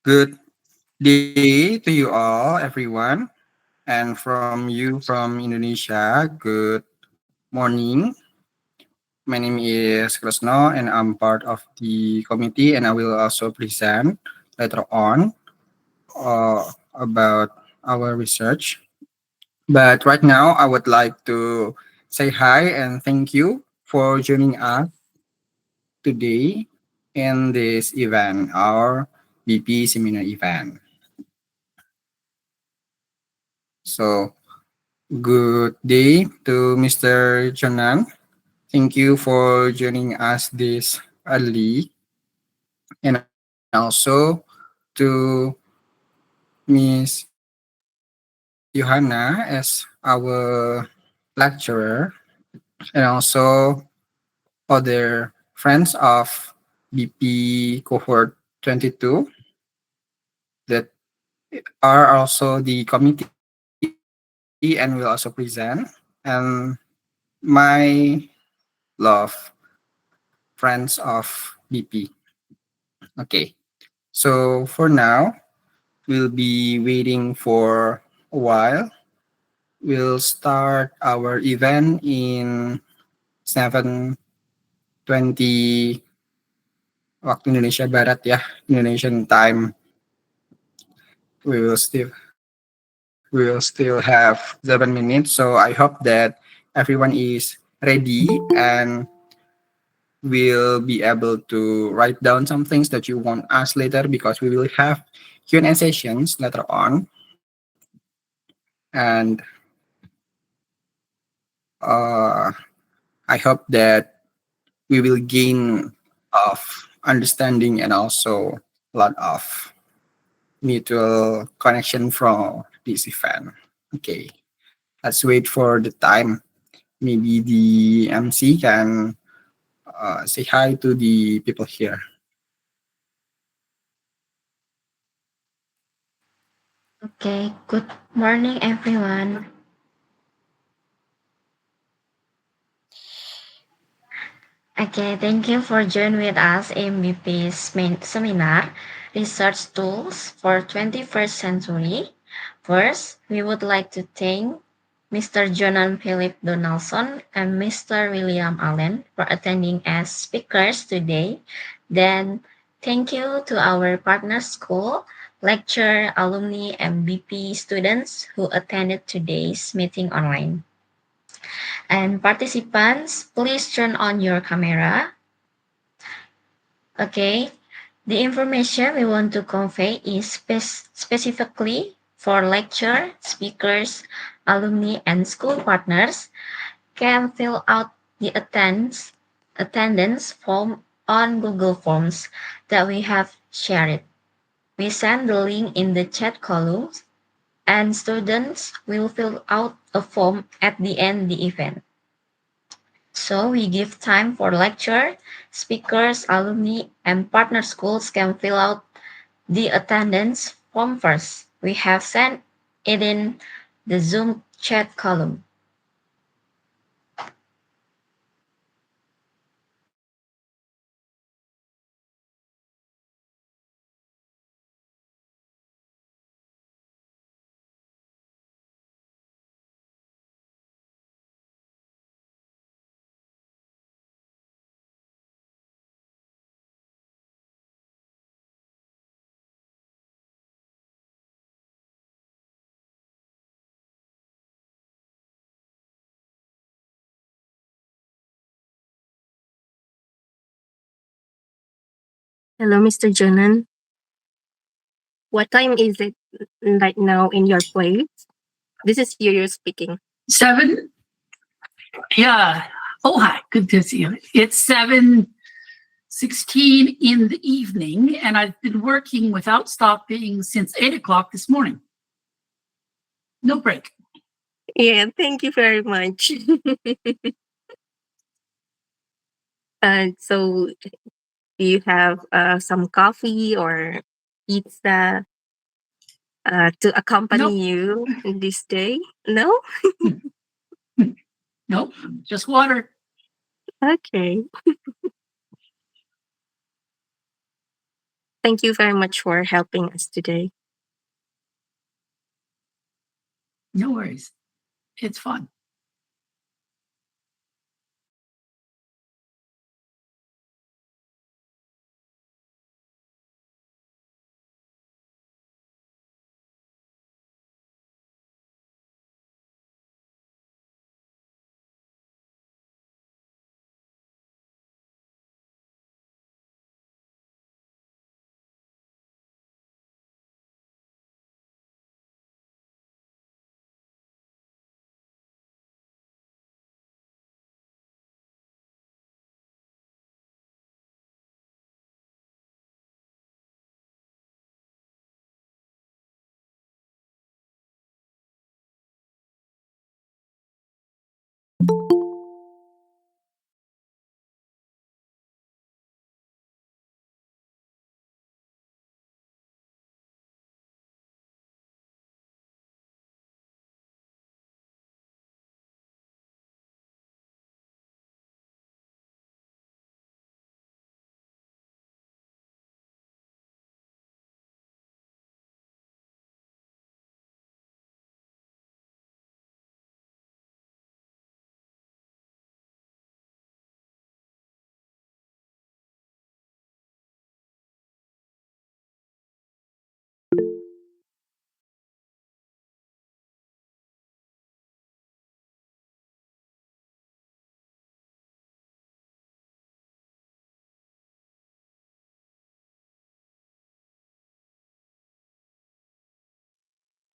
Good day to you all, everyone. And from you from Indonesia, good morning. My name is Krishna, and I'm part of the committee, and I will also present later on about our research. But right now, I would like to say hi and thank you for joining us today in this event, our BP seminar event. So, good day to Mr. Jonan. Thank you for joining us this early. And also to Miss Johanna as our lecturer, and also other friends of BP cohort 22 that are also the committee and will also present. And my love friends of BP. Okay. So for now, we'll be waiting for a while. We'll start our event in 7:20 waktu Indonesia Barat ya, Indonesian time. We will still have 7 minutes. So I hope that everyone is ready and will be able to write down some things that you want us later because we will have Q&A sessions later on. And uh, I hope that we will gain of understanding and also a lot of mutual connection from this event. Okay, let's wait for the time. Maybe the MC can say hi to the people here. Okay, good morning, everyone. Okay, thank you for joining with us in BP's main seminar, Research Tools for 21st Century. First, we would like to thank Mr. Jonan Philip Donaldson and Mr. William Allen for attending as speakers today. Then, thank you to our partner school, lecturer, alumni, and BP students who attended today's meeting online. And participants, please turn on your camera. Okay. The information we want to convey is specifically for lecture, speakers, alumni, and school partners can fill out the attendance form on Google Forms that we have shared. We send the link in the chat columns and students will fill out a form at the end the event. So we give time for lecture, speakers, alumni, and partner schools can fill out the attendance form first. We have sent it in the Zoom chat column. Hello, Mr. Jonan. What time is it right now in your place? This is Yuyu speaking. 7. Yeah. Oh, hi. Good to see you. It's 7:16 in the evening, and I've been working without stopping since 8 o'clock this morning. No break. Yeah, thank you very much. So, do you have some coffee or pizza to Nope. accompany you this day? No? Nope. Just water. Okay. Thank you very much for helping us today. No worries. It's fun.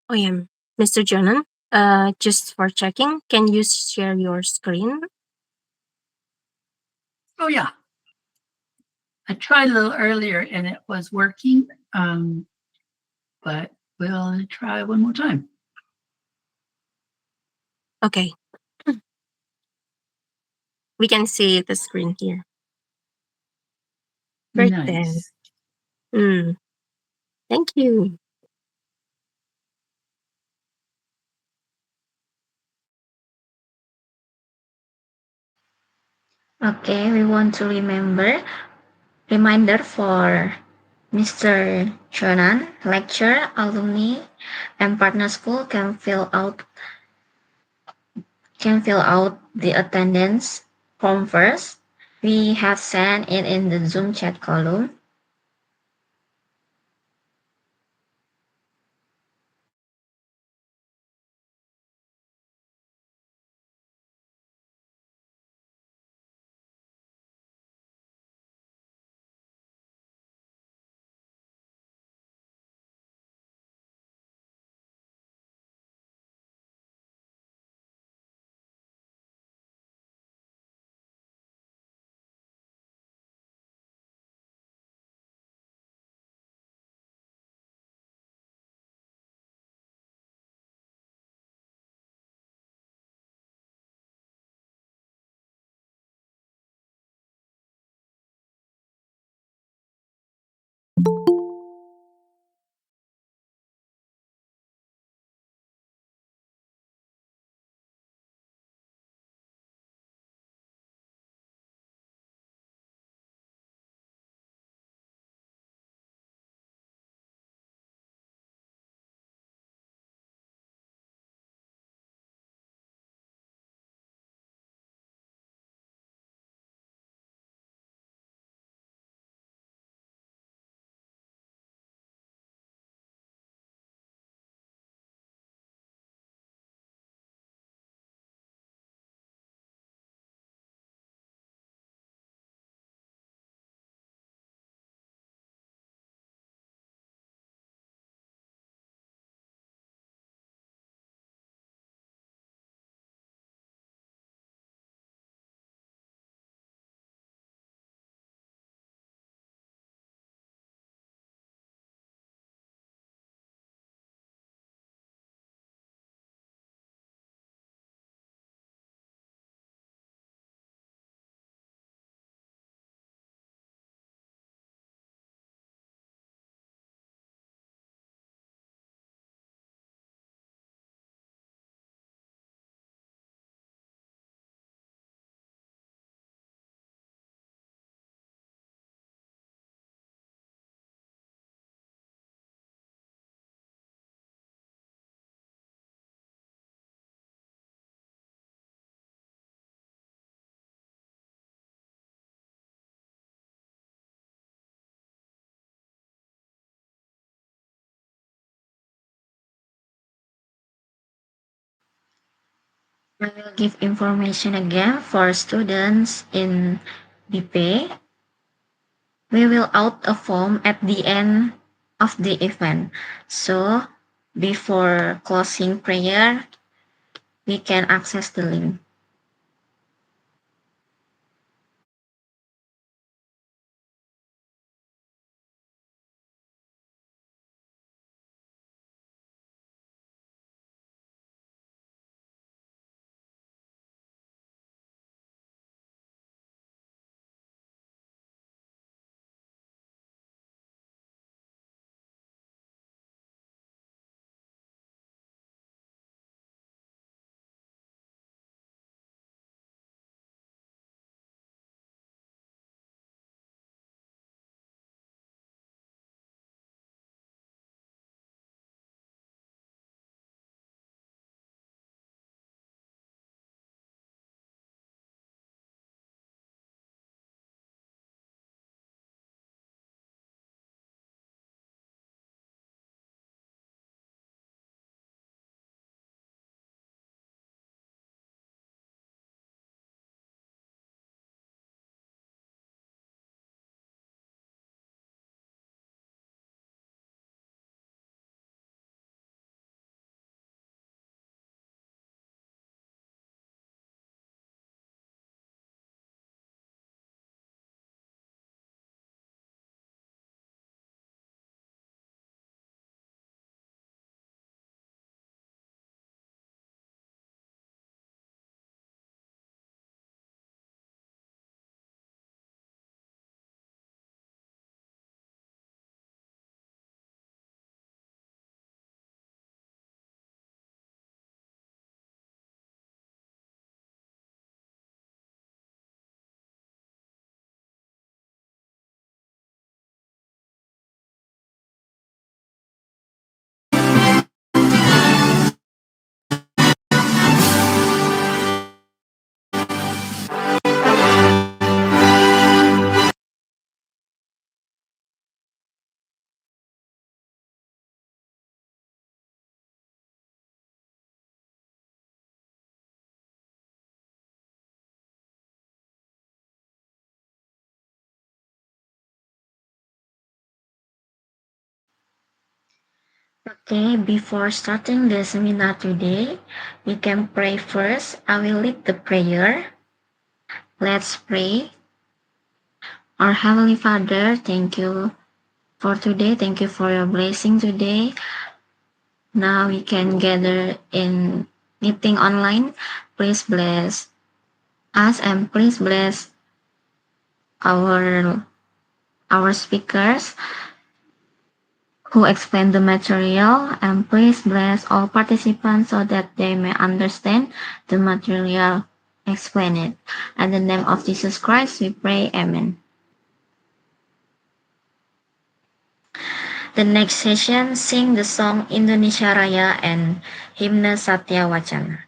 Oh yeah, Mr. Jonan, just for checking, can you share your screen? Oh, yeah. I tried a little earlier and it was working, but we'll try one more time. Okay. We can see the screen here. Great then. Nice. Thank you. Okay, we want to reminder for Mr. Jonan, lecturer, alumni, and partner school can fill out the attendance form first. We have sent it in the Zoom chat column. I will give information again for students in BIPE. We will out a form at the end of the event. So before closing prayer, we can access the link. Okay, before starting the seminar today, we can pray first. I will lead the prayer. Let's pray. Our Heavenly Father, thank you for today. Thank you for your blessing today. Now we can gather in meeting online. Please bless us and please bless our our speakers who explain the material, and please bless all participants so that they may understand the material explained. In the name of Jesus Christ we pray, Amen. The next session, sing the song Indonesia Raya and Hymne Satya Wacana.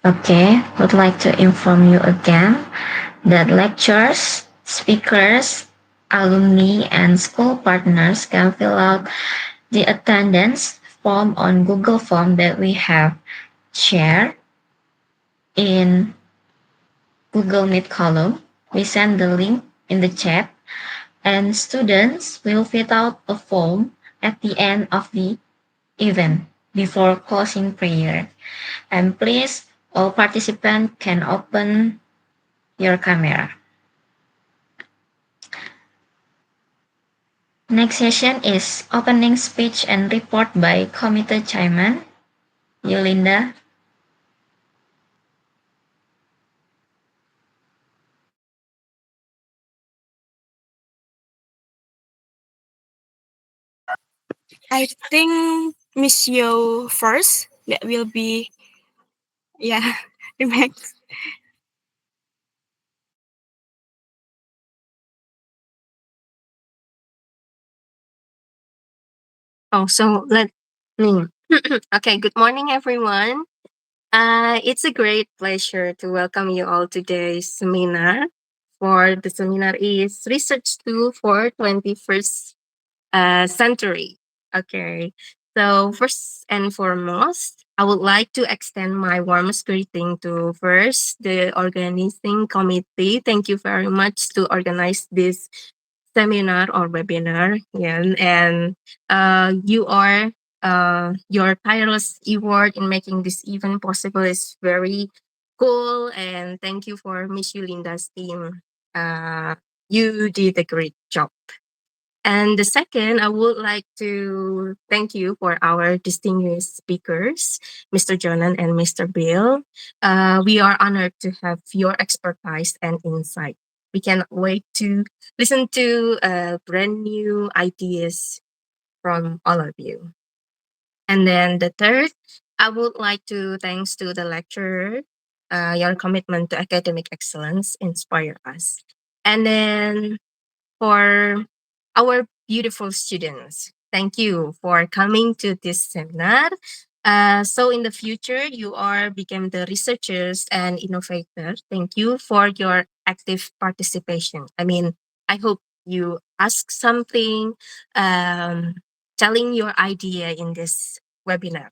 Okay, would like to inform you again that lecturers, speakers, alumni, and school partners can fill out the attendance form on Google Form that we have shared in Google Meet column. We send the link in the chat, and students will fill out a form at the end of the event before closing prayer. And please, all participants can open your camera. Next session is opening speech and report by Committee Chairman Yolinda. I think Miss Yo first. That will be, yeah, Remax. Oh, so let me. Okay, good morning, everyone. It's a great pleasure to welcome you all to today's seminar. For the seminar is Research Tool for 21st century. Okay, so first and foremost, I would like to extend my warmest greeting to first the organizing committee. Thank you very much to organize this seminar or webinar. Yeah, and you are your tireless effort in making this event possible is very cool. And thank you for Miss Yulinda's team. You did a great job. And the second, I would like to thank you for our distinguished speakers, Mr. Jonan and Mr. Bill. We are honored to have your expertise and insight. We cannot wait to listen to brand new ideas from all of you. And then the third, I would like to thanks to the lecturer. Your commitment to academic excellence inspire us. And then for our beautiful students. Thank you for coming to this seminar. So in the future, you are become the researchers and innovators. Thank you for your active participation. I mean, I hope you ask something, um, telling your idea in this webinar.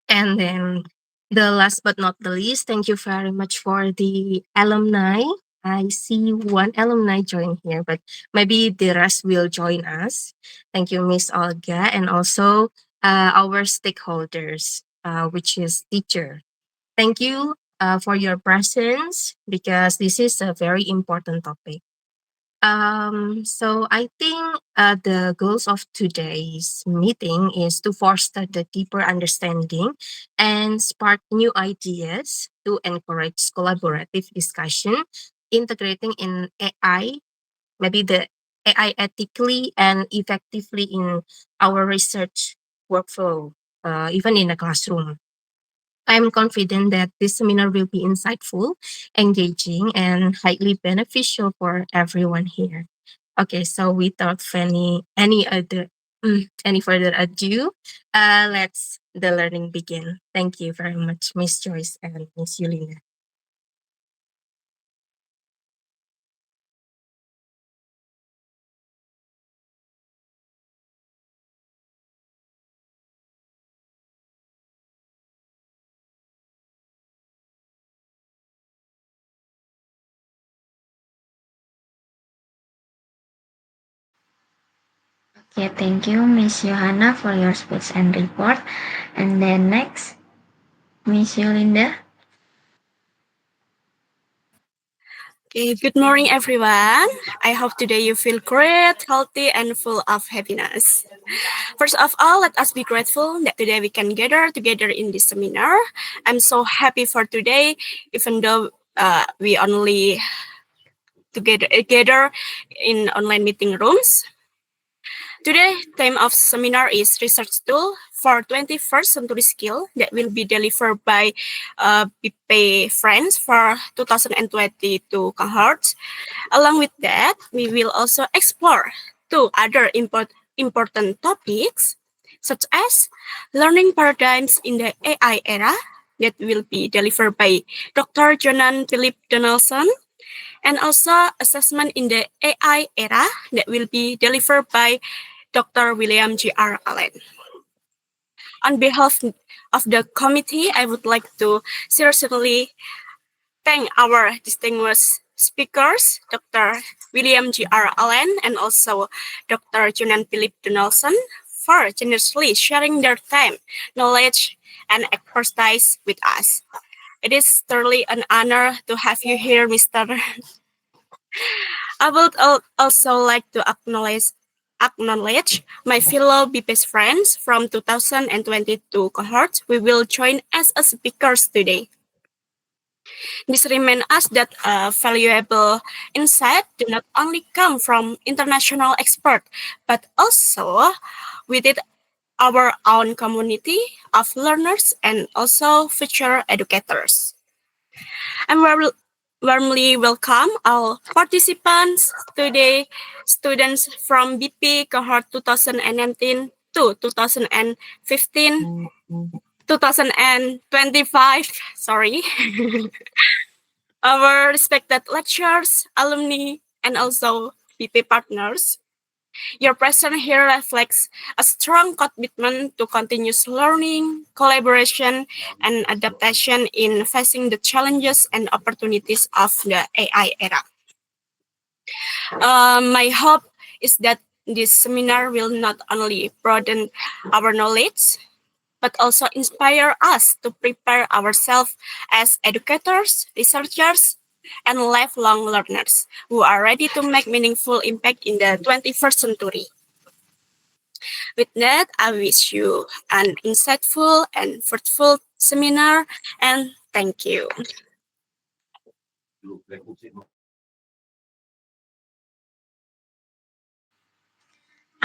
And then the last but not the least, thank you very much for the alumni. I see one alumni join here, but maybe the rest will join us. Thank you, Miss Olga, and also our stakeholders, which is teacher. Thank you for your presence because this is a very important topic. So I think the goals of today's meeting is to foster the deeper understanding and spark new ideas to encourage collaborative discussion, integrating in AI, maybe the AI ethically and effectively in our research workflow, even in the classroom. I'm confident that this seminar will be insightful, engaging, and highly beneficial for everyone here. Okay, so without any further ado, let's the learning begin. Thank you very much, Miss Joyce and Miss Yulina. Okay, thank you, Miss Johanna, for your speech and report. And then next, Miss Yolinda. Okay, good morning, everyone. I hope today you feel great, healthy, and full of happiness. First of all, let us be grateful that today we can gather together in this seminar. I'm so happy for today, even though we only together in online meeting rooms. Today, theme of seminar is research tool for 21st century skill that will be delivered by BIPE friends for 2022 cohorts. Along with that, we will also explore two other important topics, such as learning paradigms in the AI era that will be delivered by Dr. Jonan Donaldson, and also assessment in the AI era that will be delivered by Dr. William G.R. Allen. On behalf of the committee, I would like to seriously thank our distinguished speakers, Dr. William G.R. Allen and also Dr. Jonan Donaldson, for generously sharing their time, knowledge, and expertise with us. It is truly an honor to have you here, Mr. I would also like to acknowledge my fellow BPS friends from 2022 cohort who will join as speakers today. This reminds us that valuable insight do not only come from international experts, but also within our own community of learners and also future educators. I'm warmly welcome all participants today, students from BP cohort 2019 to 2015, 2025, sorry. Our respected lecturers, alumni, and also BP partners. Your presence here reflects a strong commitment to continuous learning, collaboration, and adaptation in facing the challenges and opportunities of the AI era. My hope is that this seminar will not only broaden our knowledge, but also inspire us to prepare ourselves as educators, researchers, and lifelong learners who are ready to make meaningful impact in the 21st century. With that, I wish you an insightful and fruitful seminar, and thank you.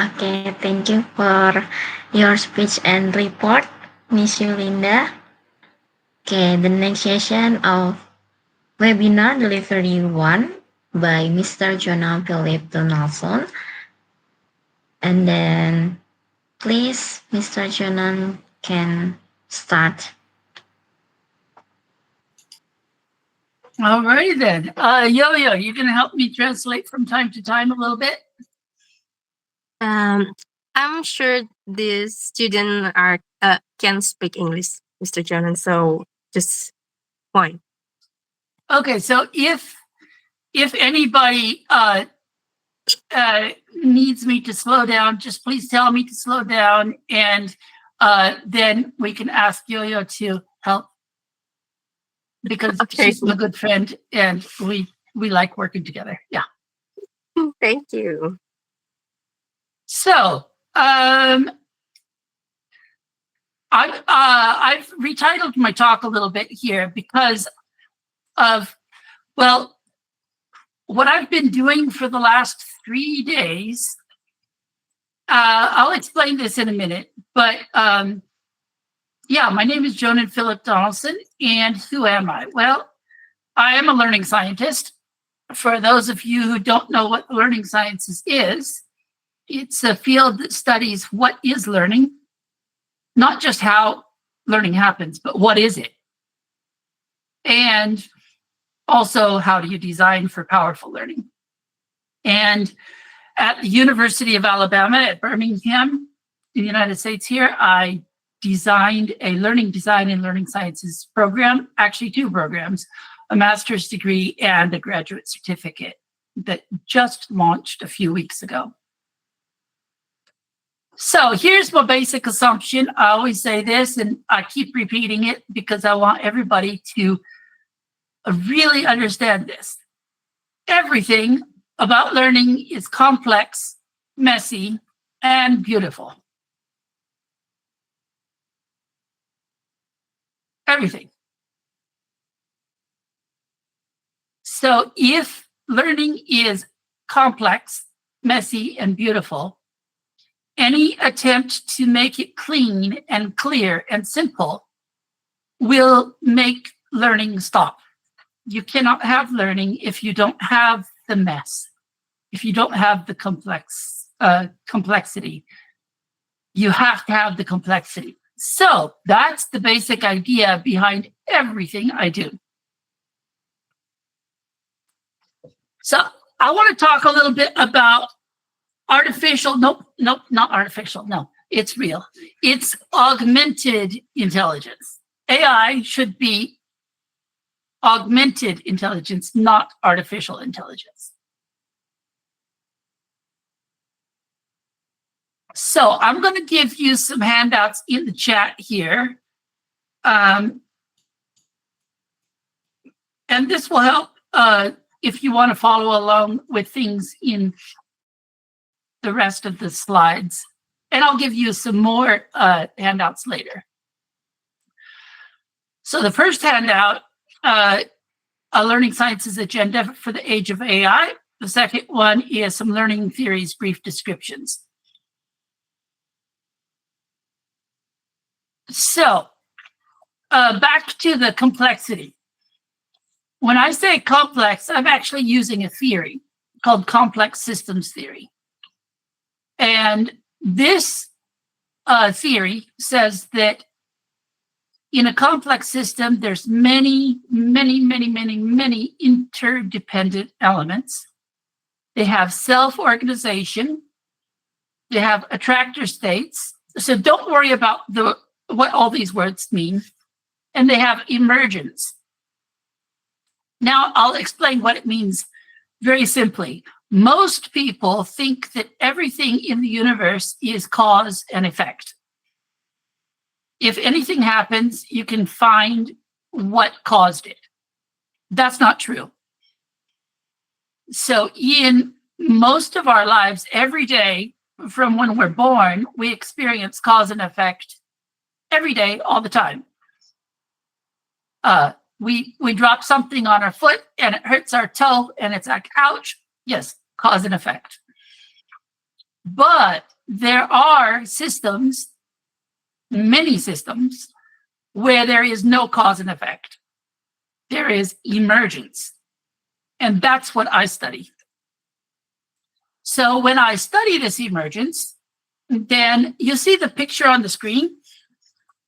Okay, thank you for your speech and report, Miss Yolinda. Okay, the next session of webinar delivery 1 by Mr. Jonan Philip Donaldson. And then please, Mr. Jonan can start. Alrighty then. Yo-Yo, you can help me translate from time to time a little bit? I'm sure the student can speak English, Mr. Jonan. So just fine. Okay, so if anybody needs me to slow down, just please tell me to slow down, and then we can ask Yo-Yo to help, because she's a good friend and we like working together. Yeah. Thank you. So I've retitled my talk a little bit here because of, well, what I've been doing for the last 3 days. I'll explain this in a minute, but yeah, my name is Jonan Philip Donaldson, and who am I? Well, I am a learning scientist. For those of you who don't know what learning sciences is, it's a field that studies what is learning, not just how learning happens, but what is it? And also, how do you design for powerful learning? And at the University of Alabama at Birmingham, in the United States here, I designed a learning design and learning sciences program, actually 2 programs, a master's degree and a graduate certificate that just launched a few weeks ago. So here's my basic assumption. I always say this, and I keep repeating it because I want everybody to really understand this. Everything about learning is complex, messy, and beautiful. Everything. So if learning is complex, messy, and beautiful, any attempt to make it clean and clear and simple will make learning stop. You cannot have learning if you don't have the mess, if you don't have the complexity. You have to have the complexity. So that's the basic idea behind everything I do. So I want to talk a little bit about not artificial. No, it's real. It's augmented intelligence. AI should be augmented intelligence, not artificial intelligence. So I'm going to give you some handouts in the chat here. And this will help if you want to follow along with things in the rest of the slides. And I'll give you some more handouts later. So the first handout, a learning sciences agenda for the age of AI. The second one is some learning theories, brief descriptions. So back to the complexity. When I say complex, I'm actually using a theory called complex systems theory. And this theory says that in a complex system, there's many interdependent elements. They have self-organization. They have attractor states. So don't worry about what all these words mean. And they have emergence. Now I'll explain what it means very simply. Most people think that everything in the universe is cause and effect. If anything happens, you can find what caused it. That's not true. So in most of our lives, every day, from when we're born, we experience cause and effect every day, all the time. We drop something on our foot and it hurts our toe and it's like, ouch. Yes, cause and effect. But there are systems, many systems, where there is no cause and effect. There is emergence. And that's what I study. So when I study this emergence, then you see the picture on the screen.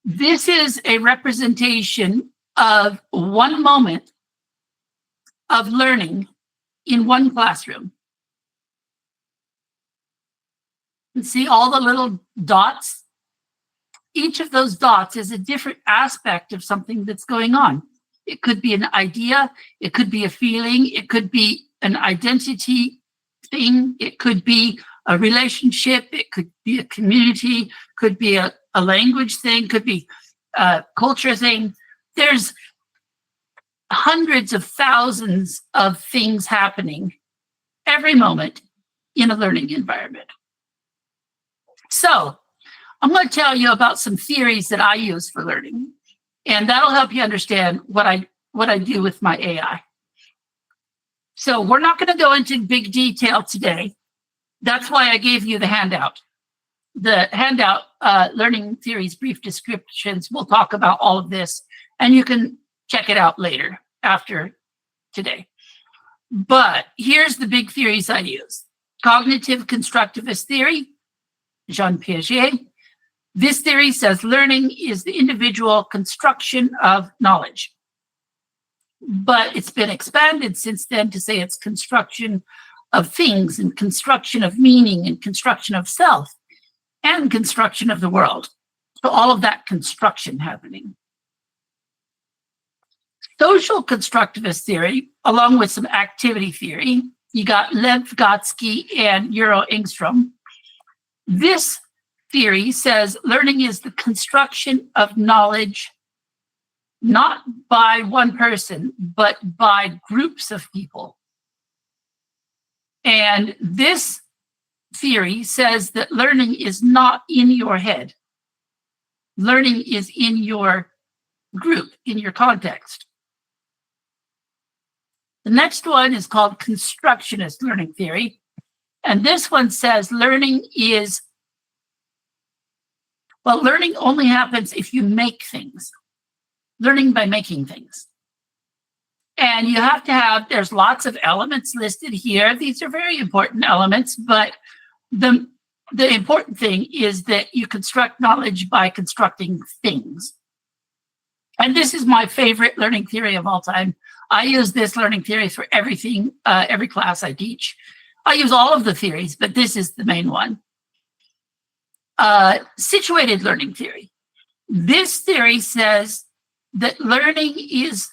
This is a representation of one moment of learning in one classroom. You see all the little dots? Each of those dots is a different aspect of something that's going on. It could be an idea, it could be a feeling, it could be an identity thing, it could be a relationship, it could be a community, could be a language thing, could be a culture thing. There's hundreds of thousands of things happening every moment in a learning environment. So I'm going to tell you about some theories that I use for learning, and that'll help you understand what I do with my AI. So we're not going to go into big detail today. That's why I gave you the handout. The handout, Learning Theories, Brief Descriptions, we'll talk about all of this, and you can check it out later after today. But here's the big theories I use. Cognitive constructivist theory, Jean Piaget. This theory says learning is the individual construction of knowledge. But it's been expanded since then to say it's construction of things and construction of meaning and construction of self and construction of the world. So all of that construction happening. Social constructivist theory, along with some activity theory, you got Lev Vygotsky and Euro Engstrom. This theory says learning is the construction of knowledge not by one person, but by groups of people. And this theory says that learning is not in your head. Learning is in your group, in your context. The next one is called constructionist learning theory. And this one says learning only happens if you make things. Learning by making things. And you have to have, there's lots of elements listed here. These are very important elements, but the important thing is that you construct knowledge by constructing things. And this is my favorite learning theory of all time. I use this learning theory for everything, every class I teach. I use all of the theories, but this is the main one. Situated learning theory. This theory says that learning is,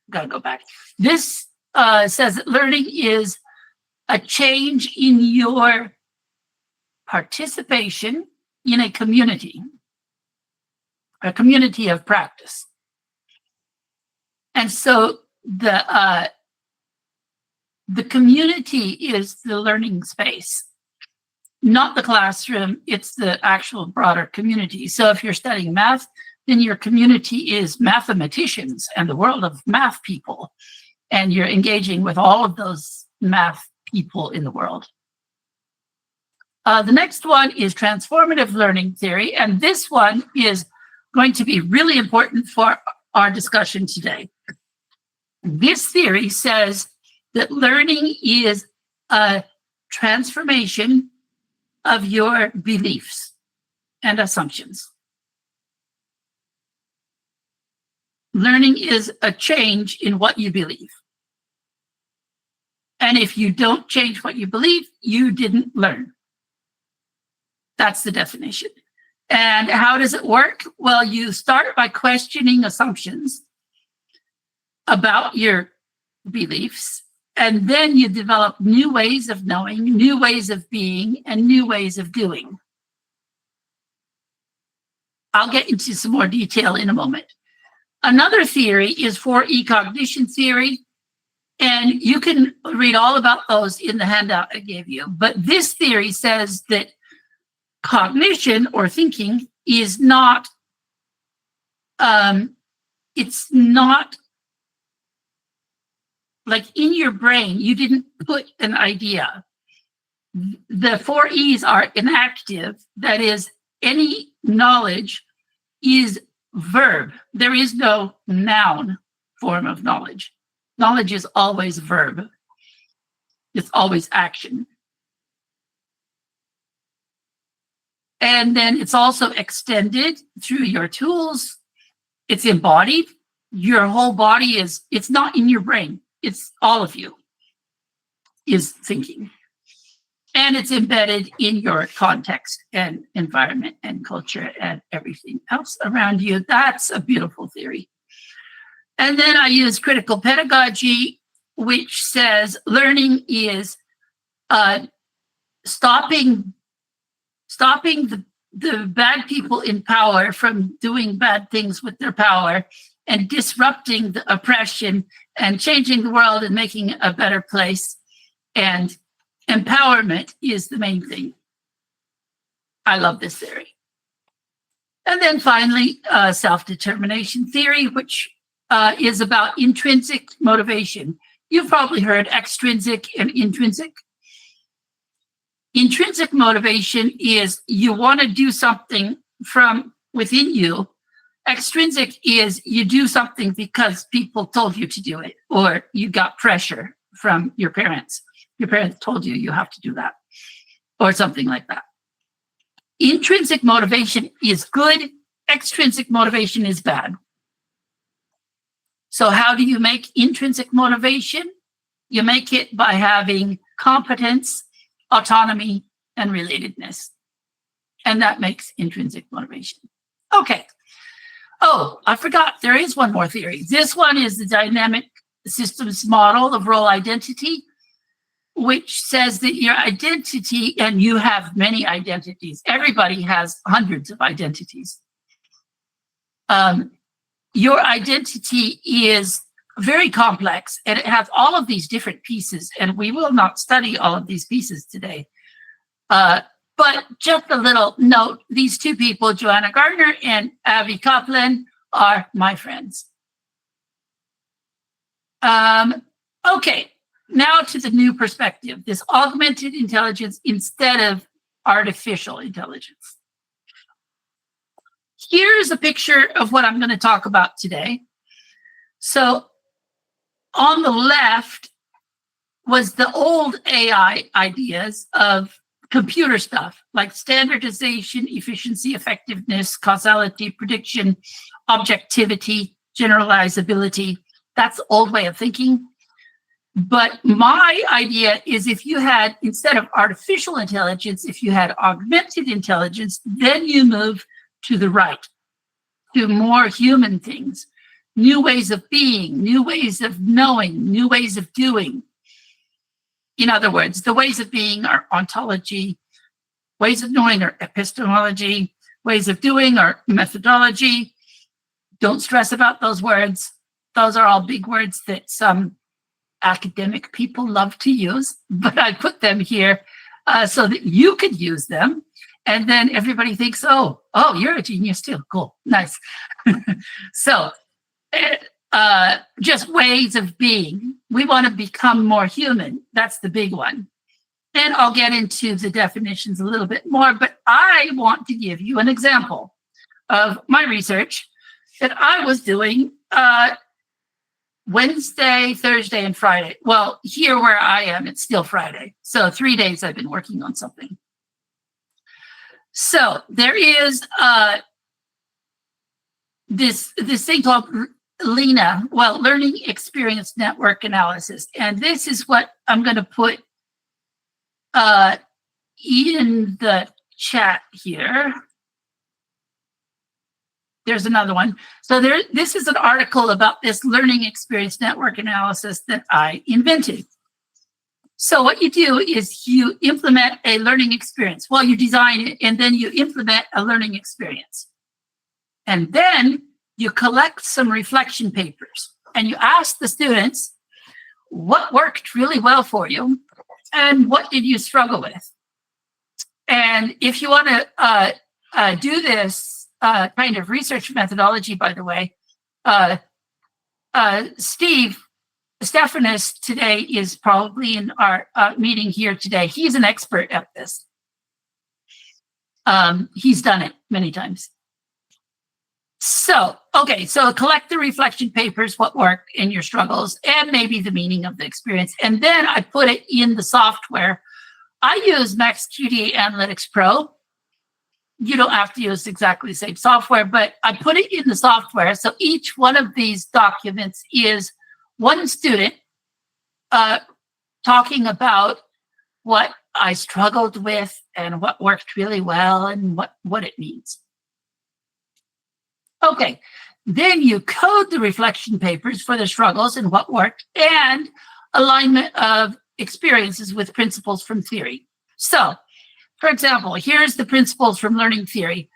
gotta go back. This says that learning is a change in your participation in a community of practice. And so the community is the learning space, not the classroom, it's the actual broader community. So if you're studying math, then your community is mathematicians and the world of math people. And you're engaging with all of those math people in the world. The next one is transformative learning theory. And this one is going to be really important for our discussion today. This theory says that learning is a transformation of your beliefs and assumptions. Learning is a change in what you believe. And if you don't change what you believe, you didn't learn. That's the definition. And how does it work? Well, you start by questioning assumptions about your beliefs, and then you develop new ways of knowing, new ways of being, and new ways of doing. I'll get into some more detail in a moment. Another theory is 4E cognition theory, and you can read all about those in the handout I gave you. But this theory says that cognition or thinking is not, it's not like in your brain, you didn't put an idea. The 4 E's are inactive. That is, any knowledge is verb. There is no noun form of knowledge. Knowledge is always verb. It's always action. And then it's also extended through your tools. It's embodied. Your whole body is, it's not in your brain. It's all of you is thinking. And it's embedded in your context and environment and culture and everything else around you. That's a beautiful theory. And then I use critical pedagogy, which says learning is stopping the bad people in power from doing bad things with their power and disrupting the oppression and changing the world and making it a better place. And empowerment is the main thing. I love this theory. And then finally, self-determination theory, which is about intrinsic motivation. You've probably heard extrinsic and intrinsic. Intrinsic motivation is you want to do something from within you. Extrinsic is you do something because people told you to do it, or you got pressure from your parents. Your parents told you have to do that, or something like that. Intrinsic motivation is good. Extrinsic motivation is bad. So how do you make intrinsic motivation? You make it by having competence, autonomy, and relatedness. And that makes intrinsic motivation. Okay. Oh, I forgot. There is one more theory. This one is the dynamic systems model of role identity. which says that your identity, and you have many identities. Everybody has hundreds of identities. Your identity is very complex, and it has all of these different pieces, and we will not study all of these pieces today. But just a little note, these two people, Joanna Gardner and Avi Kaplan, are my friends. Okay, now to the new perspective, this augmented intelligence instead of artificial intelligence. Here's a picture of what I'm going to talk about today. So on the left was the old AI ideas of computer stuff like standardization, efficiency, effectiveness, causality, prediction, objectivity, generalizability. That's the old way of thinking. But my idea is if you had, instead of artificial intelligence, if you had augmented intelligence, then you move to the right, to more human things, new ways of being, new ways of knowing, new ways of doing. In other words, the ways of being are ontology, ways of knowing are epistemology, ways of doing are methodology. Don't stress about those words. Those are all big words that some academic people love to use, but I put them here so that you could use them. And then everybody thinks, oh, you're a genius too. Cool, nice. So just ways of being. We want to become more human. That's the big one. And I'll get into the definitions a little bit more, but I want to give you an example of my research that I was doing Wednesday, Thursday, and Friday. Well, here where I am, it's still Friday. So 3 days I've been working on something. So there is this thing called LENA, Learning Experience Network Analysis. And this is what I'm going to put in the chat here. There's another one. So this is an article about this learning experience network analysis that I invented. So what you do is you implement a learning experience. Well, you design it and then you implement a learning experience. And then you collect some reflection papers and you ask the students what worked really well for you and what did you struggle with. And if you want to do this kind of research methodology, by the way, Stephanus today is probably in our meeting here today. He's an expert at this. He's done it many times. So, okay, so collect the reflection papers, what worked in your struggles, and maybe the meaning of the experience. And then I put it in the software. I use MaxQD Analytics Pro. You don't have to use exactly the same software, but I put it in the software. So each one of these documents is one student talking about what I struggled with and what worked really well and what it means. Okay, then you code the reflection papers for the struggles and what worked and alignment of experiences with principles from theory. So, for example, here's the principles from learning theory.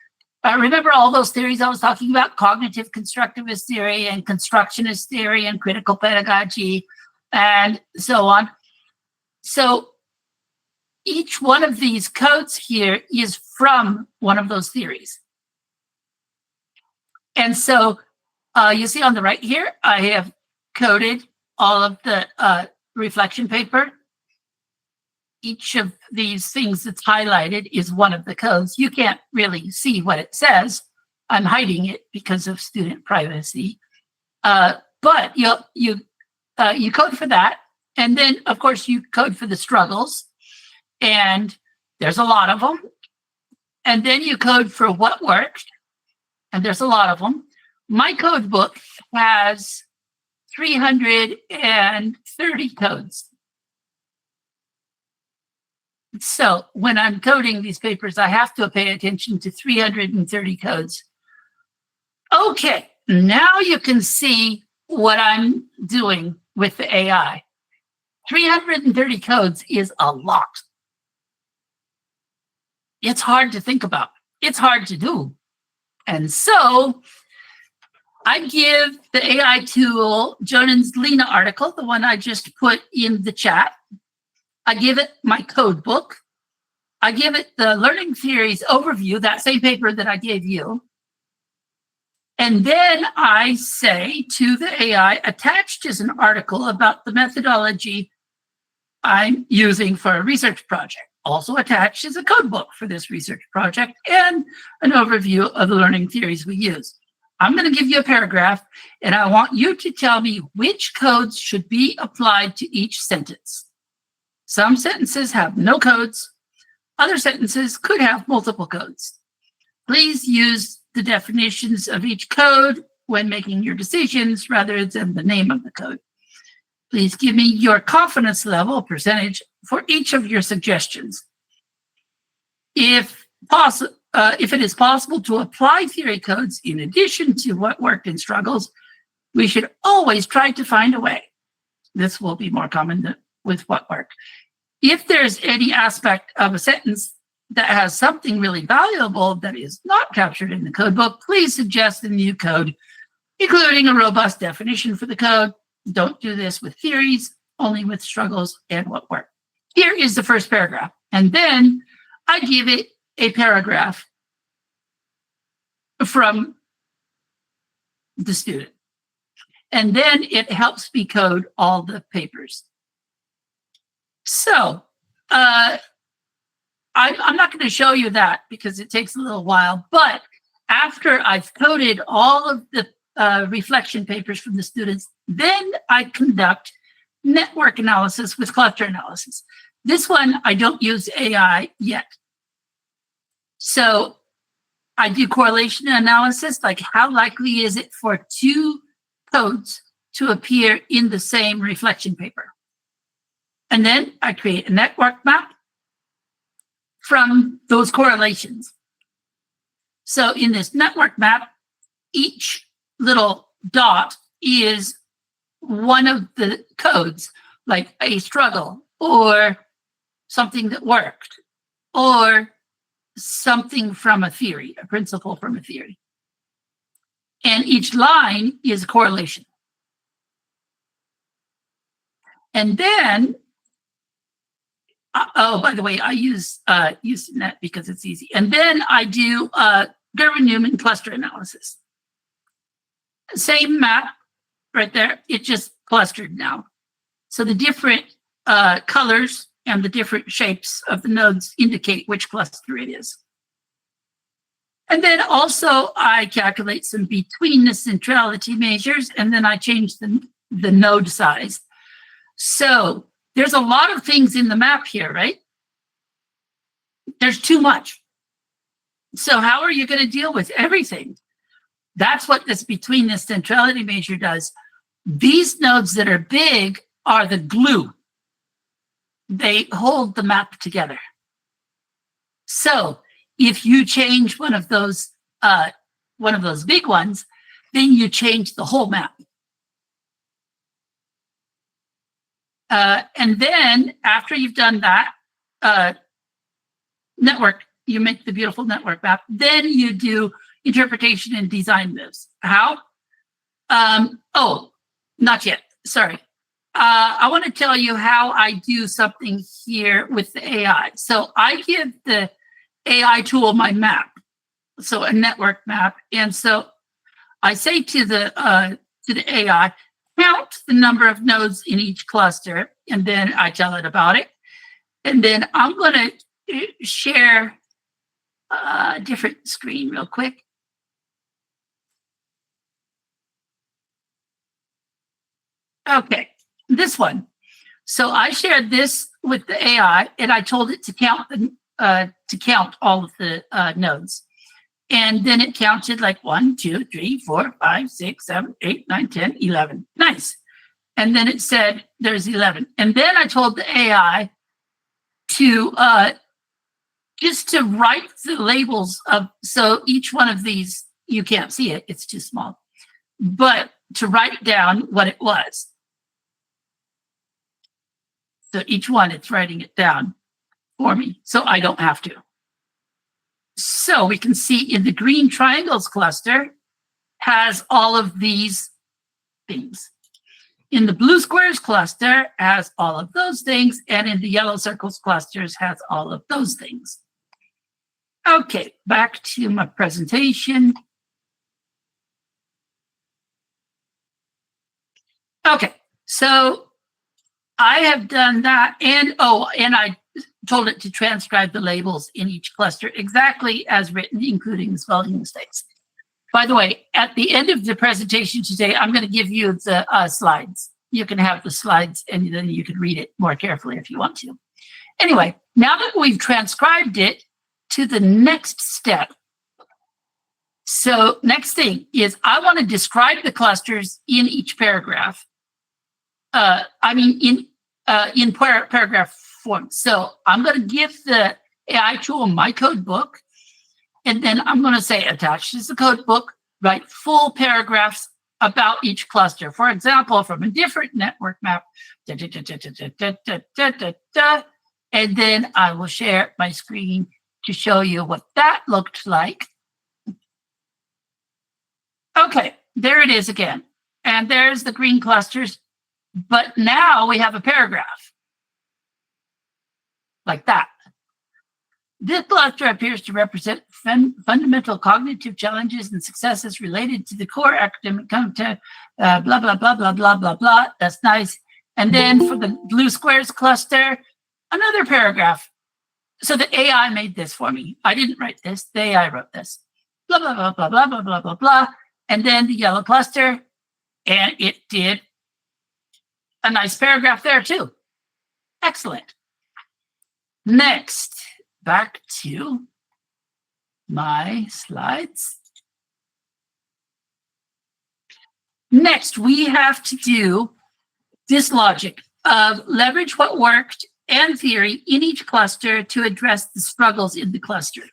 Remember all those theories I was talking about? Cognitive constructivist theory and constructionist theory and critical pedagogy and so on. So each one of these codes here is from one of those theories. And so you see on the right here, I have coded all of the reflection paper. Each of these things that's highlighted is one of the codes. You can't really see what it says. I'm hiding it because of student privacy. But you code for that. And then, of course, you code for the struggles. And there's a lot of them. And then you code for what worked. And there's a lot of them. My code book has 330 codes. So when I'm coding these papers, I have to pay attention to 330 codes. Okay, now you can see what I'm doing with the AI. 330 codes is a lot. It's hard to think about. It's hard to do. And so I give the AI tool Jonan's Lena article, the one I just put in the chat. I give it my code book. I give it the learning theories overview, that same paper that I gave you. And then I say to the AI, attached is an article about the methodology I'm using for a research project. Also attached is a code book for this research project and an overview of the learning theories we use. I'm going to give you a paragraph, and I want you to tell me which codes should be applied to each sentence. Some sentences have no codes. Other sentences could have multiple codes. Please use the definitions of each code when making your decisions rather than the name of the code. Please give me your confidence level percentage for each of your suggestions. If it is possible to apply theory codes in addition to what worked in struggles, we should always try to find a way. This will be more common with what worked. If there's any aspect of a sentence that has something really valuable that is not captured in the code book, please suggest a new code, including a robust definition for the code. Don't do this with theories, only with struggles and what worked. Here is the first paragraph. And then I give it a paragraph from the student. And then it helps me code all the papers. So I'm not going to show you that because it takes a little while. But after I've coded all of the reflection papers from the students, then I conduct network analysis with cluster analysis. This one, I don't use AI yet. So I do correlation analysis, like how likely is it for two codes to appear in the same reflection paper? And then I create a network map from those correlations. So in this network map, each little dot is one of the codes, like a struggle or something that worked or something from a theory, a principle from a theory. And each line is a correlation. And then, oh, by the way, I use UseNet because it's easy. And then I do Gervin-Newman cluster analysis. Same map right there, it just clustered now. So the different colors and the different shapes of the nodes indicate which cluster it is. And then also I calculate some betweenness centrality measures, and then I change the node size. So there's a lot of things in the map here, right? There's too much. So how are you going to deal with everything? That's what this betweenness centrality measure does. These nodes that are big are the glue. They hold the map together. So if you change one of those big ones, then you change the whole map. And then after you've done that, network, you make the beautiful network map. Then you do interpretation and design moves. How? Oh, not yet. Sorry. I want to tell you how I do something here with the AI. So I give the AI tool my map, so a network map. And so I say to the AI, count the number of nodes in each cluster, and then I tell it about it. And then I'm going to share a different screen real quick. Okay, this one. So I shared this with the AI, and I told it to count all of the nodes. And then it counted like 1, 2, 3, 4, 5, 6, 7, 8, 9, 10, 11. Nice. And then it said there's 11. And then I told the AI to just to write the labels of, so each one of these, you can't see it, it's too small, but to write down what it was. So each one, it's writing it down for me, so I don't have to. So we can see in the green triangles cluster has all of these things. In the blue squares cluster has all of those things, and in the yellow circles clusters has all of those things. Okay, back to my presentation. Okay, so I have done that, and I told it to transcribe the labels in each cluster exactly as written, including the spelling mistakes. By the way, at the end of the presentation today, I'm going to give you the slides. You can have the slides, and then you can read it more carefully if you want to. Anyway, now that we've transcribed it to the next step. So next thing is I want to describe the clusters in each paragraph. In paragraph form. So I'm going to give the AI tool my code book, and then I'm going to say attached is the code book, write full paragraphs about each cluster. For example, from a different network map, and then I will share my screen to show you what that looked like. Okay, there it is again. And there's the green clusters. But now we have a paragraph like that. This cluster appears to represent fundamental cognitive challenges and successes related to the core academic content, blah, blah, blah, blah, blah, blah, blah. That's nice. And then for the blue squares cluster, another paragraph. So the AI made this for me. I didn't write this. The AI wrote this. Blah, blah, blah, blah, blah, blah, blah, blah, blah. And then the yellow cluster, and it did a nice paragraph there too. Excellent. Next, back to my slides. Next, we have to do this logic of leverage what worked and theory in each cluster to address the struggles in the cluster.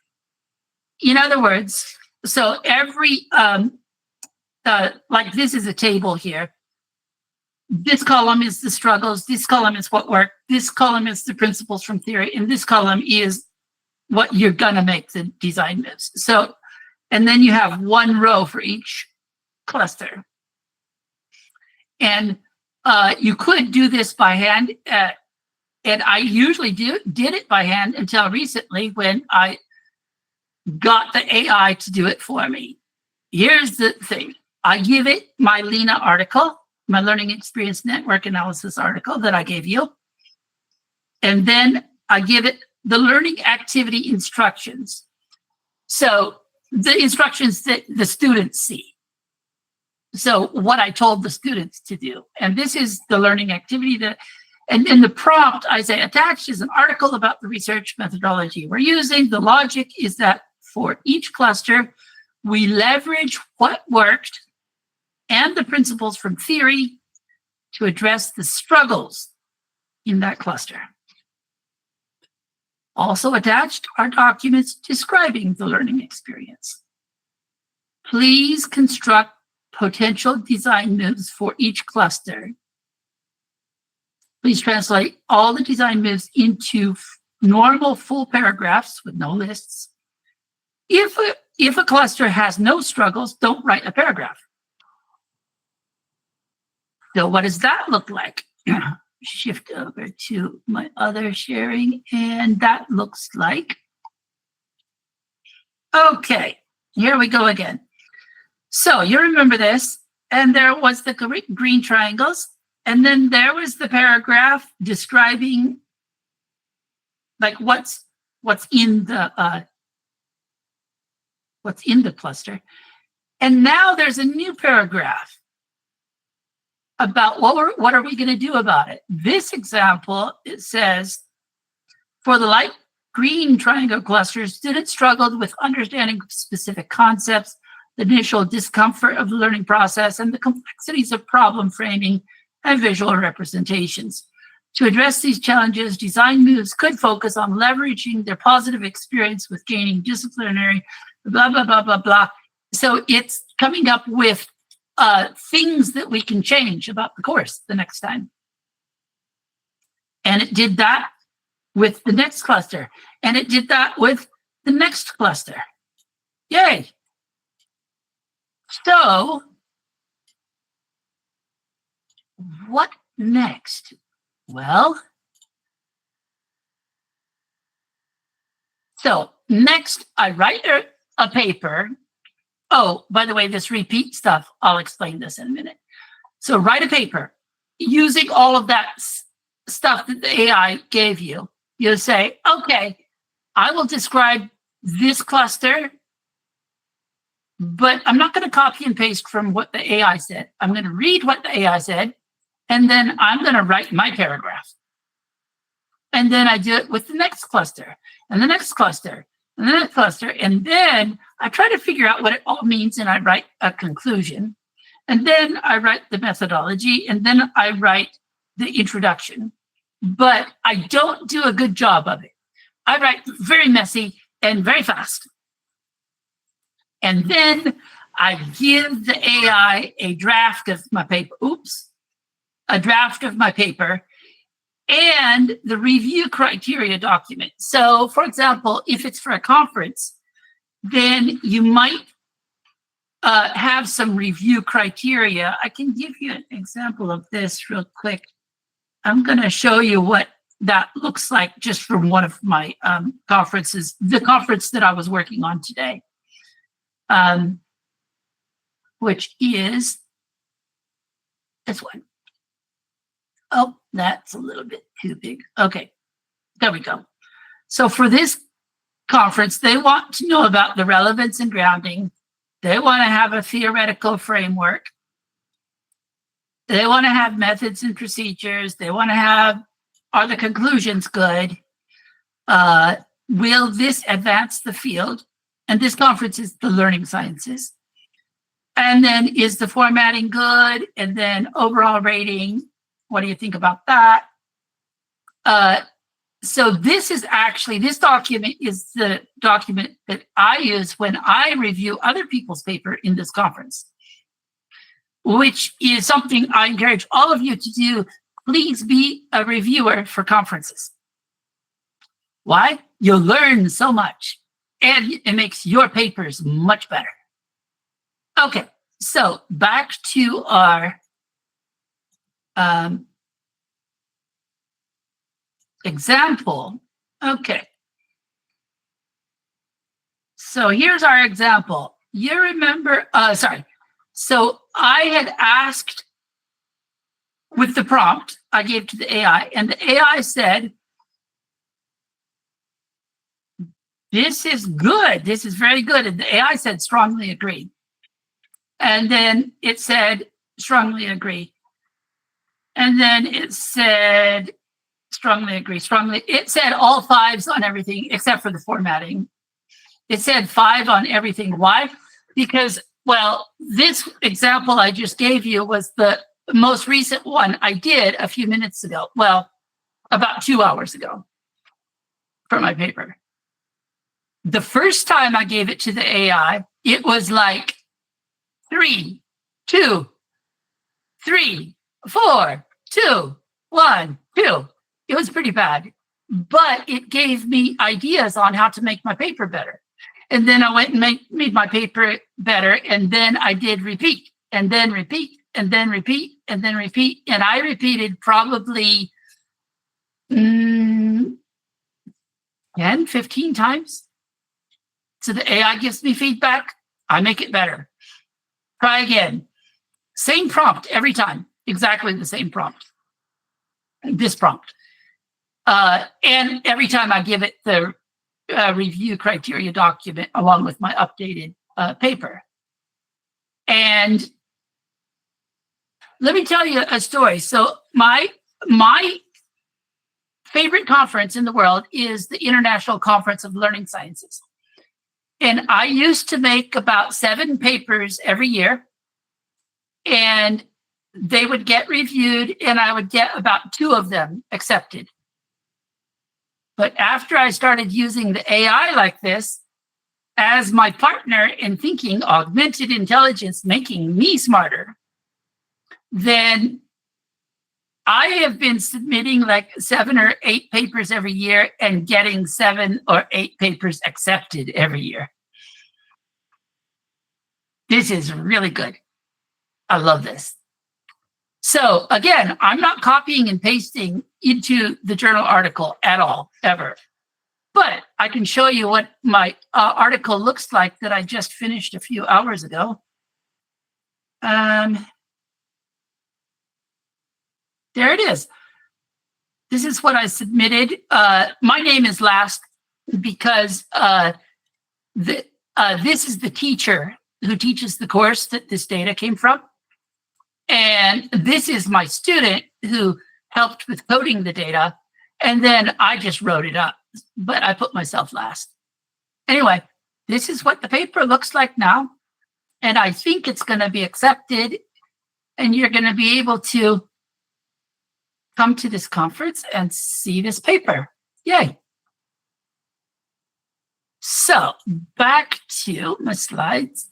In other words, so every, like this is a table here. This column is the struggles, this column is what worked, this column is the principles from theory, and this column is what you're gonna make the design moves. So, and then you have one row for each cluster. And you could do this by hand, and I usually did it by hand until recently when I got the AI to do it for me. Here's the thing. I give it my Lena article, my Learning Experience Network Analysis article that I gave you. And then I give it the learning activity instructions. So the instructions that the students see. So what I told the students to do. And this is the learning activity that, and in the prompt, I say attached is an article about the research methodology we're using. The logic is that for each cluster, we leverage what worked and the principles from theory to address the struggles in that cluster. Also attached are documents describing the learning experience. Please construct potential design moves for each cluster. Please translate all the design moves into normal full paragraphs with no lists. If a cluster has no struggles, don't write a paragraph. So what does that look like? Shift over to my other sharing, and that looks like, okay, here we go again. So you remember this, and there was the green triangles, and then there was the paragraph describing like what's in the cluster. And now there's a new paragraph about what are we going to do about it. This example, it says, for the light green triangle clusters, students struggled with understanding specific concepts, the initial discomfort of the learning process, and the complexities of problem framing and visual representations. To address these challenges, design moves could focus on leveraging their positive experience with gaining disciplinary, blah, blah, blah, blah, blah. So it's coming up with things that we can change about the course the next time. And it did that with the next cluster. And it did that with the next cluster. Yay. So what next? Well, so next I write a paper. Oh, by the way, this repeat stuff, I'll explain this in a minute. So write a paper using all of that stuff that the AI gave you. You'll say, okay, I will describe this cluster, but I'm not going to copy and paste from what the AI said. I'm going to read what the AI said, and then I'm going to write my paragraph. And then I do it with the next cluster, and the next cluster, and the next cluster. And then I try to figure out what it all means, and I write a conclusion. And then I write the methodology, and then I write the introduction. But I don't do a good job of it. I write very messy and very fast. And then I give the AI a draft of my paper. A draft of my paper and the review criteria document. So, for example, if it's for a conference, then you might have some review criteria. I can give you an example of this real quick. I'm going to show you what that looks like just from one of my conferences, the conference that I was working on today, which is this one. Oh, that's a little bit too big. Okay, there we go. So for this conference, they want to know about the relevance and grounding. They want to have a theoretical framework. They want to have methods and procedures. They want to have, are the conclusions good? Will this advance the field? And this conference is the learning sciences. And then is the formatting good? And then overall rating. What do you think about that? So this is actually, this document is the document that I use when I review other people's paper in this conference, which is something I encourage all of you to do. Please be a reviewer for conferences. Why? You'll learn so much and it makes your papers much better. Okay, so back to our example. Okay. So here's our example. You remember, So I had asked with the prompt I gave to the AI, and the AI said, this is good. This is very good. And the AI said, strongly agree. And then it said, strongly agree. And then it said, strongly agree, strongly. It said all 5s on everything except for the formatting. It said 5 on everything. Why? Because, well, this example I just gave you was the most recent one I did a few minutes ago. Well, about 2 hours ago for my paper. The first time I gave it to the AI, it was like 3, 2, 3, 4, 2, 1, 2. It was pretty bad, but it gave me ideas on how to make my paper better. And then I went and made my paper better. And then I did repeat, and then repeat, and then repeat, and then repeat. And I repeated probably 10, 15 times. So the AI gives me feedback. I make it better. Try again. Same prompt every time. Exactly the same prompt. This prompt. And every time I give it the review criteria document along with my updated paper. And let me tell you a story. So my favorite conference in the world is the International Conference of Learning Sciences. And I used to make about 7 papers every year. And they would get reviewed, and I would get about 2 of them accepted. But after I started using the AI like this as my partner in thinking, augmented intelligence making me smarter, then I have been submitting like 7 or 8 papers every year and getting 7 or 8 papers accepted every year. This is really good. I love this. So again, I'm not copying and pasting into the journal article at all, ever. But I can show you what my article looks like that I just finished a few hours ago. There it is. This is what I submitted. My name is last because this is the teacher who teaches the course that this data came from. And this is my student who helped with coding the data. And then I just wrote it up, but I put myself last. Anyway, this is what the paper looks like now. And I think it's going to be accepted. And you're going to be able to come to this conference and see this paper. Yay. So back to my slides.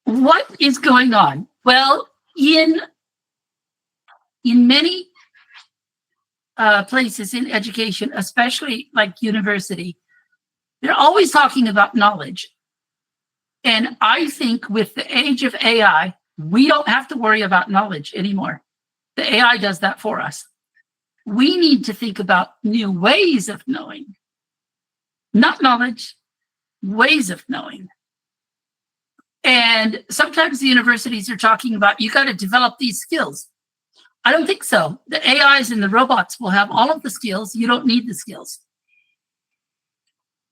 What is going on? Well, in many places in education, especially like university, they're always talking about knowledge. And I think with the age of AI, we don't have to worry about knowledge anymore. The AI does that for us. We need to think about new ways of knowing, not knowledge, ways of knowing. And sometimes the universities are talking about, you got to develop these skills. I don't think so. The AIs and the robots will have all of the skills. You don't need the skills.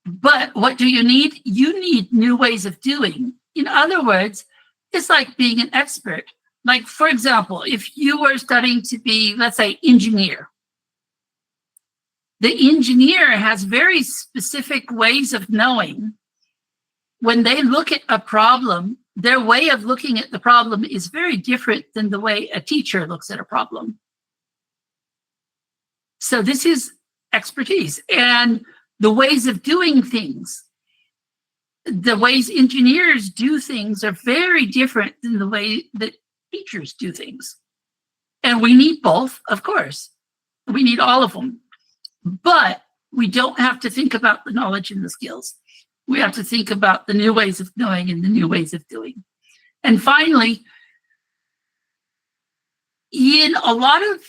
But what do you need? You need new ways of doing. In other words, it's like being an expert. Like, for example, if you were studying to be, let's say, engineer, the engineer has very specific ways of knowing. When they look at a problem, their way of looking at the problem is very different than the way a teacher looks at a problem. So this is expertise. And the ways of doing things, the ways engineers do things are very different than the way that teachers do things. And we need both, of course. We need all of them. But we don't have to think about the knowledge and the skills. We have to think about the new ways of knowing and the new ways of doing. And finally, in a lot of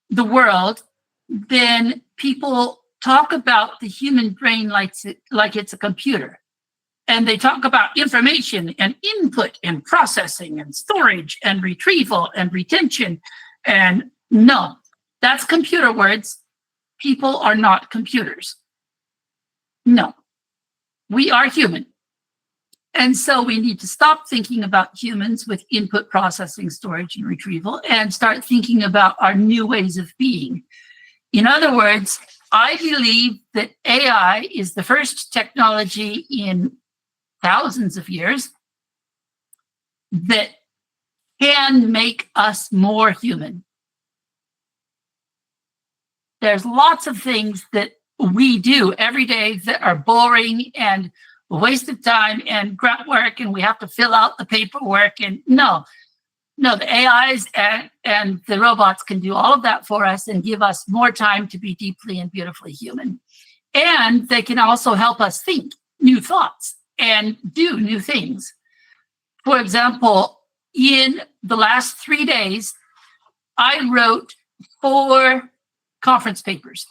the world, then people talk about the human brain like it's a computer. And they talk about information and input and processing and storage and retrieval and retention. And no, that's computer words. People are not computers. No. We are human. And so we need to stop thinking about humans with input, processing, storage, and retrieval and start thinking about our new ways of being. In other words, I believe that AI is the first technology in thousands of years that can make us more human. There's lots of things that we do every day that are boring and a waste of time and grunt work, and we have to fill out the paperwork. And no, the AIs and the robots can do all of that for us and give us more time to be deeply and beautifully human. And they can also help us think new thoughts and do new things. For example, in the last 3 days, I wrote 4 conference papers.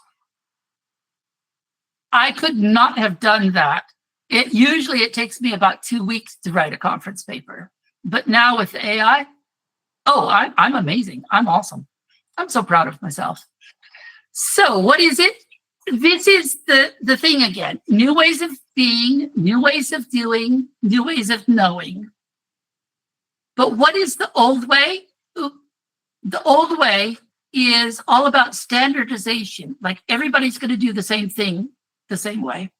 I could not have done that. Usually it takes me about 2 weeks to write a conference paper. But now with AI, I'm amazing. I'm awesome. I'm so proud of myself. So what is it? This is the thing again. New ways of being, new ways of doing, new ways of knowing. But what is the old way? The old way is all about standardization. Like everybody's going to do the same thing the same way.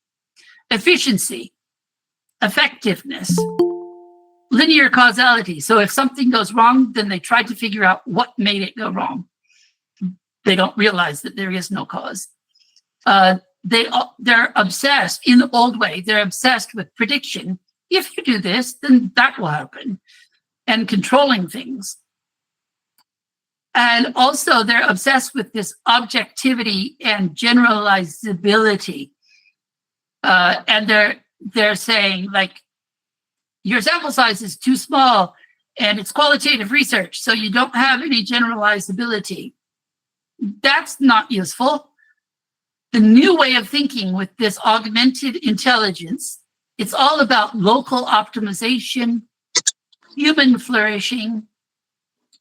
Efficiency, effectiveness, linear causality. So if something goes wrong, then they try to figure out what made it go wrong. They don't realize that there is no cause. They're obsessed in the old way. They're obsessed with prediction if you do this, then that will happen, and controlling things. And also, they're obsessed with this objectivity and generalizability. And they're saying, like, your sample size is too small and it's qualitative research, so you don't have any generalizability. That's not useful. The new way of thinking with this augmented intelligence, it's all about local optimization, human flourishing,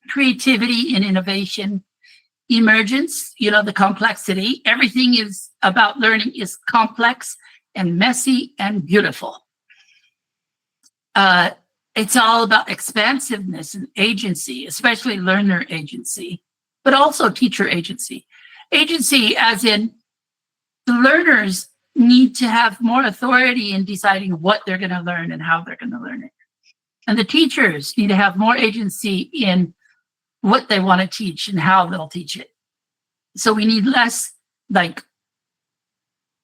creativity and innovation, emergence, the complexity. Everything is about learning is complex and messy and beautiful. It's all about expansiveness and agency, especially learner agency, but also teacher agency. Agency as in the learners need to have more authority in deciding what they're going to learn and how they're going to learn it. And the teachers need to have more agency in what they want to teach and how they'll teach it. So we need less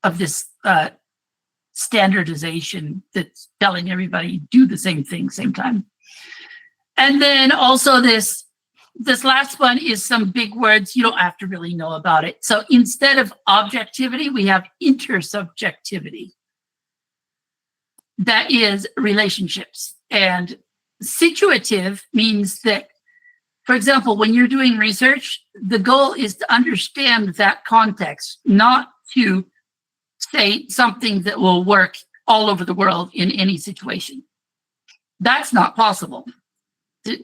of this standardization that's telling everybody do the same thing same time. And then also this last one is some big words you don't have to really know about it. So instead of objectivity, we have intersubjectivity. That is relationships. And situative means that, for example, when you're doing research, the goal is to understand that context, not to say something that will work all over the world in any situation. That's not possible.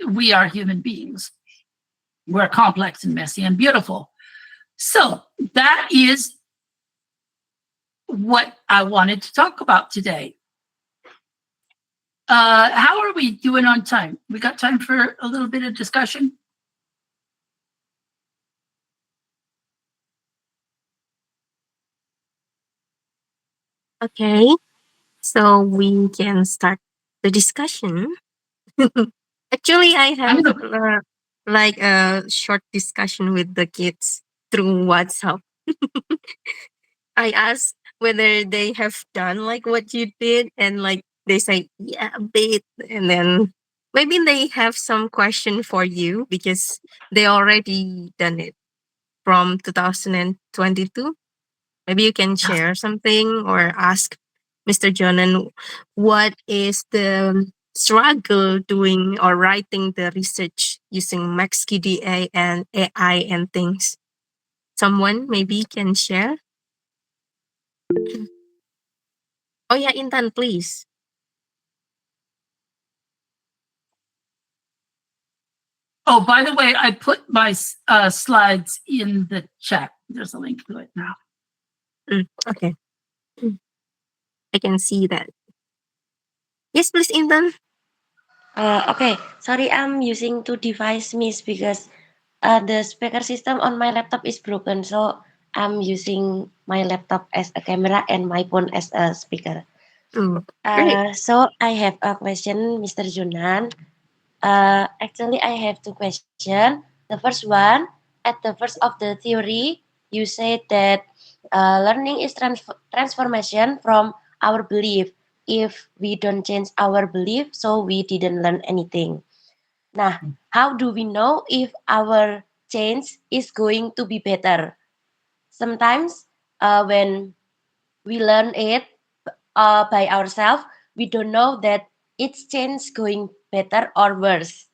We are human beings. We're complex and messy and beautiful. So that is what I wanted to talk about today. How are we doing on time? We got time for a little bit of discussion? Okay, so we can start the discussion. Actually, I have like a short discussion with the kids through WhatsApp. I asked whether they have done like what you did, and like they say, yeah, a bit. And then maybe they have some question for you because they already done it from 2022. Maybe you can share something or ask Mr. Jonan what is the struggle doing or writing the research using MaxQDA and AI and things. Someone maybe can share. Oh yeah, Intan, please. Oh, by the way, I put my slides in the chat. There's a link to it now. Okay. I can see that. Yes, please, Intan. Okay, sorry, I'm using two devices, Miss, because the speaker system on my laptop is broken. So I'm using my laptop as a camera and my phone as a speaker. Great. So I have a question, Mr. Jonan. Actually, I have two questions. The first one, at the first of the theory, you said that learning is transformation from our belief. If we don't change our belief, so we didn't learn anything. Now, how do we know if our change is going to be better? Sometimes when we learn it by ourselves, we don't know that it's change going better or worse.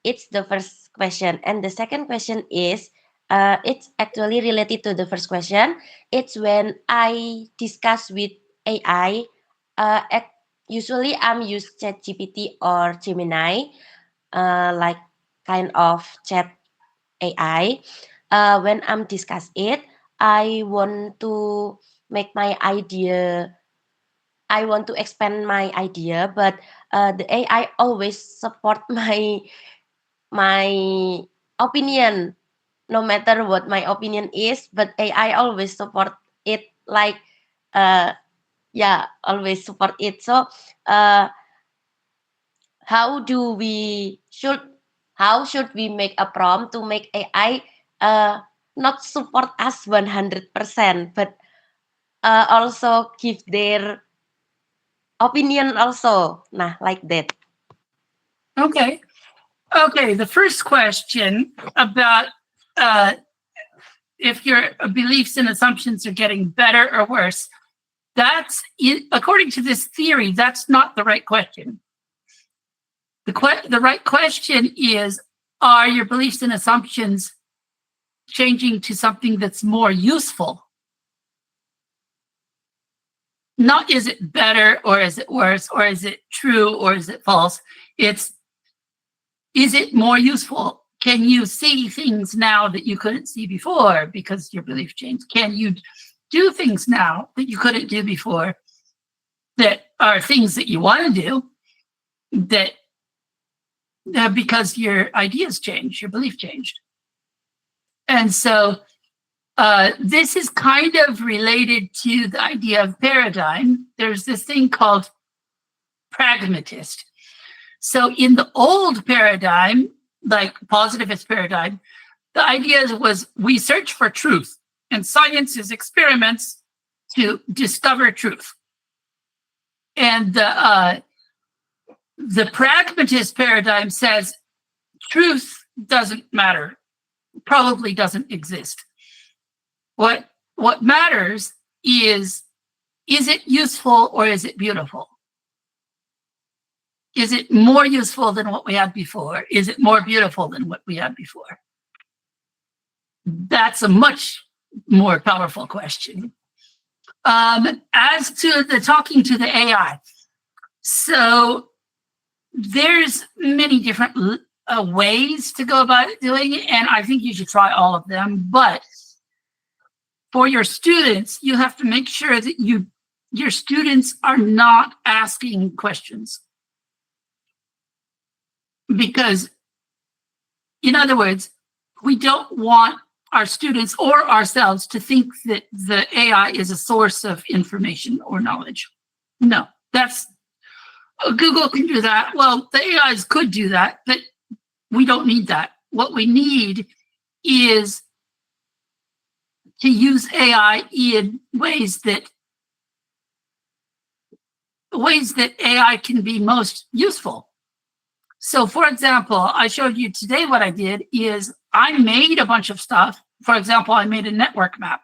It's the first question. And the second question is, it's actually related to the first question. It's when I discuss with AI, usually I'm use ChatGPT or Gemini, like kind of chat AI. When I'm discuss it, I want to make my idea. I want to expand my idea, but the AI always support my opinion, no matter what my opinion is. But AI always support it, like always support it. So how should we make a prompt to make AI not support us 100%, but also give their opinion also. Nah, like that. Okay. Okay. The first question about if your beliefs and assumptions are getting better or worse, according to this theory, that's not the right question. The right question is, are your beliefs and assumptions changing to something that's more useful? Not is it better or is it worse or is it true or is it false? Is it more useful? Can you see things now that you couldn't see before because your belief changed? Can you do things now that you couldn't do before that are things that you want to do that because your ideas changed, your belief changed? And so this is kind of related to the idea of paradigm. There's this thing called pragmatist. So in the old paradigm, like positivist paradigm, the idea was we search for truth, and science is experiments to discover truth. And the pragmatist paradigm says truth doesn't matter, probably doesn't exist. What matters is it useful or is it beautiful? Is it more useful than what we had before? Is it more beautiful than what we had before? That's a much more powerful question. As to the talking to the AI, so there's many different ways to go about doing it, and I think you should try all of them. But for your students, you have to make sure that your students are not asking questions. Because, in other words, we don't want our students or ourselves to think that the AI is a source of information or knowledge. No, Google can do that. Well, the AIs could do that, but we don't need that. What we need is to use AI in ways that AI can be most useful. So, for example, I showed you today what I did is I made a bunch of stuff. For example, I made a network map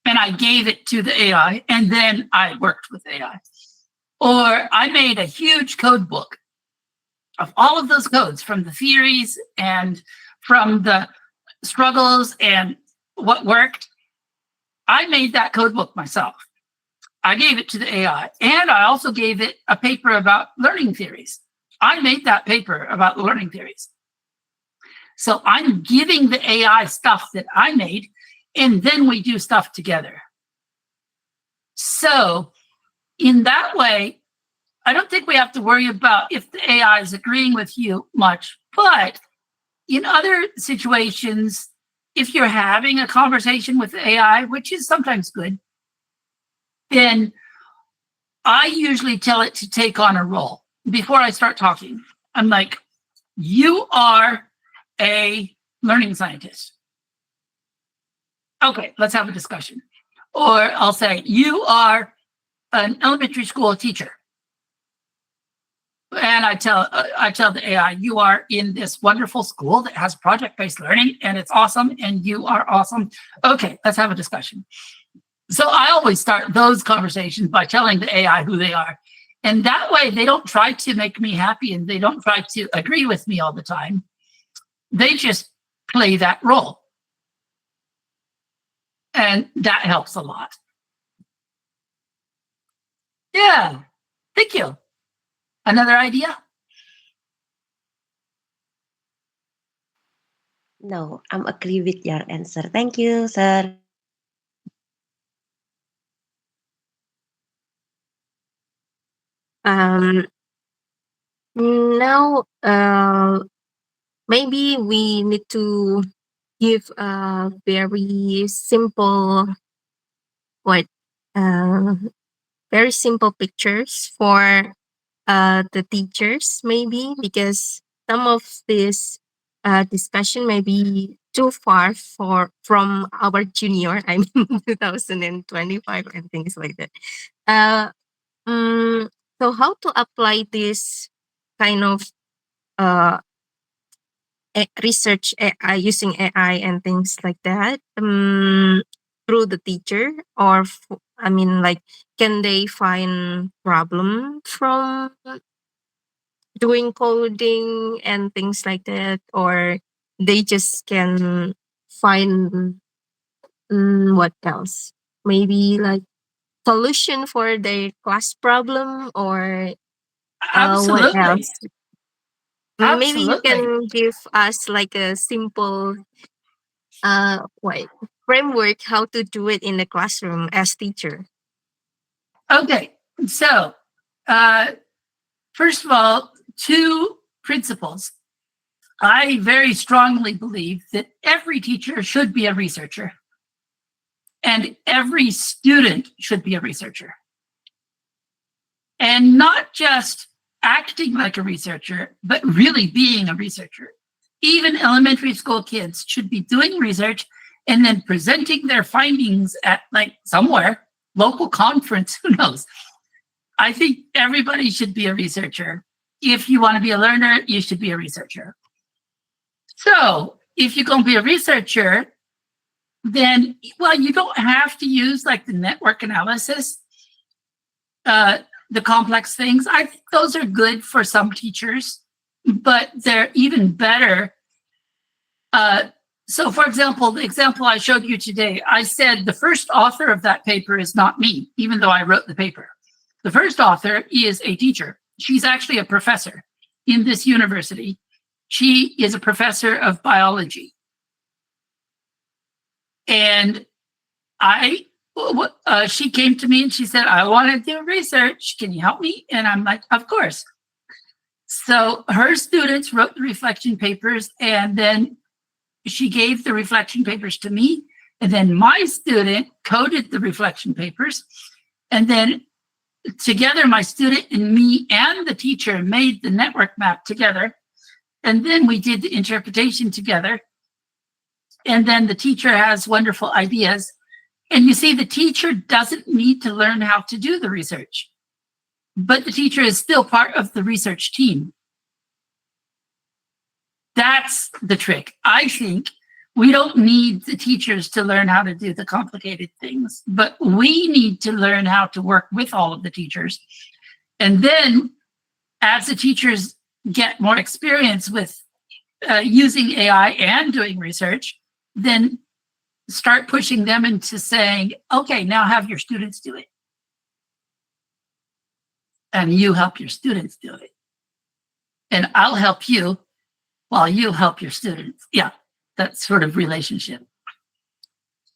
and I gave it to the AI and then I worked with AI. Or I made a huge code book of all of those codes from the theories and from the struggles and what worked. I made that code book myself. I gave it to the AI and I also gave it a paper about learning theories. I made that paper about learning theories. So I'm giving the AI stuff that I made, and then we do stuff together. So in that way, I don't think we have to worry about if the AI is agreeing with you much. But in other situations, if you're having a conversation with the AI, which is sometimes good, then I usually tell it to take on a role. Before I start talking, I'm like, you are a learning scientist. Okay, let's have a discussion. Or I'll say, you are an elementary school teacher. And I tell the AI, you are in this wonderful school that has project-based learning and it's awesome and you are awesome. Okay, let's have a discussion. So I always start those conversations by telling the AI who they are. And that way they don't try to make me happy and they don't try to agree with me all the time. They just play that role. And that helps a lot. Yeah, thank you. Another idea? No, I'm agree with your answer. Thank you, sir. Now, maybe we need to give a very simple, what, uh, very simple pictures for the teachers, maybe, because some of this discussion may be too far from our junior, I mean, 2025 and things like that. Uh, So how to apply this kind of uh research AI, using AI and things like that, through the teacher, or I mean, like, can they find problem from doing coding and things like that, or they just can find, what else? Maybe like solution for their class problem, or what Absolutely. else? Maybe you Absolutely. can give us like a simple wait, framework how to do it in the classroom as teacher. Okay. So, first of all, two principles. I very strongly believe that every teacher should be a researcher and every student should be a researcher. And not just acting like a researcher, but really being a researcher. Even elementary school kids should be doing research and then presenting their findings at like somewhere, local conference, who knows. I think everybody should be a researcher. If you want to be a learner, you should be a researcher. So if you're going to be a researcher, then, well, you don't have to use like the network analysis, the complex things. I think those are good for some teachers, but they're even better. So for example, the example I showed you today, I said the first author of that paper is not me, even though I wrote the paper. The first author is a teacher. She's actually a professor in this university. She is a professor of biology. And she came to me and she said, I want to do research. Can you help me? And I'm like, of course. So her students wrote the reflection papers, and then she gave the reflection papers to me. And then my student coded the reflection papers. And then together, my student and me and the teacher made the network map together. And then we did the interpretation together. And then the teacher has wonderful ideas. And you see, the teacher doesn't need to learn how to do the research, but the teacher is still part of the research team. That's the trick. I think we don't need the teachers to learn how to do the complicated things, but we need to learn how to work with all of the teachers. And then as the teachers get more experience with using AI and doing research, then start pushing them into saying, okay, now have your students do it. And you help your students do it. And I'll help you while you help your students. Yeah, that sort of relationship.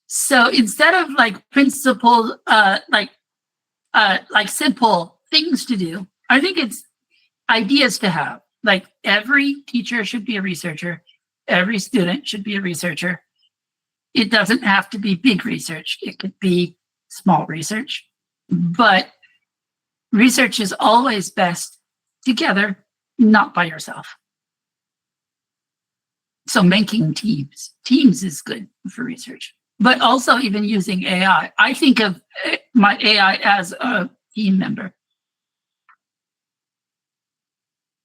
So instead of like principle, like simple things to do, I think it's ideas to have. Like every teacher should be a researcher. Every student should be a researcher. It doesn't have to be big research. It could be small research, but research is always best together, not by yourself. So making teams is good for research, but also even using AI. I think of my AI as a team member.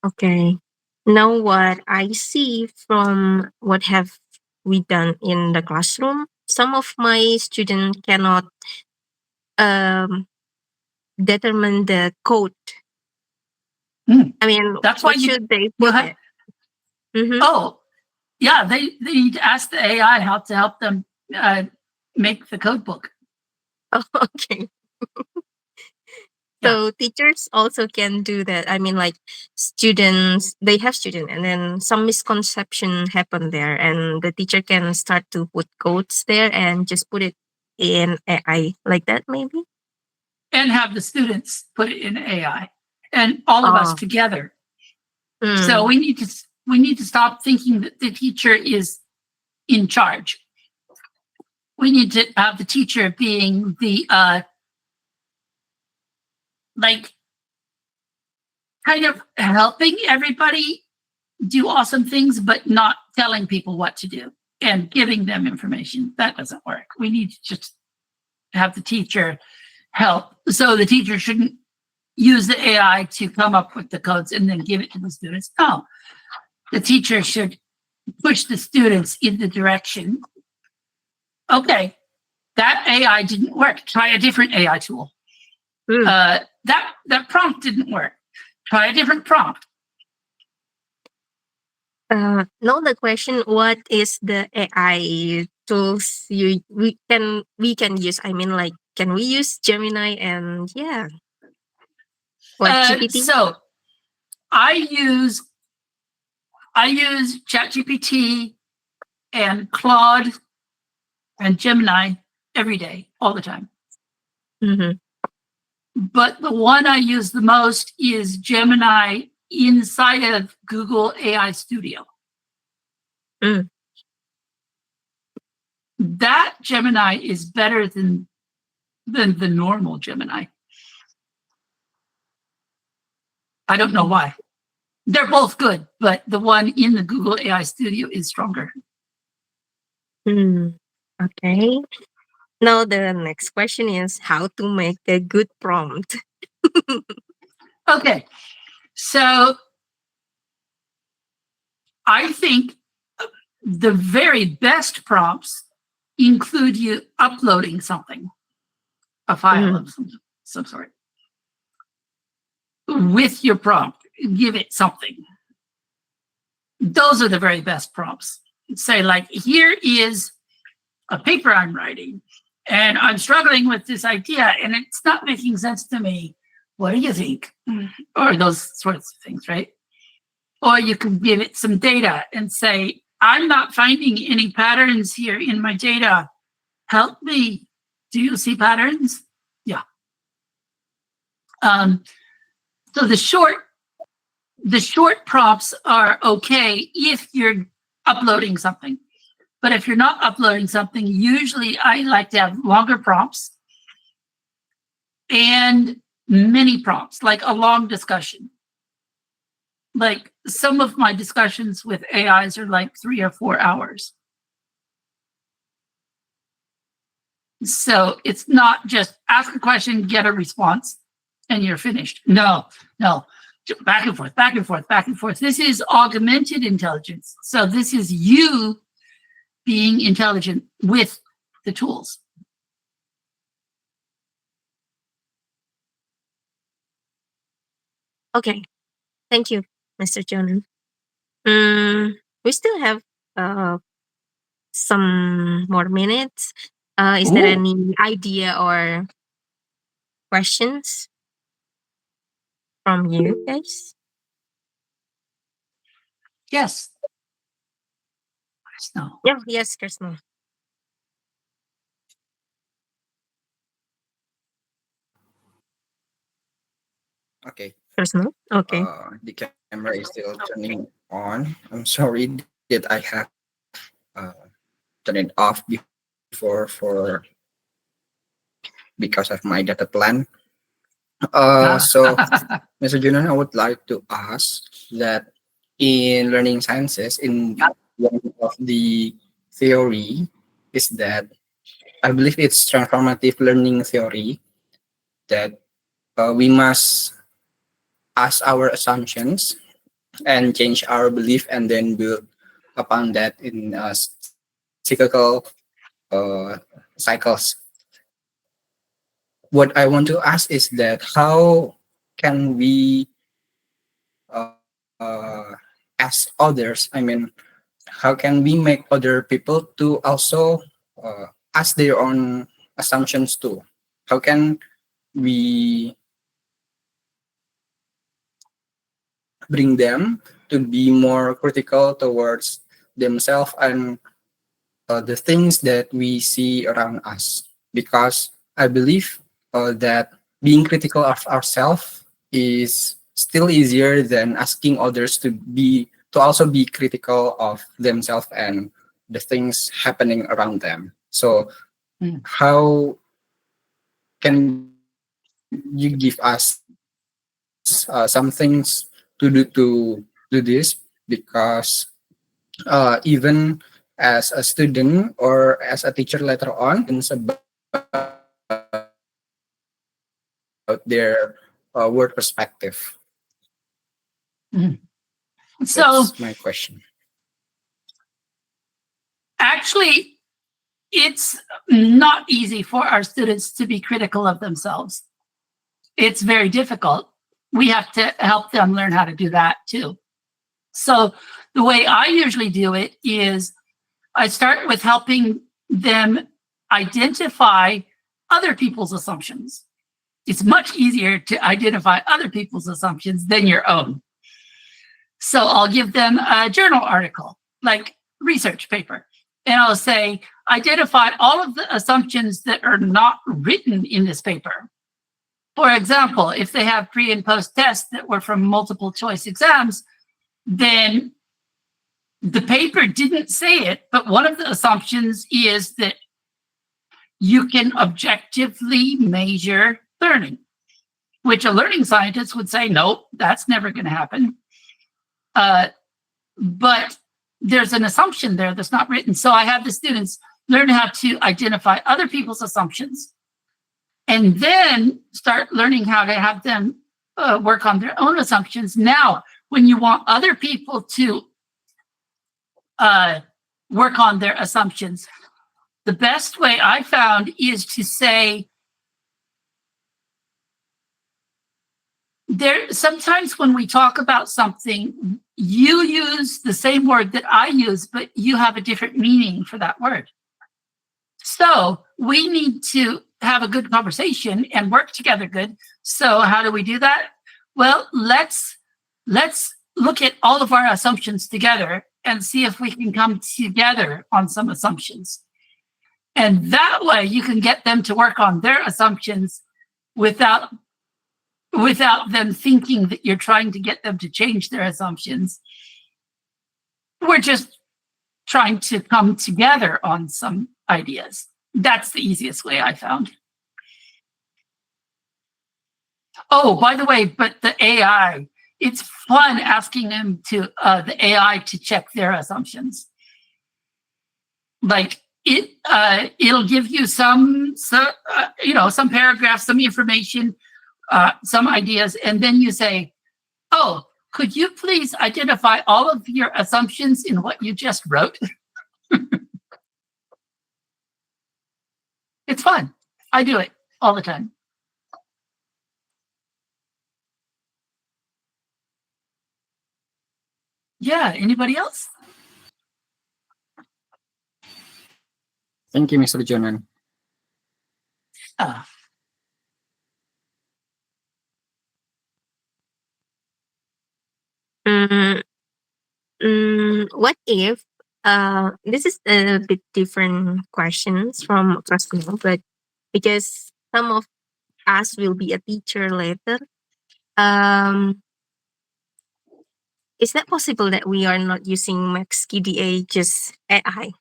Okay. Now what I see from what have we done in the classroom, some of my students cannot determine the code. I mean, That's why what should they put it? Oh, yeah, they need to ask the AI how to help them make the code book. Oh, okay. So teachers also can do that. I mean, like students, they have students, and then some misconception happen there, and the teacher can start to put codes there and just put it in AI like that, maybe. And have the students put it in AI, and all of us together. So we need to stop thinking that the teacher is in charge. We need to have the teacher being the like kind of helping everybody do awesome things, but not telling people what to do and giving them information. That doesn't work. We need to just have the teacher help. So the teacher shouldn't use the AI to come up with the codes and then give it to the students. No, the teacher should push the students in the direction. Okay, that AI didn't work. Try a different AI tool. That prompt didn't work. Try a different prompt. No, the question: what is the AI tools we can use? I mean, like, can we use Gemini and what GPT? So I use ChatGPT and Claude and Gemini every day, all the time. Mm-hmm. But the one I use the most is Gemini inside of Google AI Studio. That Gemini is better than the normal Gemini. I don't know why. They're both good, but the one in the Google AI Studio is stronger. Okay. Now the next question is how to make a good prompt. Okay. So I think the very best prompts include you uploading something, a file of some sort, with your prompt. Give it something. Those are the very best prompts. Say, like, here is a paper I'm writing, and I'm struggling with this idea, and it's not making sense to me. What do you think? Or those sorts of things, right? Or you can give it some data and say, I'm not finding any patterns here in my data. Help me. Do you see patterns? Yeah. So the short prompts are okay if you're uploading something. But if you're not uploading something, usually I like to have longer prompts and many prompts, like a long discussion. Like some of my discussions with AIs are like 3 or 4 hours. So it's not just ask a question, get a response, and you're finished. No. Back and forth, back and forth, back and forth. This is augmented intelligence. So this is you being intelligent with the tools. Okay. Thank you, Mr. Jonan. We still have some more minutes. Is there any idea or questions from you guys? Yes. No. Yeah, yes, Krishna. Okay. Krishna? Okay. The camera is still turning on. I'm sorry that I have turned it off before because of my data plan. So, Mr. Junan, I would like to ask that in learning sciences, in one of the theory is that I believe it's transformative learning theory that we must ask our assumptions and change our belief and then build upon that in cyclical cycles. What I want to ask is that how can we ask others? I mean, how can we make other people to also ask their own assumptions too? How can we bring them to be more critical towards themselves and the things that we see around us? Because I believe that being critical of ourselves is still easier than asking others to also be critical of themselves and the things happening around them. So how can you give us some things to do this? Because even as a student or as a teacher later on, it's about their word perspective. So That's my question. actually, it's not easy for our students to be critical of themselves. It's very difficult. We have to help them learn how to do that too. So the way I usually do it is I start with helping them identify other people's assumptions. It's much easier to identify other people's assumptions than your own. So I'll give them a journal article, like research paper, and I'll say, identify all of the assumptions that are not written in this paper. For example, if they have pre and post tests that were from multiple choice exams, then the paper didn't say it, but one of the assumptions is that you can objectively measure learning, which a learning scientist would say, nope, that's never going to happen. But there's an assumption there that's not written. So I have the students learn how to identify other people's assumptions and then start learning how to have them work on their own assumptions. Now, when you want other people to work on their assumptions, the best way I found is to say, there sometimes when we talk about something, you use the same word that I use, but you have a different meaning for that word. So we need to have a good conversation and work together good. So how do we do that? Well, let's look at all of our assumptions together and see if we can come together on some assumptions. And that way you can get them to work on their assumptions without them thinking that you're trying to get them to change their assumptions. We're just trying to come together on some ideas. That's the easiest way I found. Oh, by the way, but the AI, it's fun asking them to the AI to check their assumptions. Like it'll give you some paragraphs, some information, some ideas, and then you say, oh, could you please identify all of your assumptions in what you just wrote? It's fun. I do it all the time. Yeah, anybody else? Thank you, Mr. Jonan. What if this is a bit different questions from Krasno, but because some of us will be a teacher later, um, is that possible that we are not using Max KDA, just AI?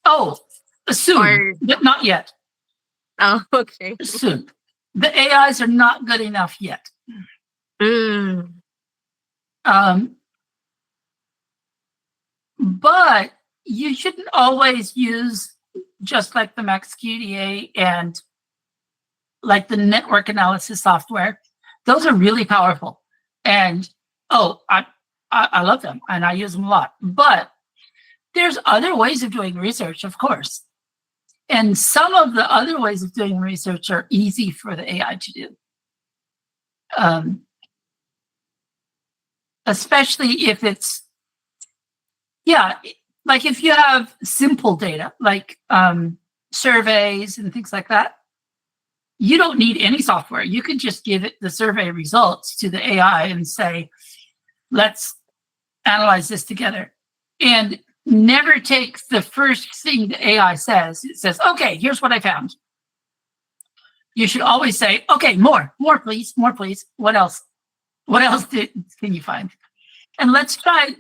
Oh, soon, but not yet. Oh, okay. Soon. The AIs are not good enough yet. But you shouldn't always use just like the Max QDA and like the network analysis software. Those are really powerful. And I love them and I use them a lot. But there's other ways of doing research, of course. And some of the other ways of doing research are easy for the AI to do. Especially if it's, like if you have simple data, like surveys and things like that, you don't need any software. You can just give it the survey results to the AI and say, let's analyze this together. And never take the first thing the AI says. It says, okay, here's what I found. You should always say, okay, more please, more please. What else? What else can you find? And let's try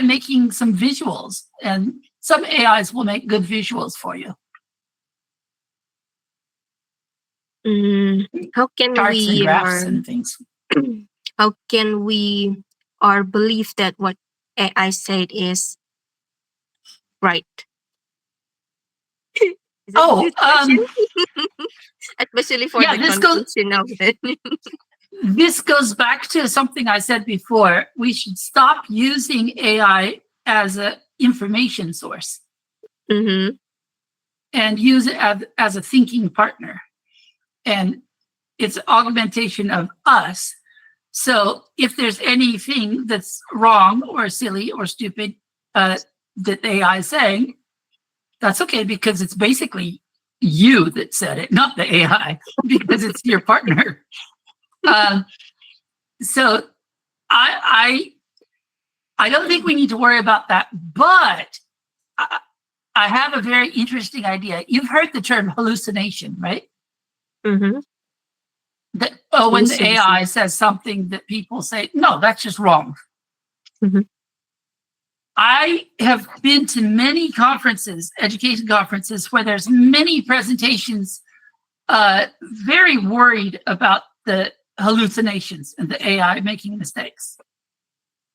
making some visuals, and some AIs will make good visuals for you. How can Charts we and graphs and things. How can we or believe that what AI said is right? Is it a good question? Oh, Especially for yeah, the conventional learning. this goes back to something I said before. We should stop using AI as an information source Mm-hmm. and use it as a thinking partner. And it's augmentation of us. So if there's anything that's wrong or silly or stupid that the AI is saying, that's okay, because it's basically you that said it, not the AI, because it's your partner. So I don't think we need to worry about that, but I have a very interesting idea. You've heard the term hallucination, right? Mm-hmm. When the AI says something that people say, no, that's just wrong. Mm-hmm. I have been to many conferences, education conferences, where there's many presentations very worried about the hallucinations and the AI making mistakes.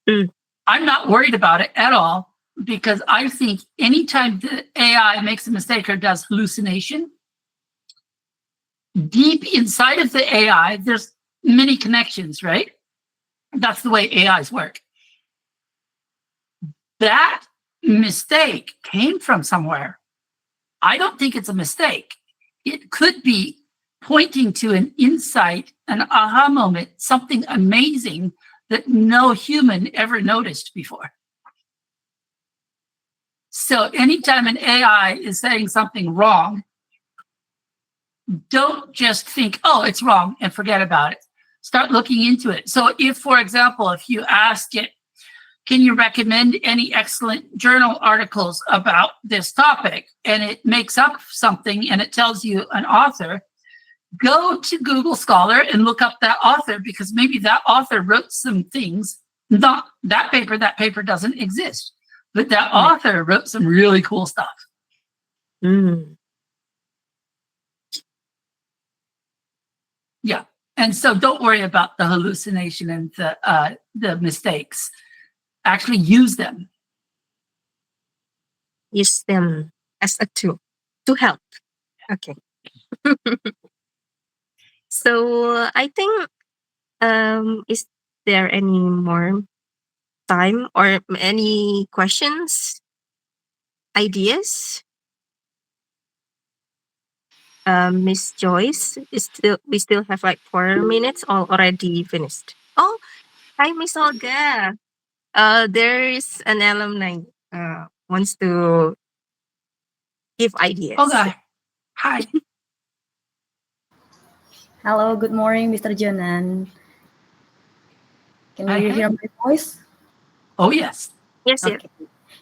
Mm. I'm not worried about it at all, because I think anytime the AI makes a mistake or does hallucination, deep inside of the AI, there's many connections, right? That's the way AIs work. That mistake came from somewhere. I don't think it's a mistake. It could be pointing to an insight, an aha moment, something amazing that no human ever noticed before. So anytime an AI is saying something wrong, don't just think, oh, it's wrong, and forget about it. Start looking into it. So if, for example, if you ask it, can you recommend any excellent journal articles about this topic? And it makes up something and it tells you an author, go to Google Scholar and look up that author, because maybe that author wrote some things, not that paper doesn't exist, but that author wrote some really cool stuff. Mm. Yeah. And so don't worry about the hallucination and the mistakes. Actually use them. Use them as a tool to help. Okay. So I think, is there any more time or any questions, ideas? Miss Joyce, we still have like 4 minutes or already finished? Oh, hi, Miss Olga. There is an alumni wants to give ideas. Okay. Hi. Hello, good morning, Mr. Jonan. Can Hi, you hi. hear my voice? Oh, yes. Yes, yes. Okay.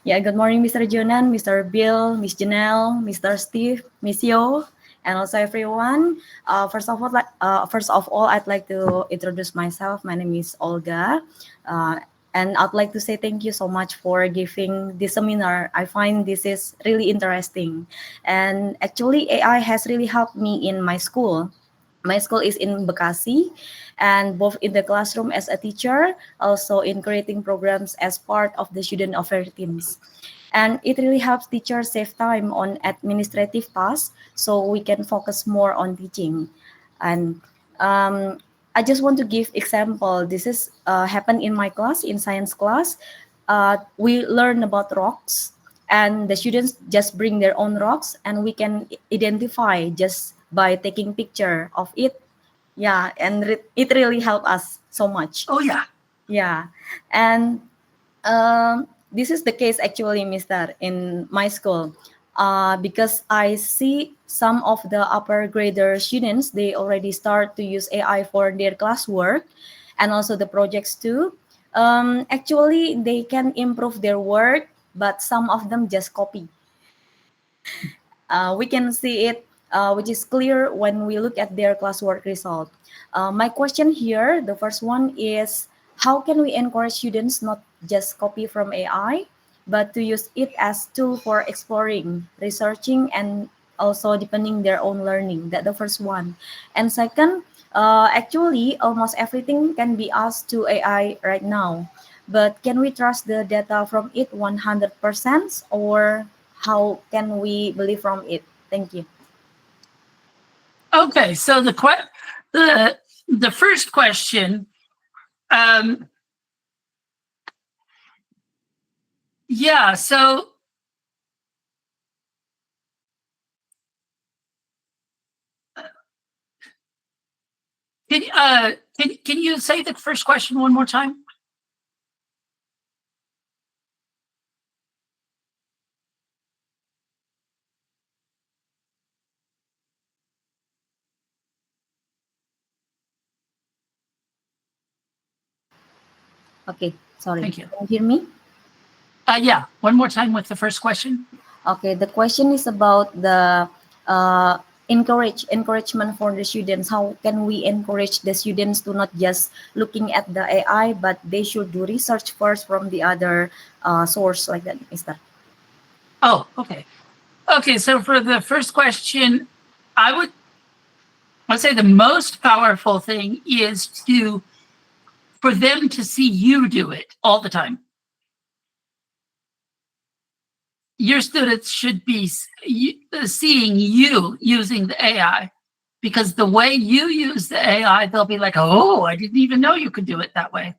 Yeah, good morning, Mr. Jonan, Mr. Bill, Miss Janelle, Mr. Steve, Miss Yo, and also everyone. First of all, I'd like to introduce myself. My name is Olga, and I'd like to say thank you so much for giving this seminar. I find this is really interesting, and actually, AI has really helped me in my school. My school is in Bekasi, and both in the classroom as a teacher, also in creating programs as part of the student affairs teams. And it really helps teachers save time on administrative tasks, so we can focus more on teaching. And I just want to give example. This is happened in my class, in science class. We learn about rocks, and the students just bring their own rocks, and we can identify just by taking picture of it. Yeah, and it really helped us so much. Oh, yeah. Yeah, and this is the case actually, Mister, in my school, because I see some of the upper grader students, they already start to use AI for their classwork and also the projects too. Actually, they can improve their work, but some of them just copy. We can see it, which is clear when we look at their classwork result. My question here, the first one is, how can we encourage students not just copy from AI, but to use it as tool for exploring, researching, and also deepening their own learning? That's the first one. And second, actually, almost everything can be asked to AI right now. But can we trust the data from it 100%, or how can we believe from it? Thank you. Okay, so the first question, yeah, so can you say the first question one more time? Okay, sorry. Thank you. Can you hear me? Yeah, one more time with the first question. Okay, the question is about the encouragement for the students. How can we encourage the students to not just looking at the AI, but they should do research first from the other source like that, Mister? Oh, okay. Okay, so for the first question, I'd say the most powerful thing is for them to see you do it all the time. Your students should be seeing you using the AI, because the way you use the AI, they'll be like, oh, I didn't even know you could do it that way.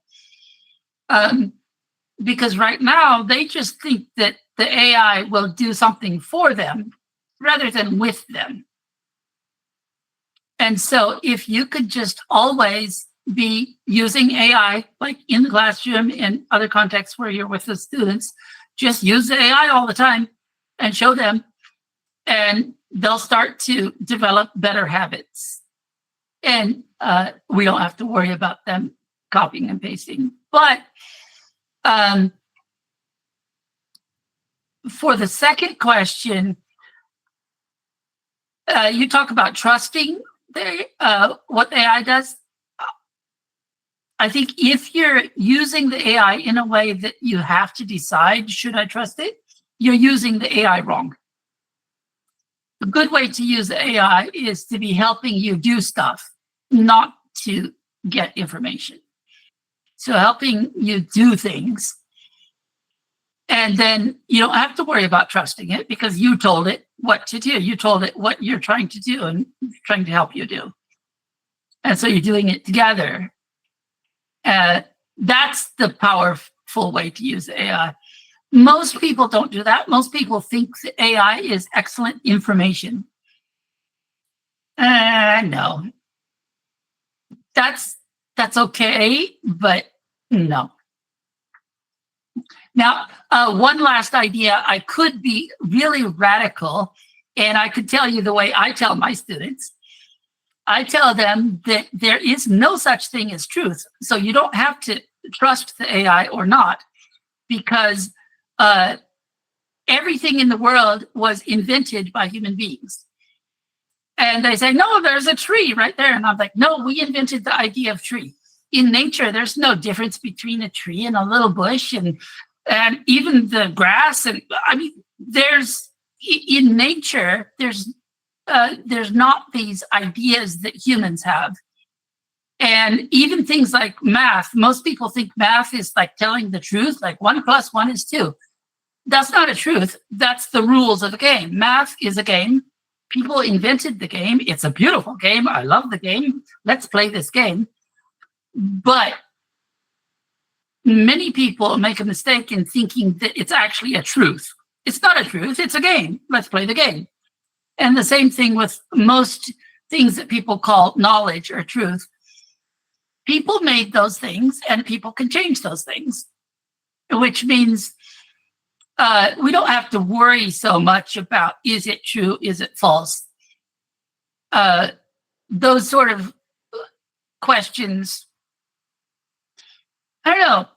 Because right now they just think that the AI will do something for them rather than with them. And so if you could just always be using AI, like in the classroom and other contexts where you're with the students, just use the AI all the time and show them, and they'll start to develop better habits. And we don't have to worry about them copying and pasting. But for the second question, you talk about trusting what AI does. I think if you're using the AI in a way that you have to decide, should I trust it? You're using the AI wrong. A good way to use the AI is to be helping you do stuff, not to get information. So helping you do things. And then you don't have to worry about trusting it because you told it what to do. You told it what you're trying to do and trying to help you do. And so you're doing it together. That's the powerful way to use AI. Most people don't do that. Most people think that AI is excellent information. No. That's okay, but no. Now, one last idea. I could be really radical, and I could tell you the way I tell my students. I tell them that there is no such thing as truth. So you don't have to trust the AI or not, because everything in the world was invented by human beings. And they say, no, there's a tree right there. And I'm like, no, we invented the idea of tree. In nature, there's no difference between a tree and a little bush and even the grass. And I mean, in nature, there's not these ideas that humans have. And even things like math, most people think math is like telling the truth, like 1 + 1 is 2. That's not a truth. That's the rules of the game. Math is a game. People invented the game. It's a beautiful game. I love the game. Let's play this game. But many people make a mistake in thinking that it's actually a truth. It's not a truth. It's a game. Let's play the game. And the same thing with most things that people call knowledge or truth. People made those things and people can change those things, which means we don't have to worry so much about, is it true? Is it false? Those sort of questions, I don't know.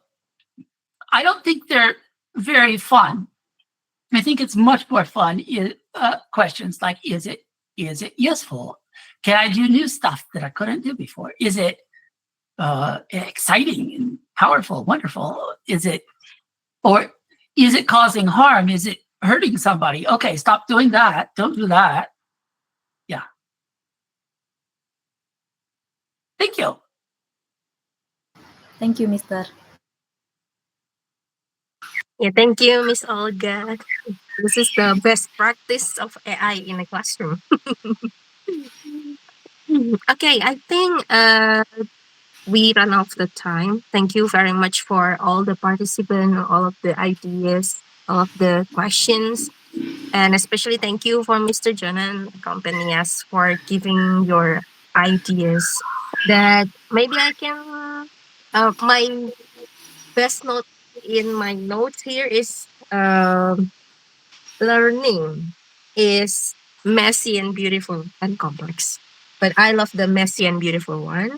I don't think they're very fun. I think it's much more fun questions like, is it useful? Can I do new stuff that I couldn't do before? Is it exciting and powerful, wonderful? Is it causing harm? Is it hurting somebody? Okay, stop doing that. Don't do that. Yeah. Thank you. Thank you, Mister. Yeah, thank you, Miss Olga. This is the best practice of AI in a classroom. Okay, I think we run off the time. Thank you very much for all the participants, all of the ideas, all of the questions, and especially thank you for Mr. Jonan accompanying us for giving your ideas. That maybe I can. My best note in my notes here is learning is messy and beautiful and complex. But I love the messy and beautiful one.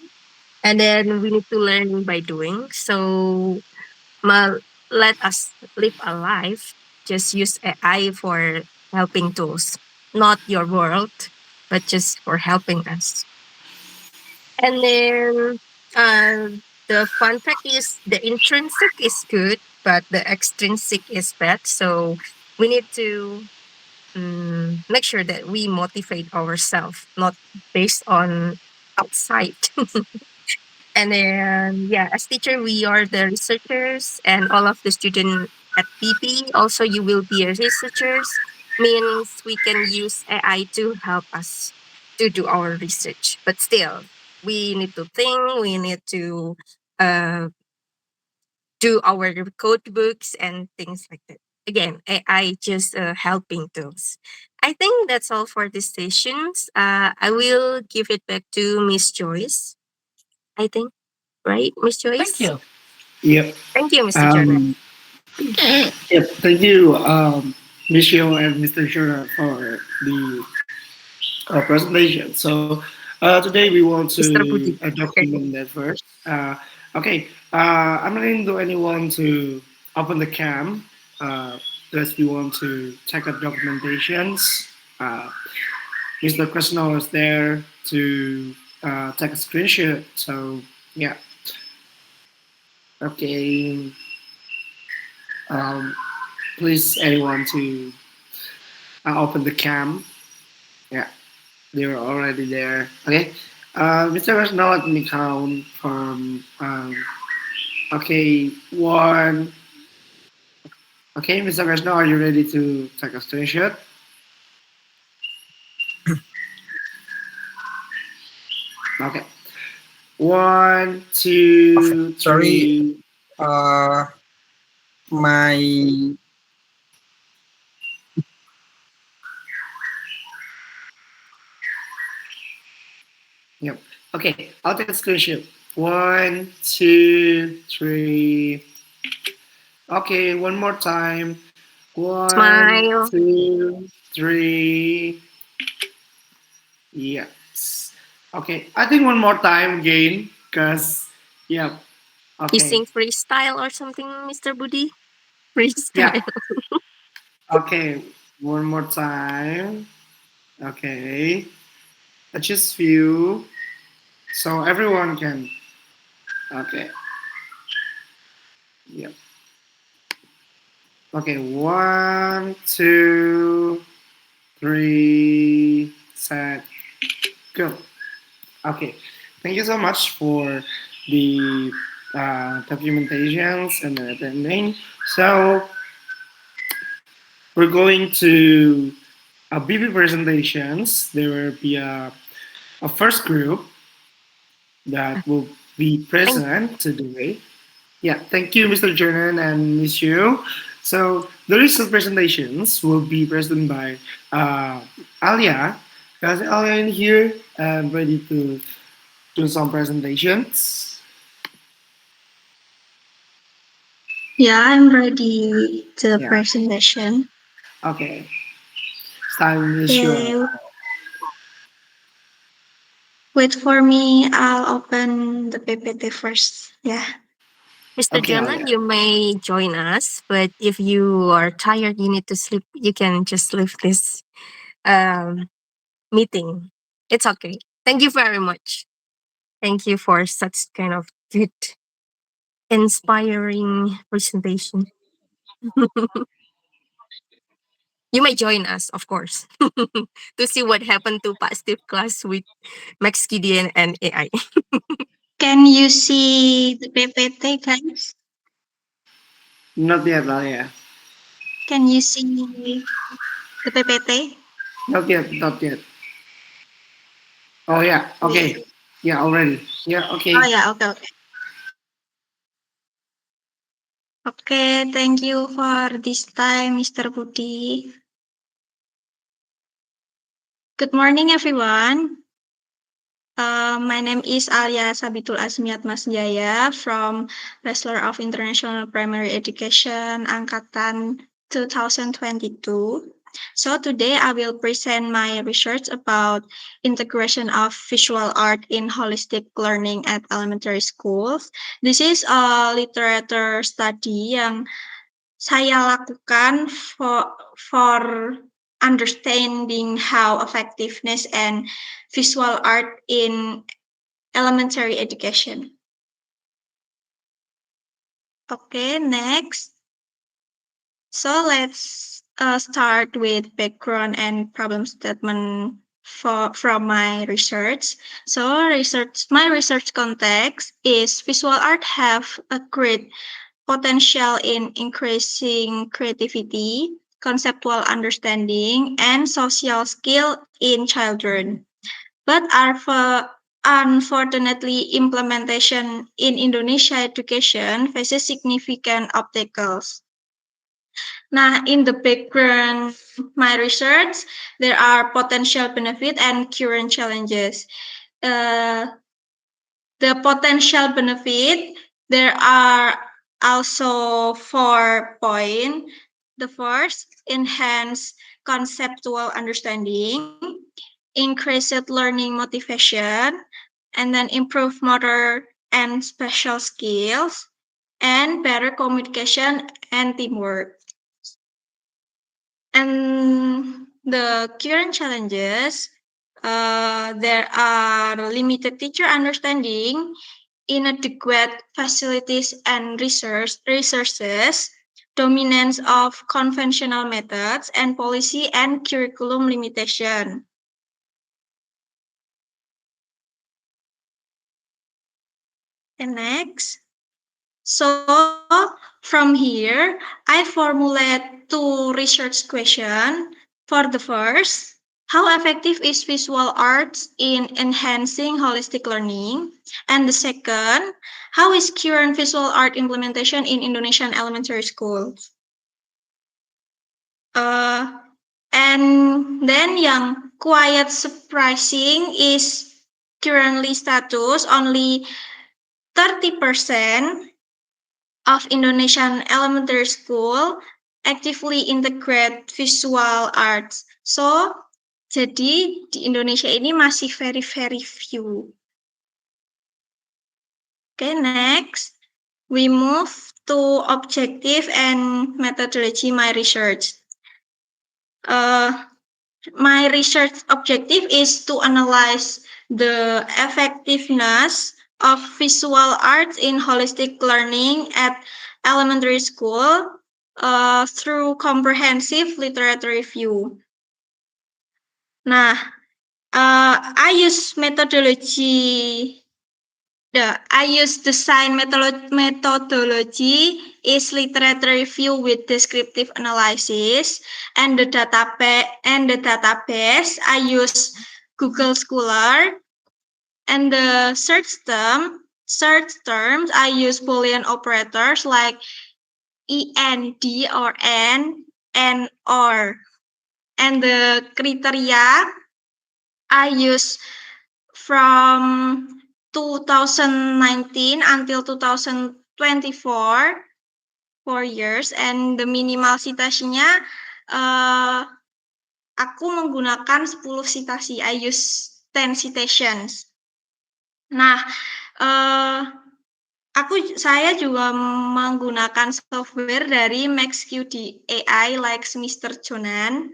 And then we need to learn by doing. So ma- let us live a life. Just use AI for helping tools, not your world, but just for helping us. And then uh, the fun fact is the intrinsic is good, but the extrinsic is bad. So we need to make sure that we motivate ourselves, not based on outside. And then, yeah, as teacher, we are the researchers, and all of the student at BP also you will be a researchers. Means we can use AI to help us to do our research, but still we need to think. We need to uh, do our code books and things like that. Again, AI just helping tools. I think that's all for these sessions. I will give it back to Miss Joyce. I think, right, Miss Thank Joyce? you. Yep. Thank you, Mr. Jonah. Um, yep. Thank you, Michelle and Mr. Shura for the presentation. So today we want Mr. to Budi. Okay. document that first. Okay. I'm letting to anyone to open the cam because we want to check out documentations. Uh, Mr. Krishna is there to take a screenshot. So yeah. Okay. Um, please anyone to open the cam. Yeah, they were already there. Okay. Mr. Krishna, let me count from okay, one. Okay, Mr. Krishna, are you ready to take a screenshot? Okay. One, Okay, two, sorry. three. Uh, my Yep. Okay, I'll take a screenshot. One, two, three. Okay, one more time. One, Smile. two, three. Yes. Okay, I think one more time again, because, yeah, You okay. sing freestyle or something, Mr. Budi? Yeah, Freestyle. okay, one more time. Okay, just few, so everyone can, okay, yeah. Okay, one, two, three, set, go. Okay, thank you so much for the documentations and the attending. So we're going to BB presentations. There will be a first group that will be Thank present today. Yeah, thank you, Mr. Jonan and Miss Yu. So the recent presentations will be presented by Alia. Guys, Alia in here and ready to do some presentations. Yeah, I'm ready to the Yeah. presentation. Okay. It's time, Miss Yu. Okay, wait for me. I'll open the PPT first. Yeah. Mr. Okay, Jonah, Alia. you may join us, but if you are tired, you need to sleep, you can just leave this um, meeting. It's okay. Thank you very much. Thank you for such kind of good, inspiring presentation. You may join us, of course, to see what happened to positive class with Max Gideon and AI. Can you see the PPT, guys? Not yet, Alia. Can you see the PPT? Not yet, not yet. Oh yeah, okay. Yeah, already. Yeah, okay. Oh yeah, okay, okay. Okay, thank you for this time, Mr. Budi. Good morning, everyone. My name is Alia Sabitul Asmiat Masjaya from Bachelor of International Primary Education Angkatan 2022. So today I will present my research about integration of visual art in holistic learning at elementary schools. This is a literature study yang saya lakukan for understanding how effectiveness and visual art in elementary education. Okay, next. So let's start with background and problem statement from my research. So my research context is visual art have a great potential in increasing creativity, conceptual understanding, and social skill in children, but unfortunately, implementation in Indonesia education faces significant obstacles. Now, in the background, my research, there are potential benefit and current challenges. Uh, the potential benefit, there are also 4 points. The first, enhance conceptual understanding, increased learning motivation, and then improve motor and special skills, and better communication and teamwork. And the current challenges, there are limited teacher understanding, inadequate facilities and resources, dominance of conventional methods, and policy and curriculum limitation. And next. So from here, I formulate 2 research questions. For the first, how effective is visual arts in enhancing holistic learning? And the second, how is current visual art implementation in Indonesian elementary schools? And then yang quite surprising is currently status only 30% of Indonesian elementary school actively integrate visual arts. So, jadi di Indonesia ini masih very few. Okay, next. We move to objective and methodology my research. My research objective is to analyze the effectiveness of visual arts in holistic learning at elementary school through comprehensive literature review. Nah, I use methodology. I use design methodology is literature review with descriptive analysis, and the database I use Google Scholar, and the search terms I use Boolean operators like END or and or, and the criteria I use from 2019 until 2024, 4 years, and the minimal citasinya aku menggunakan 10 citasi. I use 10 citations. Nah, saya juga menggunakan software dari MaxQD AI like Mr. Jonan.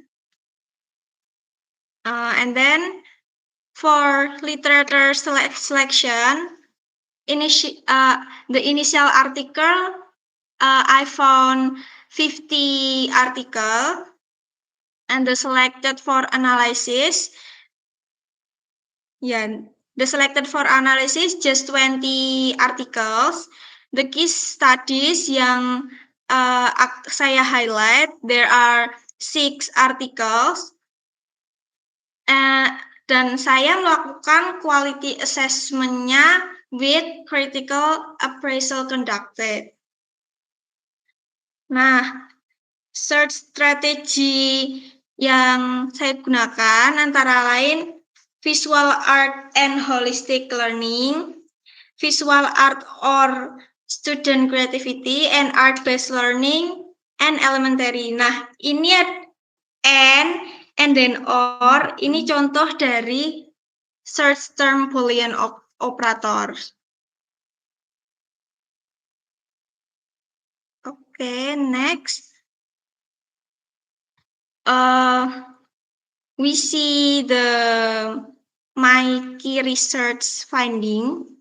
And then for literature selection, the initial article, I found 50 articles, and the selected for analysis, just 20 articles. The case studies yang saya highlight, there are 6 articles. Dan saya melakukan quality assessment-nya with critical appraisal conducted. Nah, search strategy yang saya gunakan antara lain visual art and holistic learning, visual art or student creativity, and art-based learning, and elementary. Nah, ini and then or, ini contoh dari search term Boolean operators. Okay, next. We see my key research finding.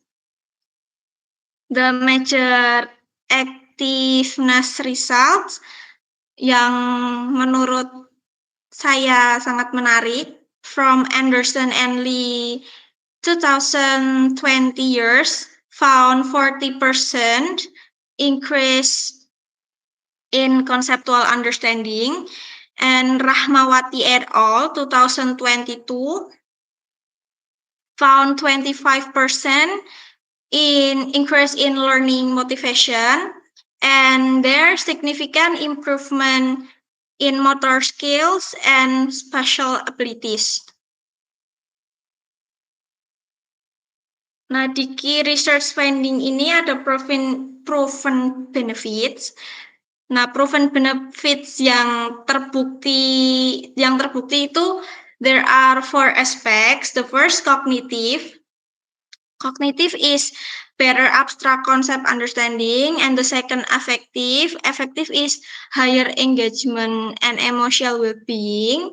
The major activeness results yang menurut saya sangat menarik from Anderson and Lee 2020 years found 40% increase in conceptual understanding, and Rahmawati et al. 2022 found 25% increase in learning motivation, and there significant improvement in motor skills and spatial abilities. Nah, di key research finding ini ada proven benefits. Nah, proven benefits yang terbukti itu there are 4 aspects. The first, cognitive. Cognitive is better abstract concept understanding, and the second, affective. Affective is higher engagement and emotional well-being.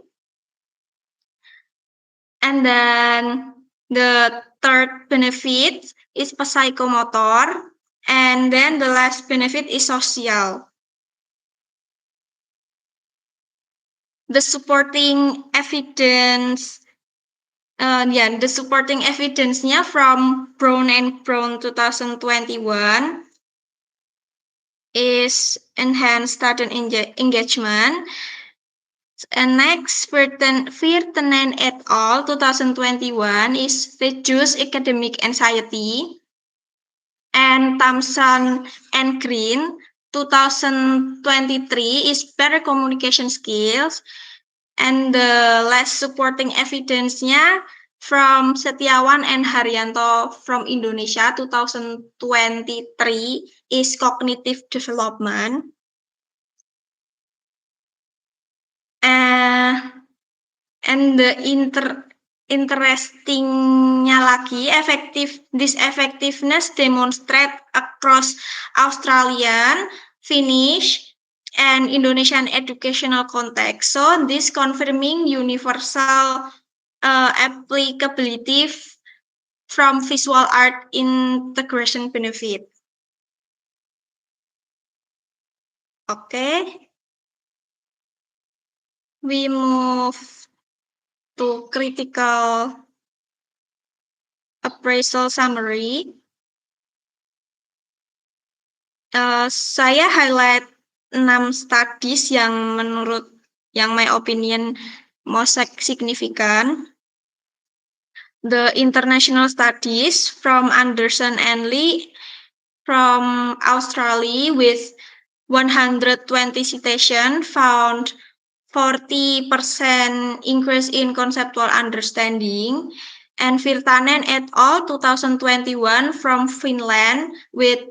And then the third benefit is psychomotor, and then the last benefit is social. The supporting evidence, the supporting evidence-nya from Brown and Brown 2021 is enhanced student engagement. And next, Virtanen et al. 2021 is reduce academic anxiety. And Thompson and Green 2023 is better communication skills. And the last supporting evidence-nya from Setiawan and Haryanto from Indonesia 2023 is cognitive development. And the interestingnya lagi, this effectiveness demonstrate across Australian, Finnish, and Indonesian educational context. So this confirming universal applicability from visual art integration benefit. Okay. We move to critical appraisal summary. Saya highlight 6 studies yang my opinion most significant. The international studies from Anderson and Lee from Australia with 120 citation found 40% increase in conceptual understanding, and Virtanen et al. 2021 from Finland with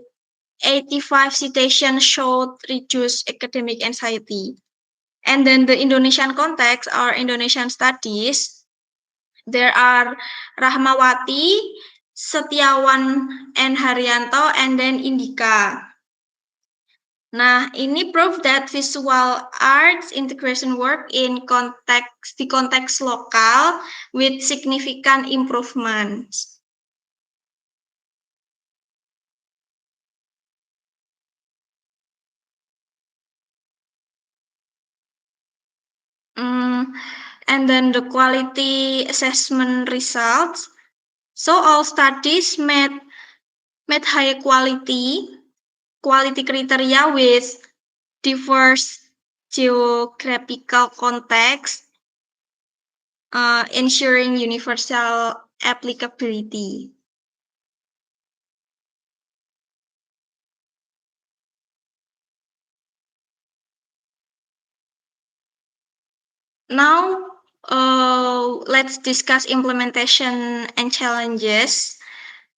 85 citations showed reduced academic anxiety. And then the Indonesian context or Indonesian studies, there are Rahmawati, Setiawan, and Haryanto, and then Indika. Nah, ini proof that visual arts integration work in context lokal with significant improvements. And then the quality assessment results. So all studies met high quality criteria with diverse geographical context, ensuring universal applicability. Now, let's discuss implementation and challenges.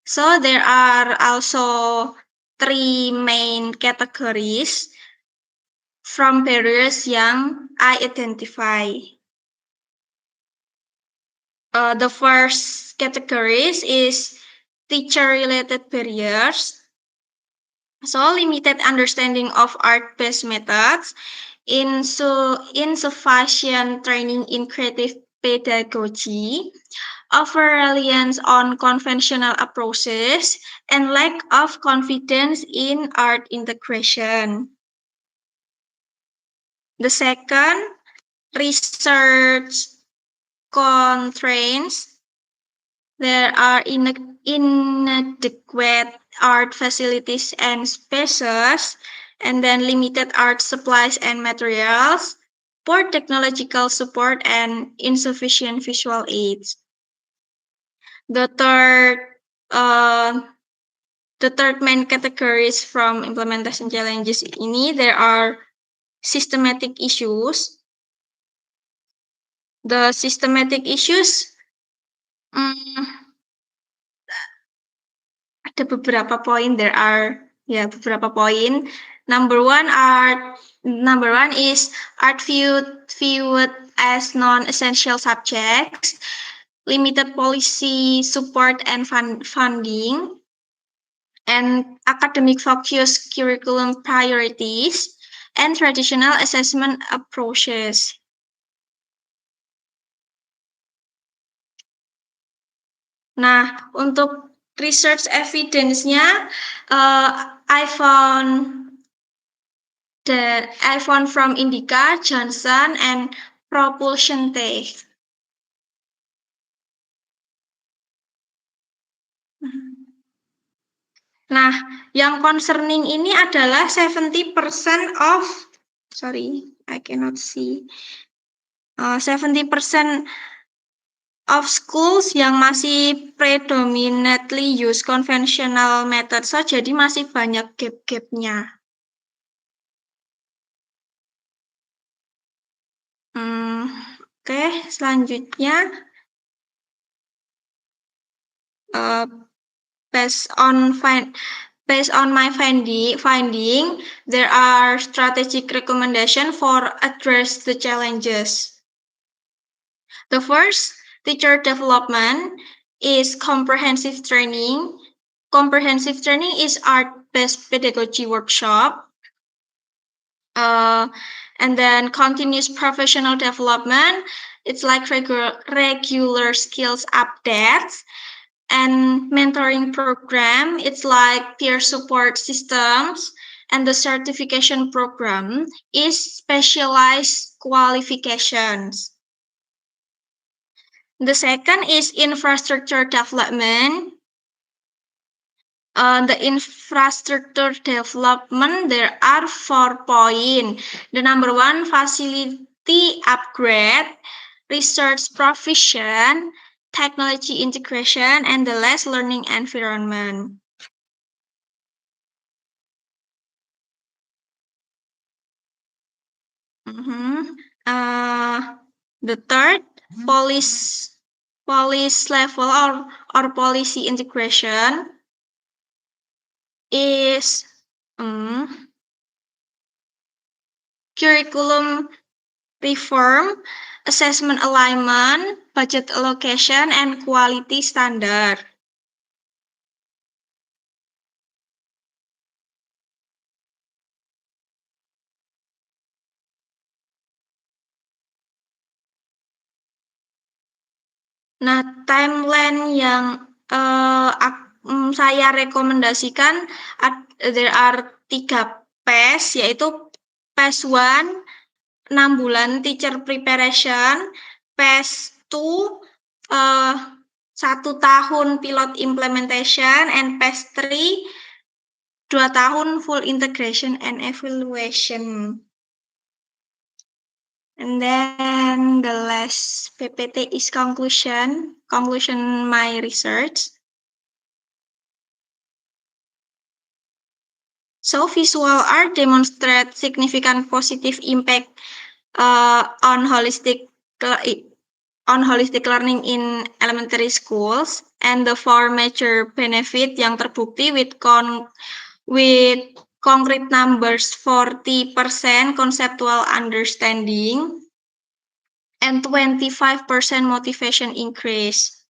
So there are also 3 main categories from barriers yang I identify. The first categories is teacher-related barriers. So limited understanding of art-based methods, insufficient training in creative pedagogy, over-reliance on conventional approaches, and lack of confidence in art integration. The second, research constraints. There are inadequate art facilities and spaces, and then limited art supplies and materials, poor technological support, and insufficient visual aids. The third main categories from implementation challenges ini, there are systematic issues. The systematic issues ada beberapa poin. There are beberapa poin. Number one is art viewed as non-essential subjects, limited policy support and funding, and academic focus curriculum priorities, and traditional assessment approaches. Nah, untuk research evidence-nya, I found from Indica, Johnson, and Propulsion Tech. Nah, yang concerning ini adalah 70% of, sorry, I cannot see. 70% of schools yang masih predominantly use conventional method, so jadi masih banyak gap-gapnya. Oke, selanjutnya based on my finding, there are strategic recommendations for address the challenges. The first, teacher development, is comprehensive training. Comprehensive training is art-based pedagogy workshop. And then continuous professional development, it's like regular skills updates. And mentoring program, it's like peer support systems. And the certification program is specialized qualifications. The second is infrastructure development. The infrastructure development, there are 4 points. The number one, facility upgrade, research provision, technology integration, and the last, learning environment. The third, policy level or policy integration is curriculum reform, assessment alignment, budget allocation, and quality standard. Nah, timeline yang saya rekomendasikan, there are 3 phase, yaitu phase 1, 6 bulan teacher preparation, phase 2, 1 tahun pilot implementation, and phase 3, 2 tahun full integration and evaluation. And then the last PPT is conclusion my research. So visual art demonstrates significant positive impact on holistic learning in elementary schools, and the 4 major benefit yang terbukti with concrete numbers: 40% conceptual understanding and 25% motivation increase.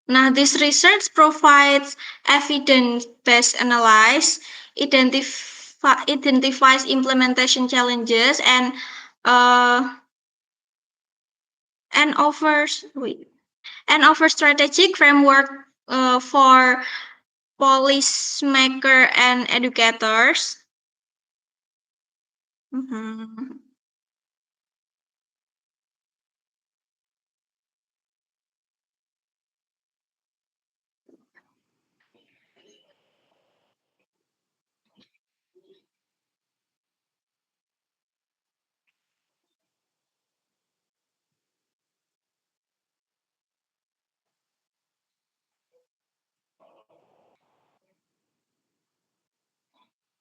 Now, this research provides evidence-based analysis, identifies implementation challenges, and offers strategic framework for policymakers and educators.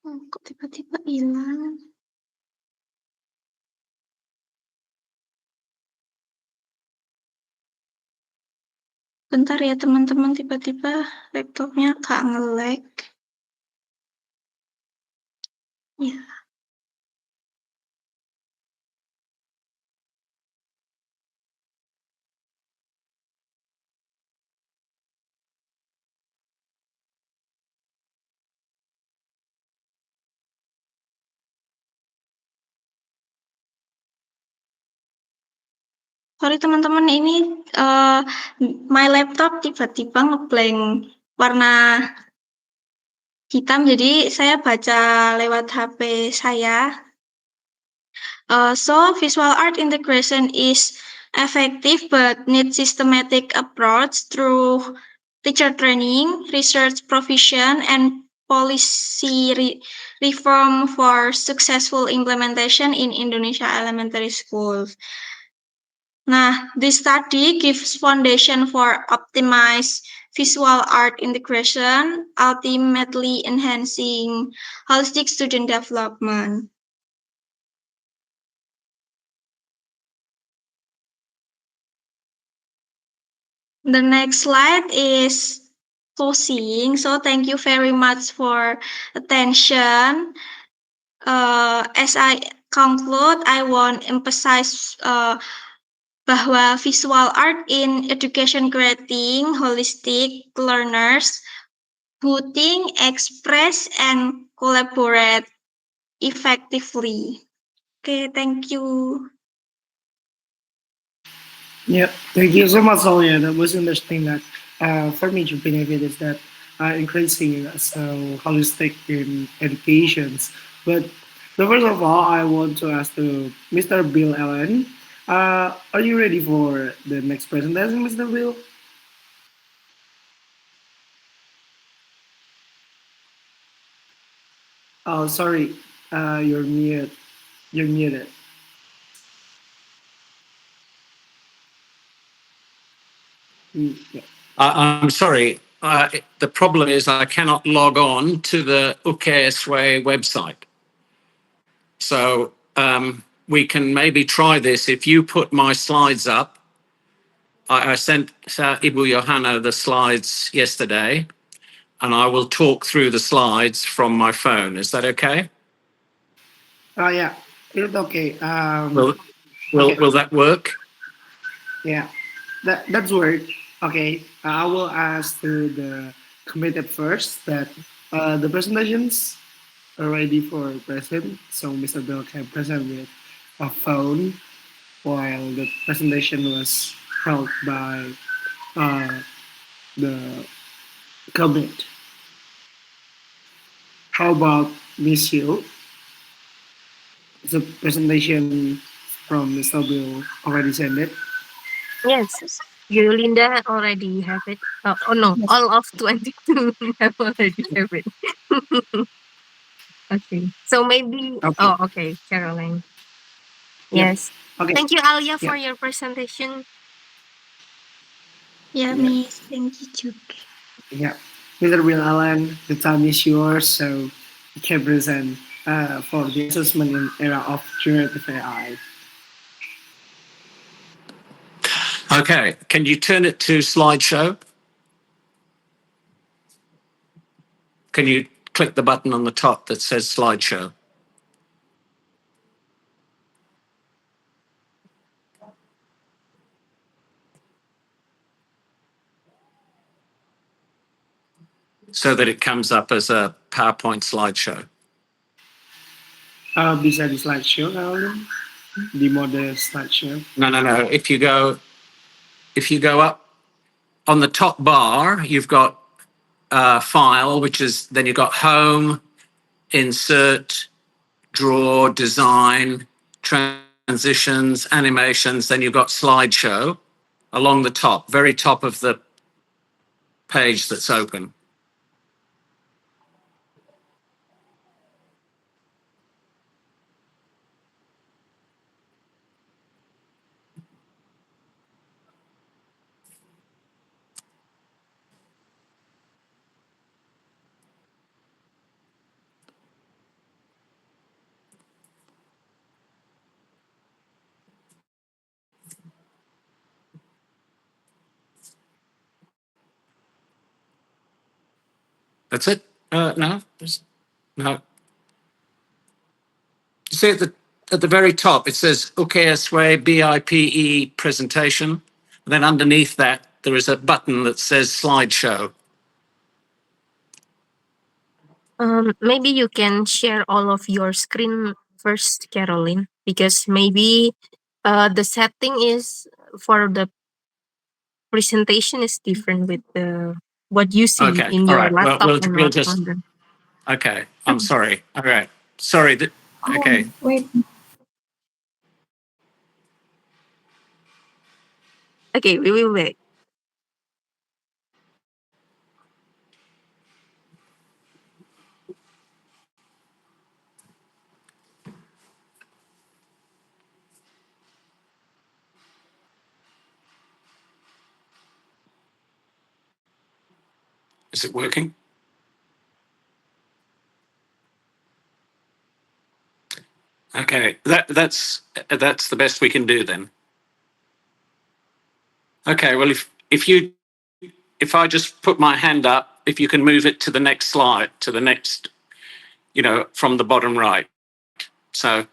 Kok tiba-tiba hilang? Bentar ya teman-teman, tiba-tiba laptopnya agak nge-lag. Ya. Sorry teman-teman, ini my laptop tiba-tiba ngeblank warna hitam, jadi saya baca lewat HP saya. So visual art integration is effective but needs systematic approach through teacher training, research provision, and policy reform for successful implementation in Indonesia elementary schools. Nah, this study gives foundation for optimized visual art integration, ultimately enhancing holistic student development. The next slide is closing. So thank you very much for attention. As I conclude, I want to emphasize bahwa visual art in education creating holistic learners who think, express, and collaborate effectively. Okay, thank you. Yeah, thank you so much, Sonia. That was interesting. That for me, the benefit is that increasing so holistic in educations. But first of all, I want to ask to Mr. Bill Allen. Are you ready for the next presentation, Mr. Bill? Oh, sorry. You're muted. You're muted. Yeah. I'm sorry. The problem is I cannot log on to the UKSW website. So we can maybe try this. If you put my slides up, I sent Ibu Johanna the slides yesterday, and I will talk through the slides from my phone. Is that okay? Yeah, it's okay. Will that work? Yeah, that's work. Okay, I will ask to the committee first that the presentations are ready for present, so Mr. Bill can present with a phone while the presentation was held by the committee. How about Miss Hill? The presentation from Mr. Bill already sent it? Yes. You, Linda, already have it. Oh no, Yes. all of 22 have already have it. Okay. So maybe, Okay. okay, Caroline. Yep. Yes. Okay. Thank you, Alia, for Yep. your presentation. Ya, Yep. Miss. Thank you juga. Yeah. Mr. Will Allen, the time is yours, so you can present for the assessment in era of generative AI. Okay, can you turn it to slideshow? Can you click the button on the top that says slideshow? So that it comes up as a PowerPoint slideshow. Bisa di slideshow, Caroline? Di mode slideshow. No. If you go up on the top bar, you've got file, which is then you've got home, insert, draw, design, transitions, animations. Then you've got slideshow along the top, very top of the page that's open. That's it? No? No. You see at the very top, it says UKSW BIPE presentation. And then underneath that, there is a button that says slideshow. Maybe you can share all of your screen first, Caroline, because maybe the setting is for the presentation is different with the what you see Okay. in All your right. Well, laptop and we'll not just. on the. Okay. I'm sorry. All right. Sorry. Okay. Wait. Okay, we will wait. Is it working? Okay. That's the best we can do then. Okay. Well, if I just put my hand up, if you can move it to the next slide, to the next, from the bottom right. So.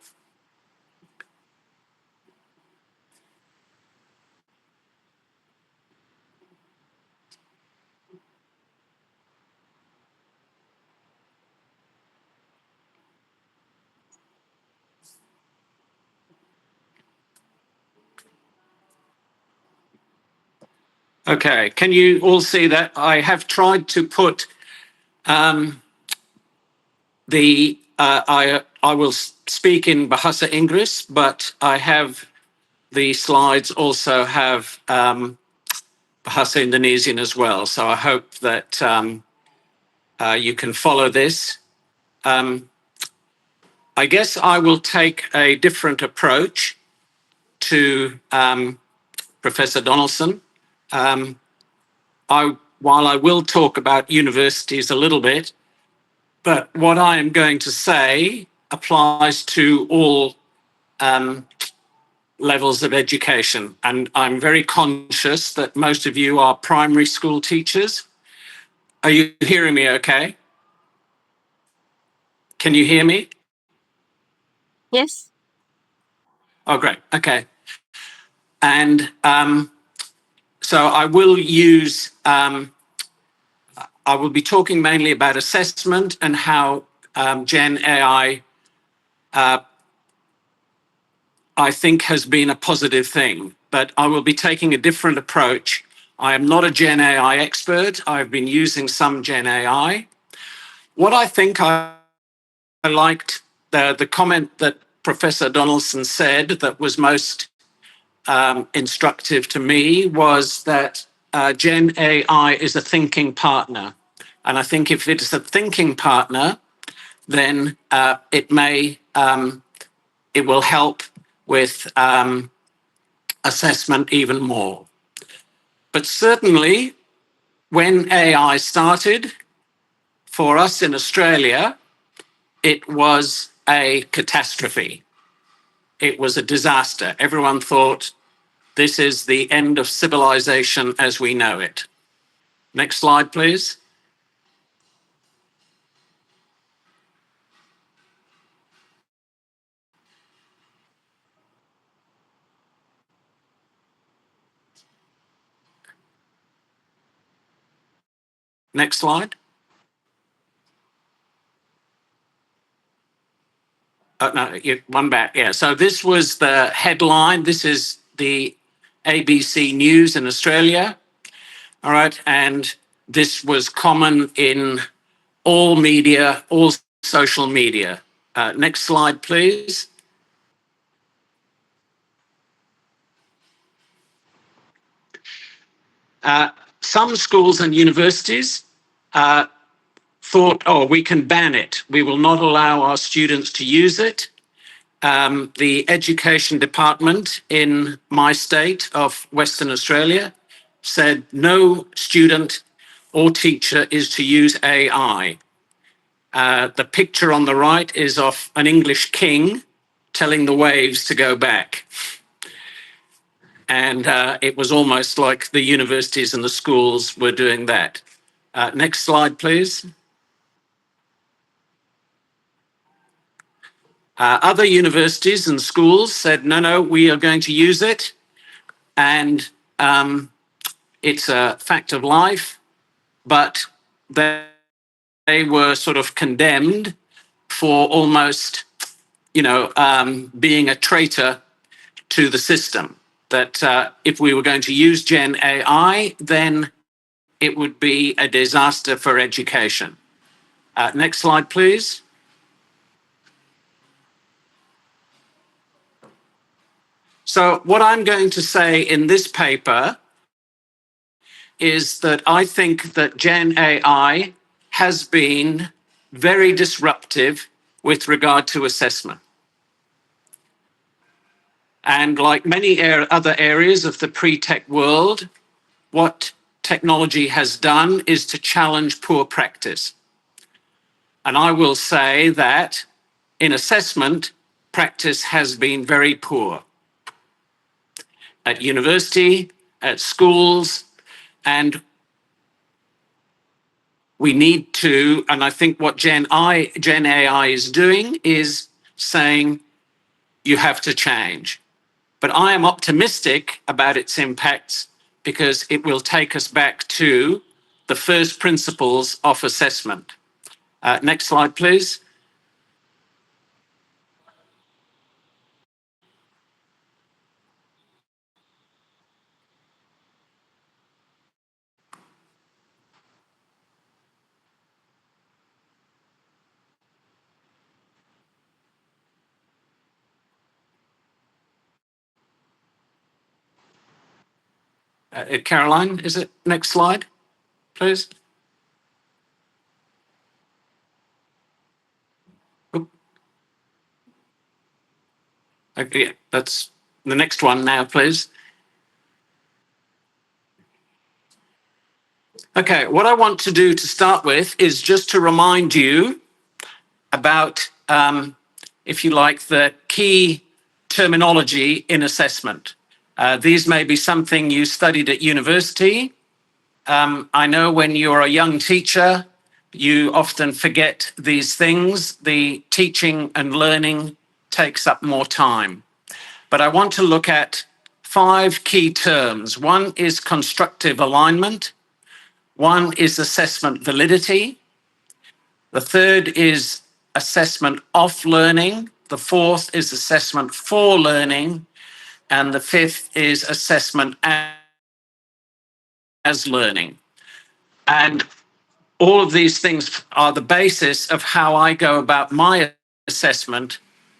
Okay, can you all see that? I have tried to put I will speak in Bahasa Inggris, but I have the slides also have Bahasa Indonesian as well. So I hope that you can follow this. I guess I will take a different approach to Professor Donaldson. While I will talk about universities a little bit, but what I am going to say applies to all levels of education. And I'm very conscious that most of you are primary school teachers. Are you hearing me okay? Can you hear me? Yes. Oh, great. Okay. And so I will I will be talking mainly about assessment and how Gen AI I think has been a positive thing, but I will be taking a different approach. I am not a Gen AI expert. I've been using some Gen AI. What I think I liked, the comment that Professor Donaldson said that was most instructive to me was that Gen AI is a thinking partner. And I think if it's a thinking partner, then it will help with assessment even more. But certainly, when AI started, for us in Australia, it was a catastrophe. It was a disaster. Everyone thought this is the end of civilization as we know it. Next slide, please. Next slide. No, one back. Yeah. So this was the headline. This is the ABC News in Australia. All right. And this was common in all media, all social media. Next slide, please. Some schools and universities thought, oh, we can ban it. We will not allow our students to use it. The education department in my state of Western Australia said no student or teacher is to use AI. The picture on the right is of an English king telling the waves to go back. And it was almost like the universities and the schools were doing that. Next slide, please. Other universities and schools said, no, we are going to use it. And it's a fact of life. But they were sort of condemned for almost, being a traitor to the system. That if we were going to use Gen AI, then it would be a disaster for education. Next slide, please. So what I'm going to say in this paper is that I think that Gen AI has been very disruptive with regard to assessment. And like many other areas of the pre-tech world, what technology has done is to challenge poor practice. And I will say that in assessment, practice has been very poor. At university, at schools, and we need to, and I think what Gen AI is doing is saying you have to change. But I am optimistic about its impacts because it will take us back to the first principles of assessment. Next slide, please. Caroline, is it next slide, please? Okay, that's the next one now, please. Okay, what I want to do to start with is just to remind you about, if you like, the key terminology in assessment. These may be something you studied at university. I know when you're a young teacher, you often forget these things. The teaching and learning takes up more time. But I want to look at 5 key terms. One is constructive alignment. One is assessment validity. The third is assessment of learning. The fourth is assessment for learning. And the fifth is assessment as learning. And all of these things are the basis of how I go about my assessment.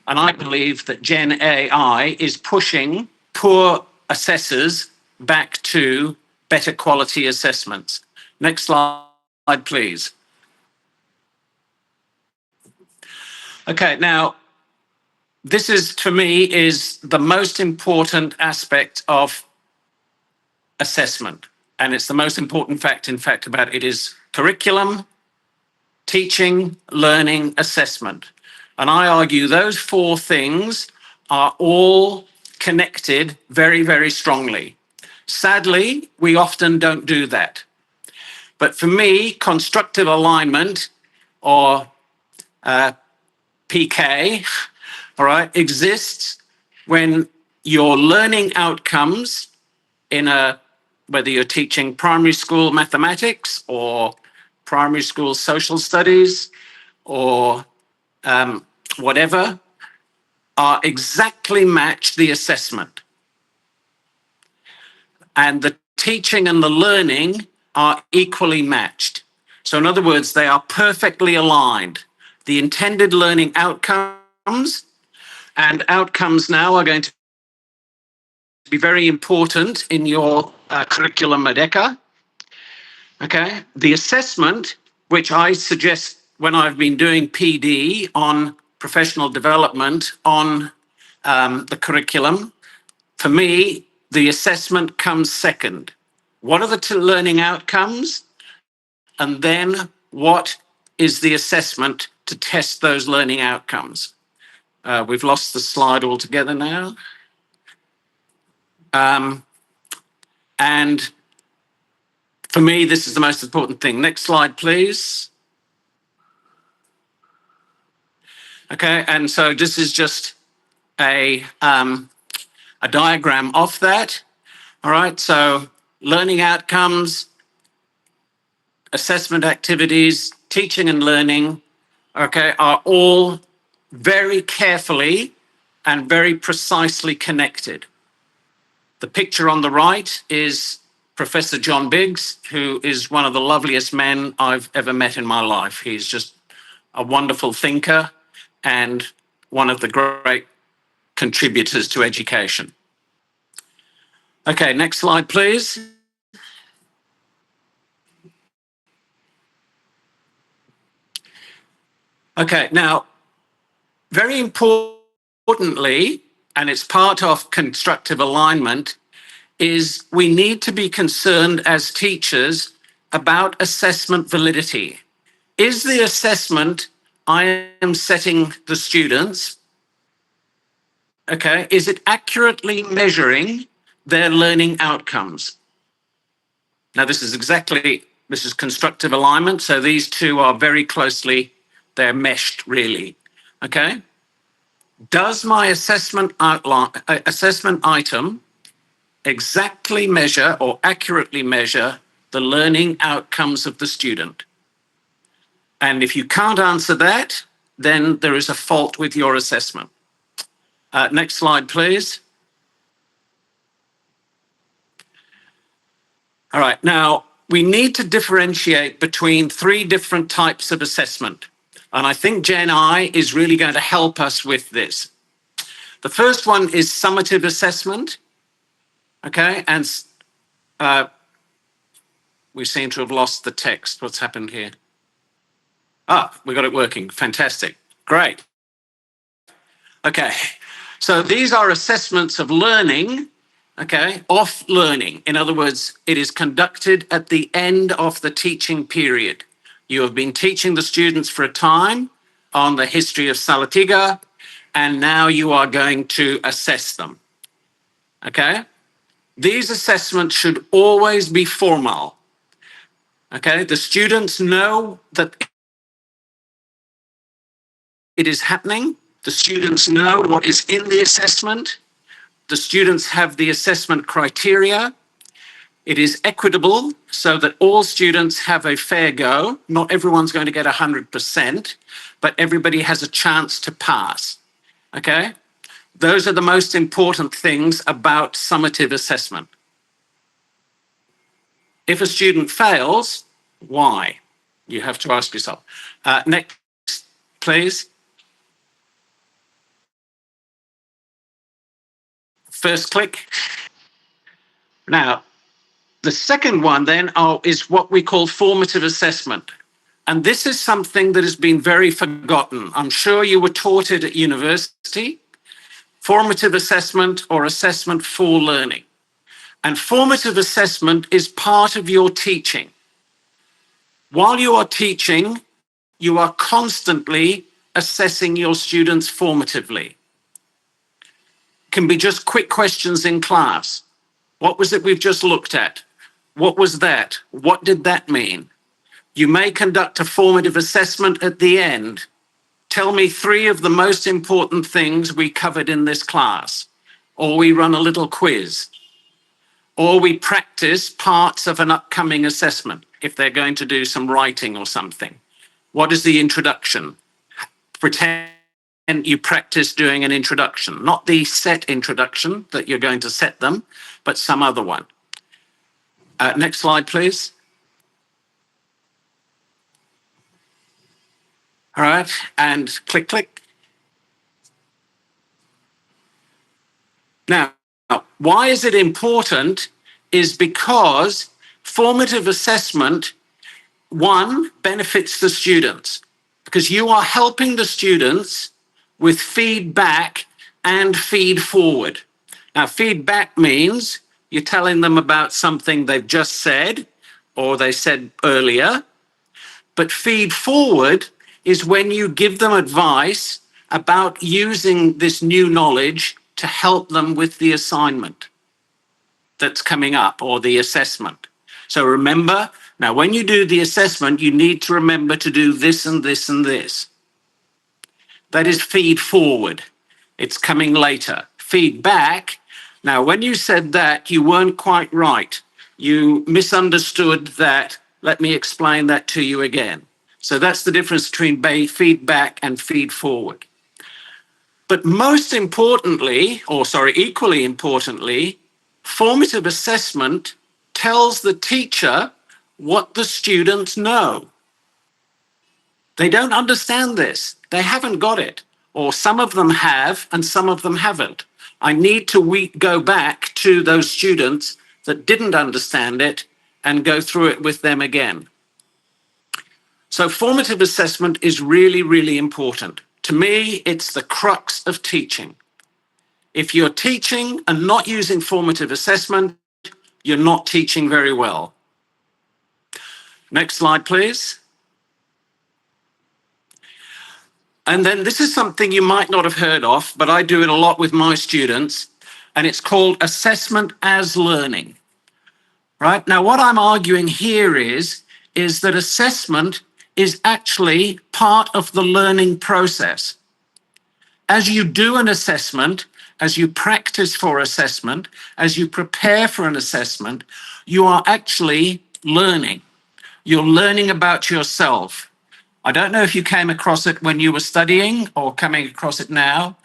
And I believe that Gen AI is pushing poor assessors back to better quality assessments. Next slide, please. Okay, now, this is, for me, is the most important aspect of assessment. And it's the most important fact, in fact, about it is curriculum, teaching, learning, assessment. And I argue those four things are all connected very, very strongly. Sadly, we often don't do that. But for me, constructive alignment, or PK, all right, exists when your learning outcomes in whether you're teaching primary school mathematics or primary school social studies or whatever, are exactly match the assessment. And the teaching and the learning are equally matched. So in other words, they are perfectly aligned. The intended learning outcomes, and outcomes now are going to be very important in your curriculum at ECA. Okay, the assessment, which I suggest when I've been doing PD on professional development on the curriculum, for me, the assessment comes second. What are the learning outcomes? And then what is the assessment to test those learning outcomes? We've lost the slide altogether now. And for me, this is the most important thing. Next slide, please. Okay, and so this is just a diagram of that. All right, so learning outcomes, assessment activities, teaching and learning, okay, are all very carefully and very precisely connected. The picture on the right is Professor John Biggs, who is one of the loveliest men I've ever met in my life. He's just a wonderful thinker and one of the great contributors to education. Okay, next slide, please. Okay, now, very importantly, and it's part of constructive alignment, is we need to be concerned as teachers about assessment validity. Is the assessment I am setting the students, okay, is it accurately measuring their learning outcomes? Now, this is constructive alignment, so these two are very closely, they're meshed really, okay? Does my assessment item exactly measure or accurately measure the learning outcomes of the student? And if you can't answer that, then there is a fault with your assessment. Next slide, please. All right, now we need to differentiate between three different types of assessment. And I think Gen I is really going to help us with this. The first one is summative assessment. Okay, and we seem to have lost the text. What's happened here? We got it working. Fantastic. Great. Okay, so these are assessments of learning, okay, off learning. In other words, it is conducted at the end of the teaching period. You have been teaching the students for a time on the history of Salatiga, and now you are going to assess them, okay? These assessments should always be formal, okay? The students know that it is happening. The students know what is in the assessment. The students have the assessment criteria. It is equitable so that all students have a fair go. Not everyone's going to get 100%, but everybody has a chance to pass, okay? Those are the most important things about summative assessment. If a student fails, why? You have to ask yourself. Next, please. First click. Now, the second one then is what we call formative assessment. And this is something that has been very forgotten. I'm sure you were taught it at university. Formative assessment or assessment for learning. And formative assessment is part of your teaching. While you are teaching, you are constantly assessing your students formatively. Can be just quick questions in class. What was it we've just looked at? What was that? What did that mean? You may conduct a formative assessment at the end. Tell me 3 of the most important things we covered in this class. Or we run a little quiz. Or we practice parts of an upcoming assessment if they're going to do some writing or something. What is the introduction? Pretend you practice doing an introduction, not the set introduction that you're going to set them, but some other one. Next slide, please. All right, and click, click. Now, why is it important? Is because formative assessment, one, benefits the students, because you are helping the students with feedback and feed forward. Now, feedback means you're telling them about something they've just said or they said earlier. But feed forward is when you give them advice about using this new knowledge to help them with the assignment that's coming up or the assessment. So remember, now when you do the assessment, you need to remember to do this and this and this. That is feed forward. It's coming later. Feedback. Now, when you said that, you weren't quite right. You misunderstood that. Let me explain that to you again. So that's the difference between feedback and feed forward. But most importantly, equally importantly, formative assessment tells the teacher what the students know. They don't understand this. They haven't got it. Or some of them have and some of them haven't. I need to go back to those students that didn't understand it and go through it with them again. So formative assessment is really, really important. To me, it's the crux of teaching. If you're teaching and not using formative assessment, you're not teaching very well. Next slide, please. And then this is something you might not have heard of, but I do it a lot with my students, and it's called assessment as learning. Right? Now, what I'm arguing here is that assessment is actually part of the learning process. As you do an assessment, as you practice for assessment, as you prepare for an assessment, you are actually learning. You're learning about yourself. I don't know if you came across it when you were studying or coming across it now,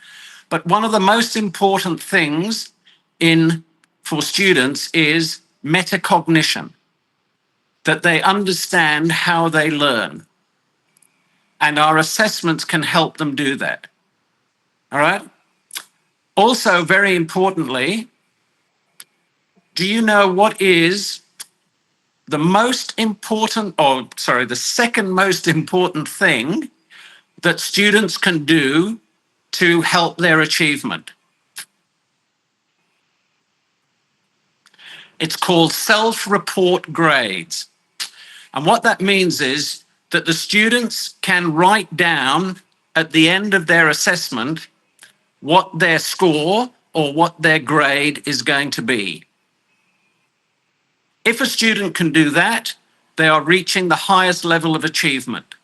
but one of the most important things for students is metacognition, that they understand how they learn. And our assessments can help them do that. All right? Also, very importantly, do you know what is the second most important thing that students can do to help their achievement? It's called self-report grades. And what that means is that the students can write down at the end of their assessment what their score or what their grade is going to be. If a student can do that, they are reaching the highest level of achievement.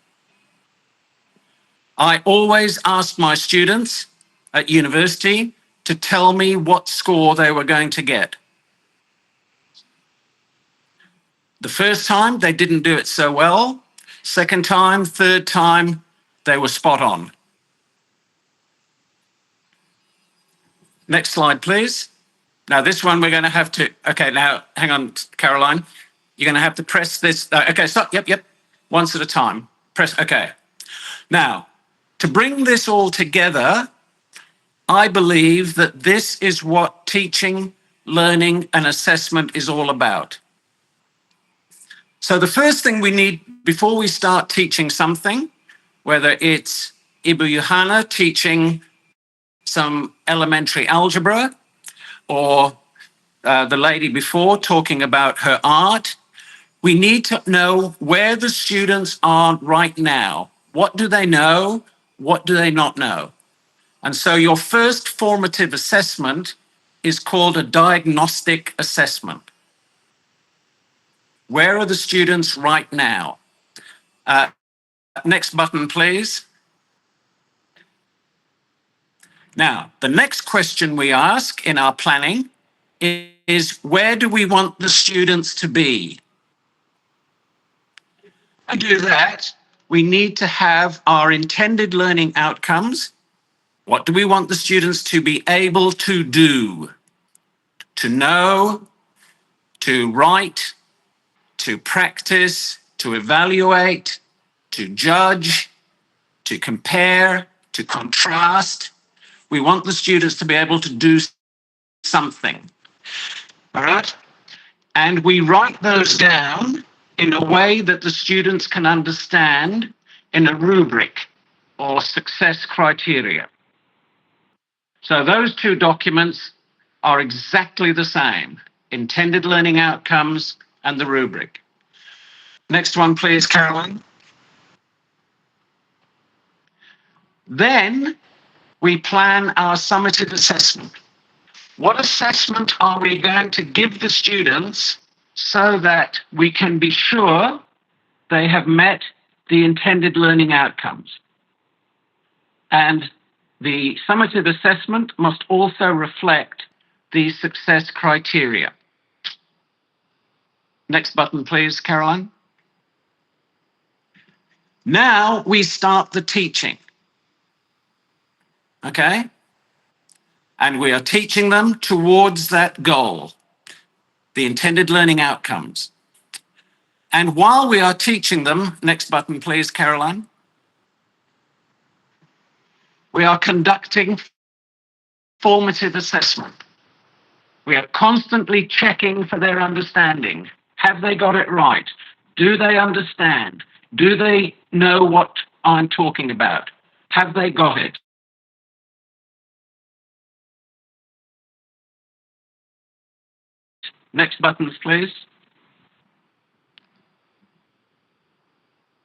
I always ask my students at university to tell me what score they were going to get. The first time, they didn't do it so well. Second time, third time, they were spot on. Next slide, please. Now, this one we're going to have to... Okay, now, hang on, Caroline. You're going to have to press this... okay, stop. Yep. Once at a time. Press... Okay. Now, to bring this all together, I believe that this is what teaching learning and assessment is all about. So the first thing we need before we start teaching something, whether it's Ibu Johanna teaching some elementary algebra, or the lady before talking about her art, we need to know where the students are right now. What do they know? What do they not know? And so your first formative assessment is called a diagnostic assessment. Where are the students right now? Next button, please. Now, the next question we ask in our planning is where do we want the students to be? To do that, we need to have our intended learning outcomes. What do we want the students to be able to do? To know, to write, to practice, to evaluate, to judge, to compare, to contrast. We want the students to be able to do something. All right? And we write those down in a way that the students can understand in a rubric or success criteria. So those two documents are exactly the same, intended learning outcomes and the rubric. Next one, please, Caroline. Then we plan our summative assessment. What assessment are we going to give the students so that we can be sure they have met the intended learning outcomes? And the summative assessment must also reflect the success criteria. Next button, please, Caroline. Now we start the teaching. Okay? And we are teaching them towards that goal, the intended learning outcomes. And while we are teaching them, next button, please, Caroline, we are conducting formative assessment. We are constantly checking for their understanding. Have they got it right? Do they understand? Do they know what I'm talking about? Have they got it? Next buttons, please.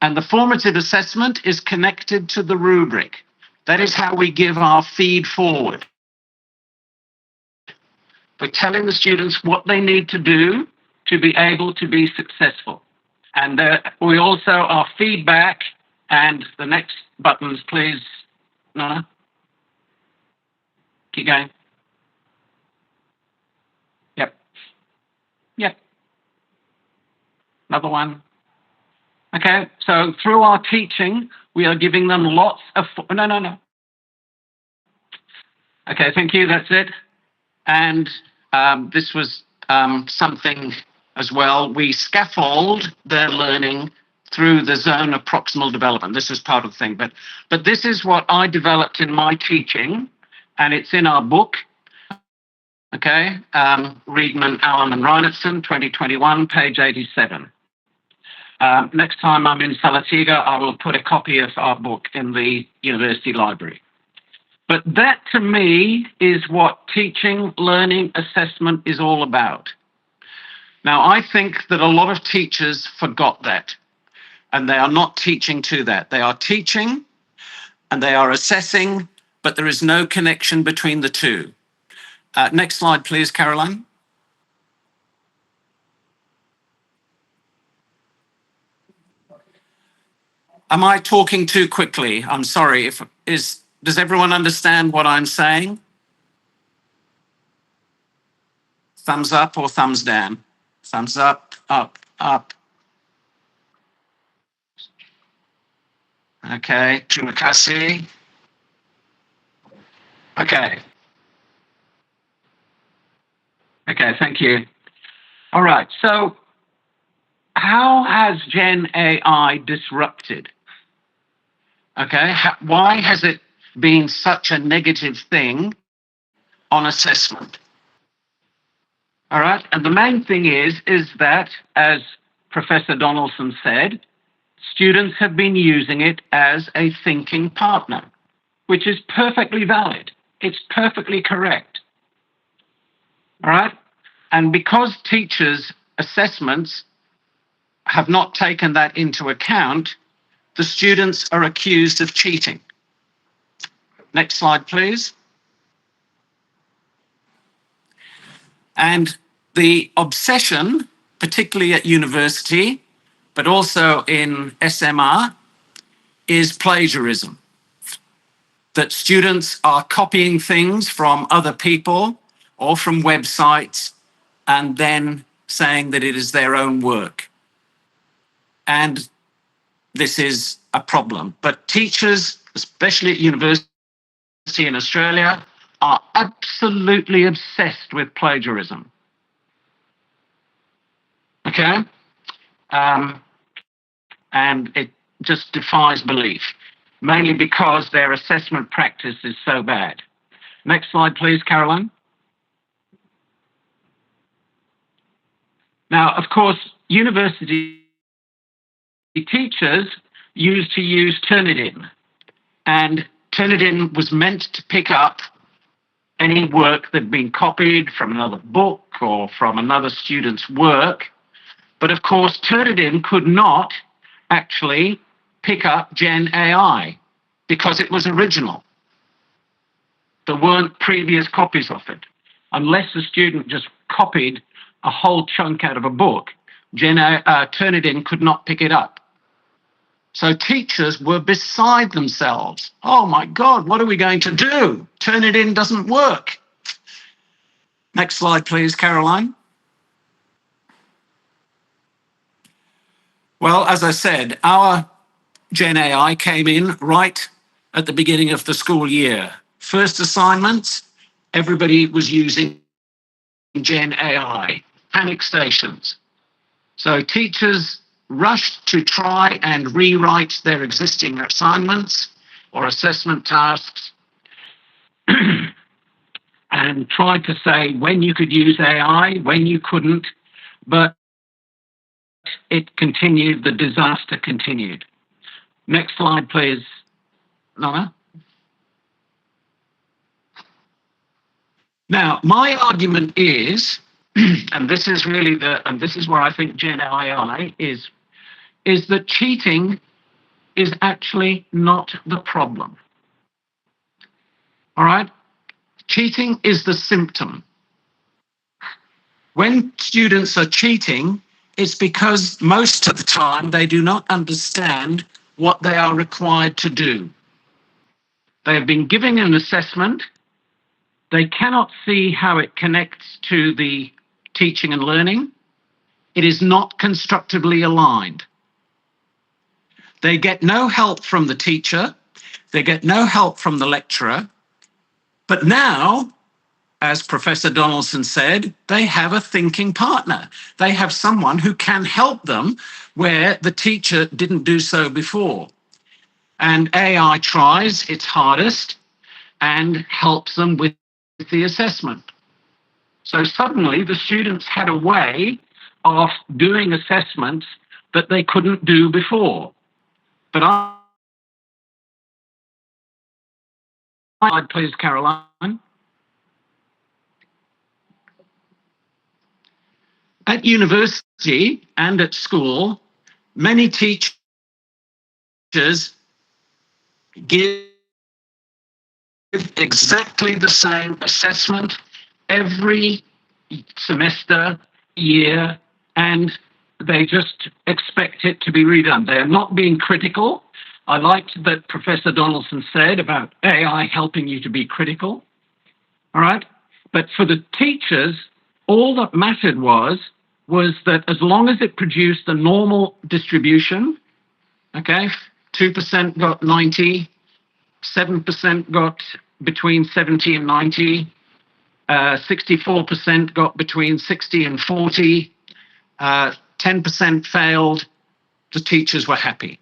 And the formative assessment is connected to the rubric. That is how we give our feed forward. We're telling the students what they need to do to be able to be successful. And we also, our feedback, and the next buttons, please, Nona. Keep going. Yep. Yep. Another one. Okay, so through our teaching, we are giving them lots of... No. Okay, thank you, that's it. And this was something as well. We scaffold their learning through the zone of proximal development. This is part of the thing. But this is what I developed in my teaching, and it's in our book. Okay, Riedman, Allen, and Reinertsen, 2021, page 87. Next time I'm in Salatiga, I will put a copy of our book in the university library. But that, to me, is what teaching, learning, assessment is all about. Now, I think that a lot of teachers forgot that, and they are not teaching to that. They are teaching and they are assessing, but there is no connection between the two. Next slide, please, Caroline. Am I talking too quickly? I'm sorry. Does everyone understand what I'm saying? Thumbs up or thumbs down? Thumbs up, up, up. Okay, terima kasih. Okay. Okay, thank you. All right, so how has Gen AI disrupted? Okay, why has it been such a negative thing on assessment? All right. And the main thing is that, as Professor Donaldson said, students have been using it as a thinking partner, which is perfectly valid. It's perfectly correct. All right. And because teachers' assessments have not taken that into account, the students are accused of cheating. Next slide, please. And the obsession, particularly at university, but also in SMR, is plagiarism. That students are copying things from other people or from websites and then saying that it is their own work. And this is a problem. But teachers, especially at university in Australia, are absolutely obsessed with plagiarism. Okay? And it just defies belief, mainly because their assessment practice is so bad. Next slide, please, Caroline. Now, of course, university teachers used to use Turnitin, and Turnitin was meant to pick up any work that had been copied from another book or from another student's work. But of course, Turnitin could not actually pick up Gen AI because it was original. There weren't previous copies of it. Unless the student just copied a whole chunk out of a book, Turnitin could not pick it up. So teachers were beside themselves. Oh my God, what are we going to do? Turnitin doesn't work. Next slide, please, Caroline. Well, as I said, our Gen AI came in right at the beginning of the school year. First assignments, everybody was using Gen AI, panic stations. So teachers rushed to try and rewrite their existing assignments or assessment tasks and tried to say when you could use AI, when you couldn't, but it continued, the disaster continued. Next slide, please, Nana. Now, my argument is, and this is really and this is where I think Gen AI is that cheating is actually not the problem. All right? Cheating is the symptom. When students are cheating, it's because most of the time they do not understand what they are required to do. They have been given an assessment. They cannot see how it connects to the teaching and learning. It is not constructively aligned. They get no help from the teacher. They get no help from the lecturer. But now, as Professor Donaldson said, they have a thinking partner. They have someone who can help them where the teacher didn't do so before. And AI tries its hardest and helps them with the assessment. So suddenly the students had a way of doing assessments that they couldn't do before. But please, Caroline. At university and at school, many teachers give exactly the same assessment every semester, year, and they just expect it to be redone. They are not being critical. I liked that Professor Donaldson said about AI helping you to be critical. All right? But for the teachers, all that mattered was that as long as it produced a normal distribution, okay, 2% got 90, 7% got between 70 and 90, 64% got between 60 and 40, 10% failed, the teachers were happy.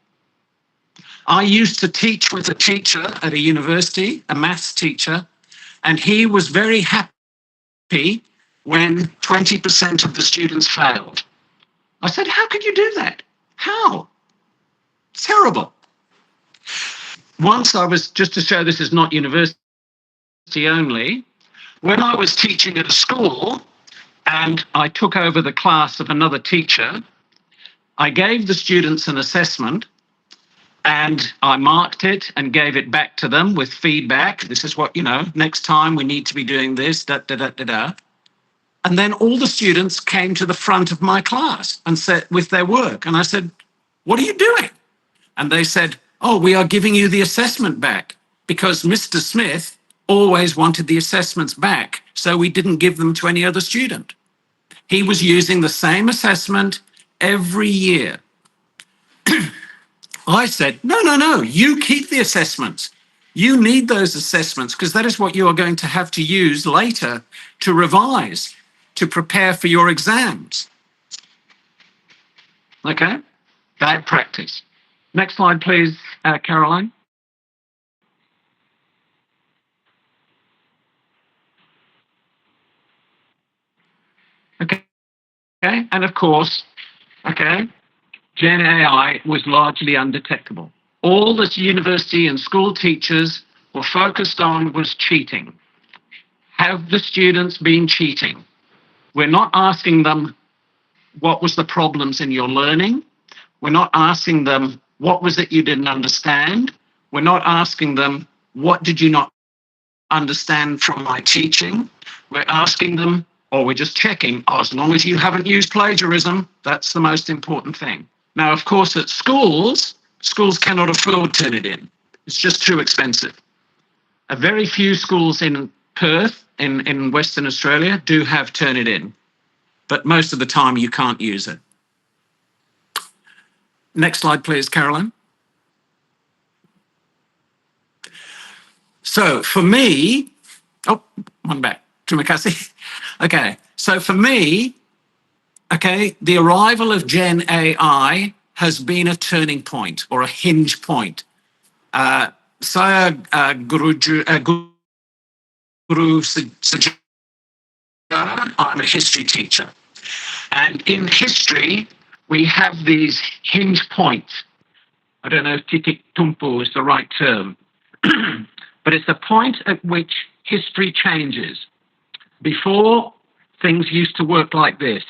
I used to teach with a teacher at a university, a maths teacher, and he was very happy when 20% of the students failed. I said, how could you do that? How? Terrible. Once I was, just to show this is not university only, when I was teaching at a school and I took over the class of another teacher, I gave the students an assessment and I marked it and gave it back to them with feedback. This is what, next time we need to be doing this, da, da, da, da, da. And then all the students came to the front of my class and said, with their work. And I said, what are you doing? And they said, oh, we are giving you the assessment back because Mr. Smith always wanted the assessments back. So we didn't give them to any other student. He was using the same assessment every year. I said, no, you keep the assessments. You need those assessments because that is what you are going to have to use later to revise, to prepare for your exams. Okay? Bad practice. Next slide, please, Caroline. Okay, and of course, Gen AI was largely undetectable. All that university and school teachers were focused on was cheating. Have the students been cheating? We're not asking them what was the problems in your learning. We're not asking them what was it you didn't understand. We're not asking them what did you not understand from my teaching. We're asking them, or we're just checking, as long as you haven't used plagiarism, that's the most important thing. Now, of course, at schools cannot afford Turnitin. It's just too expensive. A very few schools in Perth, in Western Australia, do have Turnitin, but most of the time you can't use it. Next slide, please, Caroline. So for me, one back. Terima kasih. Okay, so for me, the arrival of Gen AI has been a turning point or a hinge point. Saya guru sejarah. I'm a history teacher. And in history, we have these hinge points. I don't know if titik tumpu is the right term, but it's a point at which history changes. Before, things used to work like this.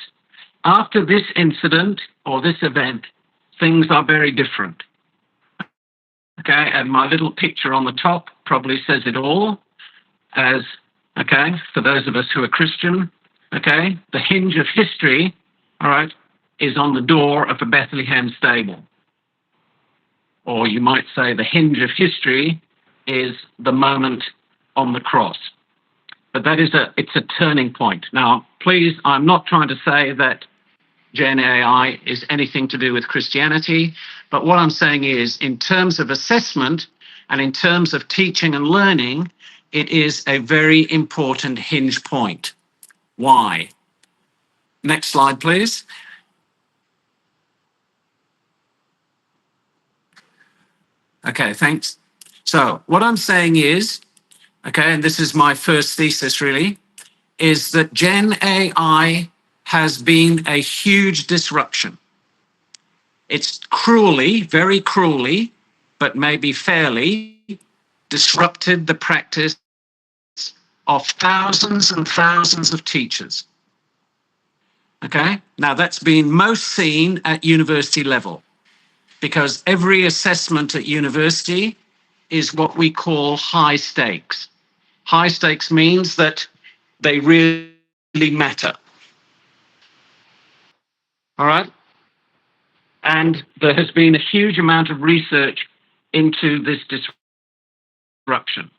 After this incident or this event, things are very different. Okay, and my little picture on the top probably says it all. As, for those of us who are Christian, the hinge of history, all right, is on the door of a Bethlehem stable. Or you might say the hinge of history is the moment on the cross. But it's a turning point. Now, please, I'm not trying to say that Gen AI is anything to do with Christianity, but what I'm saying is, in terms of assessment and in terms of teaching and learning, it is a very important hinge point. Why? Next slide, please. Okay, thanks. So what I'm saying is, and this is my first thesis really, is that Gen AI has been a huge disruption. It's cruelly, very cruelly, but maybe fairly, disrupted the practice of thousands and thousands of teachers. Now that's been most seen at university level, because every assessment at university is what we call high stakes. High stakes means that they really matter. All right? And there has been a huge amount of research into this disruption.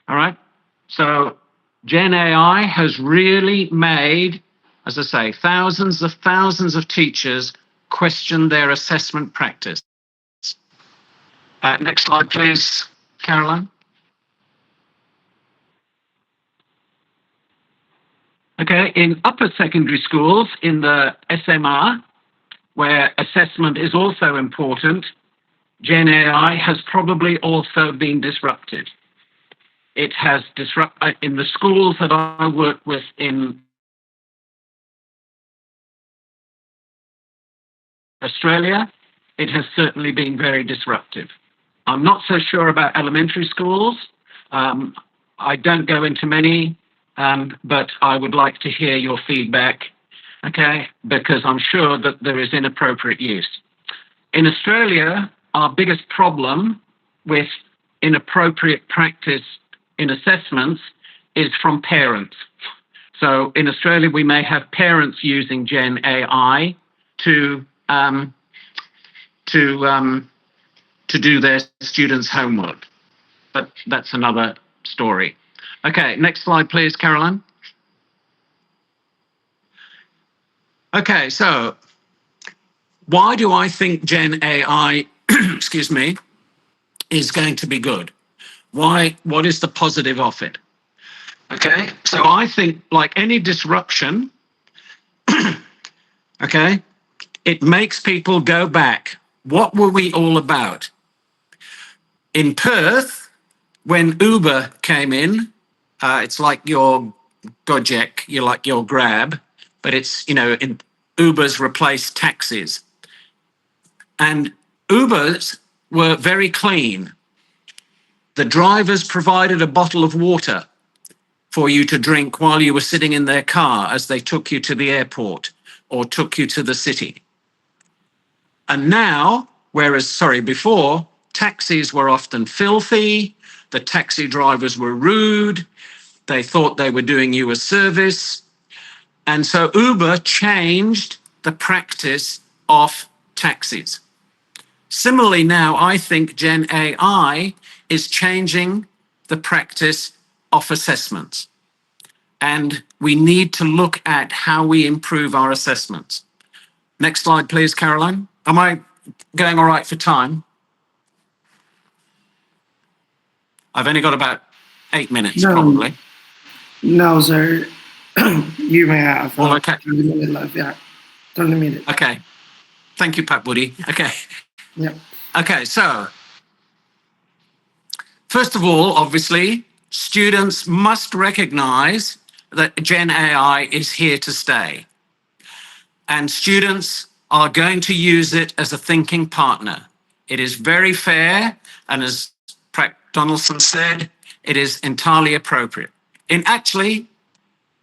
All right? So Gen AI has really made, as I say, thousands of teachers question their assessment practice. Next slide, please, Caroline. In upper secondary schools, in the SMR, where assessment is also important, Gen AI has probably also been disrupted. It has disrupted in the schools that I work with in Australia, it has certainly been very disruptive. I'm not so sure about elementary schools. I don't go into many, but I would like to hear your feedback, okay, because I'm sure that there is inappropriate use. In Australia, our biggest problem with inappropriate practice in assessments is from parents. So in Australia, we may have parents using Gen AI to do their students' homework, but that's another story. Okay, next slide, please, Caroline. Okay, so why do I think Gen AI, excuse me, is going to be good? Why? What is the positive of it? Okay, so I think like any disruption, okay, it makes people go back. What were we all about? In Perth, when Uber came in, it's like your Gojek, you're like your Grab, but it's, Ubers replaced taxis. And Ubers were very clean. The drivers provided a bottle of water for you to drink while you were sitting in their car as they took you to the airport or took you to the city. And now, before, taxis were often filthy, the taxi drivers were rude, they thought they were doing you a service. And so Uber changed the practice of taxis. Similarly, now I think Gen AI is changing the practice of assessments. And we need to look at how we improve our assessments. Next slide, please, Caroline. Am I going all right for time? I've only got about 8 minutes, probably. No, sir. You may have Well, okay. 20 minutes left. Yeah, 20 minutes. Okay. Thank you, Pat Woody. Okay. Yeah. Okay, so first of all, obviously, students must recognize that Gen AI is here to stay. And students are going to use it as a thinking partner. It is very fair, and as Donaldson said, it is entirely appropriate. And actually,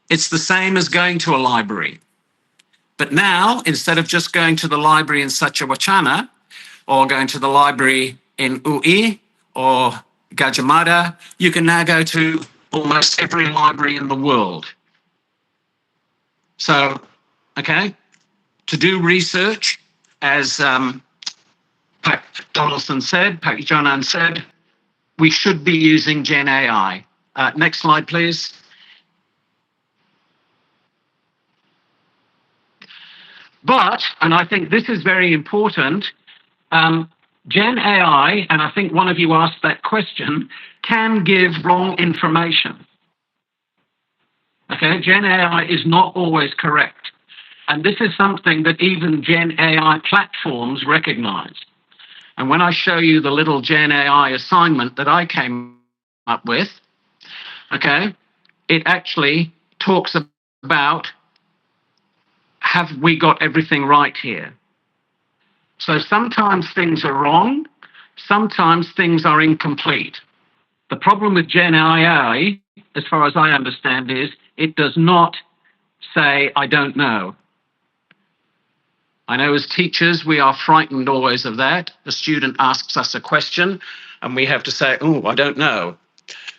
it's the same as going to a library. But now, instead of just going to the library in Satchawachana, or going to the library in Ui or Gajah Mada, you can now go to almost every library in the world. So, okay, to do research, as Pat Donaldson said, Pat Jonan said, we should be using Gen AI. Next slide, please. But, and I think this is very important, Gen AI, and I think one of you asked that question, can give wrong information. Okay, Gen AI is not always correct. And this is something that even Gen AI platforms recognize. And when I show you the little Gen AI assignment that I came up with, okay, it actually talks about, have we got everything right here? So sometimes things are wrong, sometimes things are incomplete. The problem with Gen AI, as far as I understand, is it does not say, I don't know. I know as teachers, we are frightened always of that. The student asks us a question and we have to say, oh, I don't know.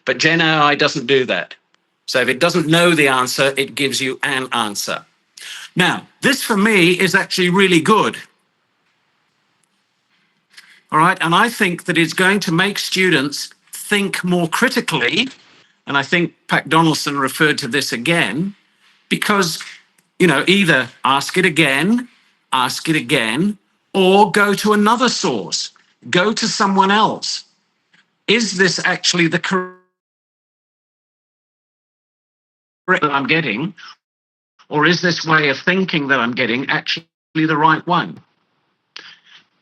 But Gen AI doesn't do that. So if it doesn't know the answer, it gives you an answer. Now, this for me is actually really good. All right, and I think that it's going to make students think more critically, and I think Pat Donaldson referred to this again, because, either ask it again, or go to another source, go to someone else. Is this actually the correct that I'm getting, or is this way of thinking that I'm getting actually the right one?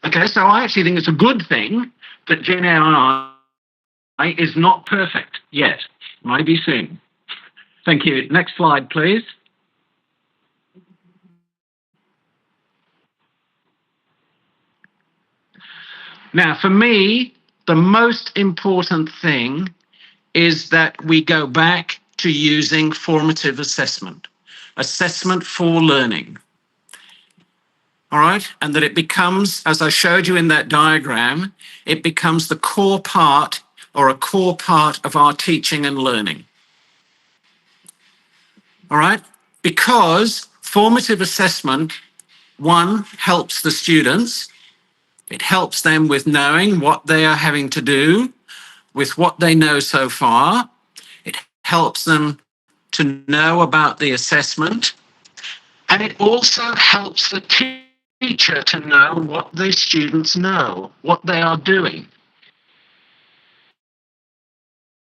Okay, so I actually think it's a good thing that Gen AI is not perfect yet. Maybe soon. Thank you. Next slide, please. Now, for me, the most important thing is that we go back to using formative assessment, assessment for learning. All right, and that it becomes, as I showed you in that diagram, it becomes the core part or a core part of our teaching and learning. All right, because formative assessment, one, helps the students. It helps them with knowing what they are having to do with what they know so far. It helps them to know about the assessment. And it also helps the teacher to know what the students know, what they are doing.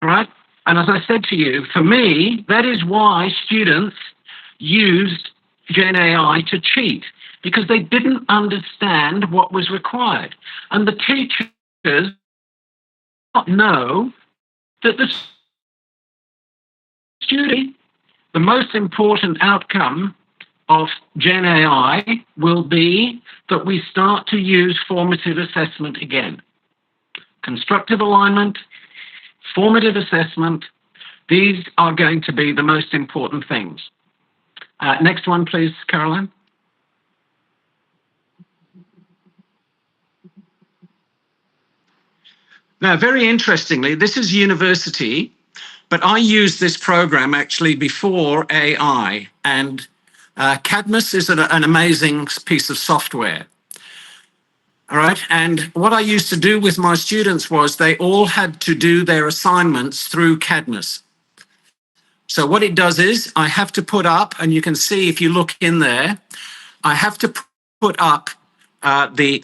All right? And as I said to you, for me, that is why students used Gen AI to cheat, because they didn't understand what was required. And the teachers did not know that the student, the most important outcome of Gen AI will be that we start to use formative assessment again. Constructive alignment, formative assessment, these are going to be the most important things. Next one, please, Caroline. Now, very interestingly, this is university, but I used this program actually before AI, and Cadmus is an amazing piece of software. All right. And what I used to do with my students was they all had to do their assignments through Cadmus. So what it does is I have to put up, and you can see if you look in there, I have to put up the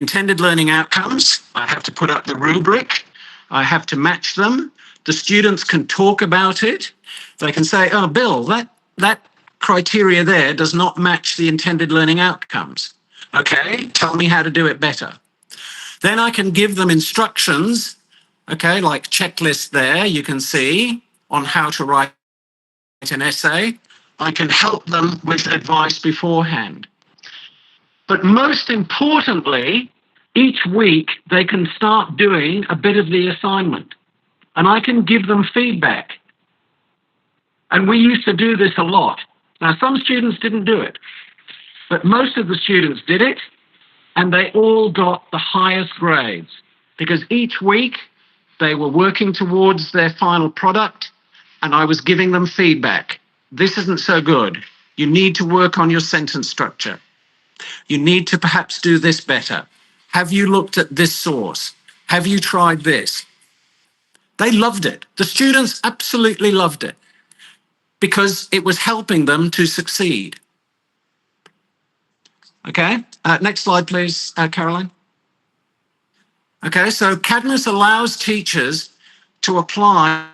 intended learning outcomes. I have to put up the rubric. I have to match them. The students can talk about it. They can say, oh, Bill, that criteria there does not match the intended learning outcomes. Okay, tell me how to do it better. Then I can give them instructions, okay, like checklist there, you can see on how to write an essay. I can help them with advice beforehand. But most importantly, each week they can start doing a bit of the assignment and I can give them feedback. And we used to do this a lot. Now, some students didn't do it, but most of the students did it, and they all got the highest grades because each week they were working towards their final product and I was giving them feedback. This isn't so good. You need to work on your sentence structure. You need to perhaps do this better. Have you looked at this source? Have you tried this? They loved it. The students absolutely loved it because it was helping them to succeed. Okay, next slide, please, Caroline. Okay, so Cadmus allows teachers to apply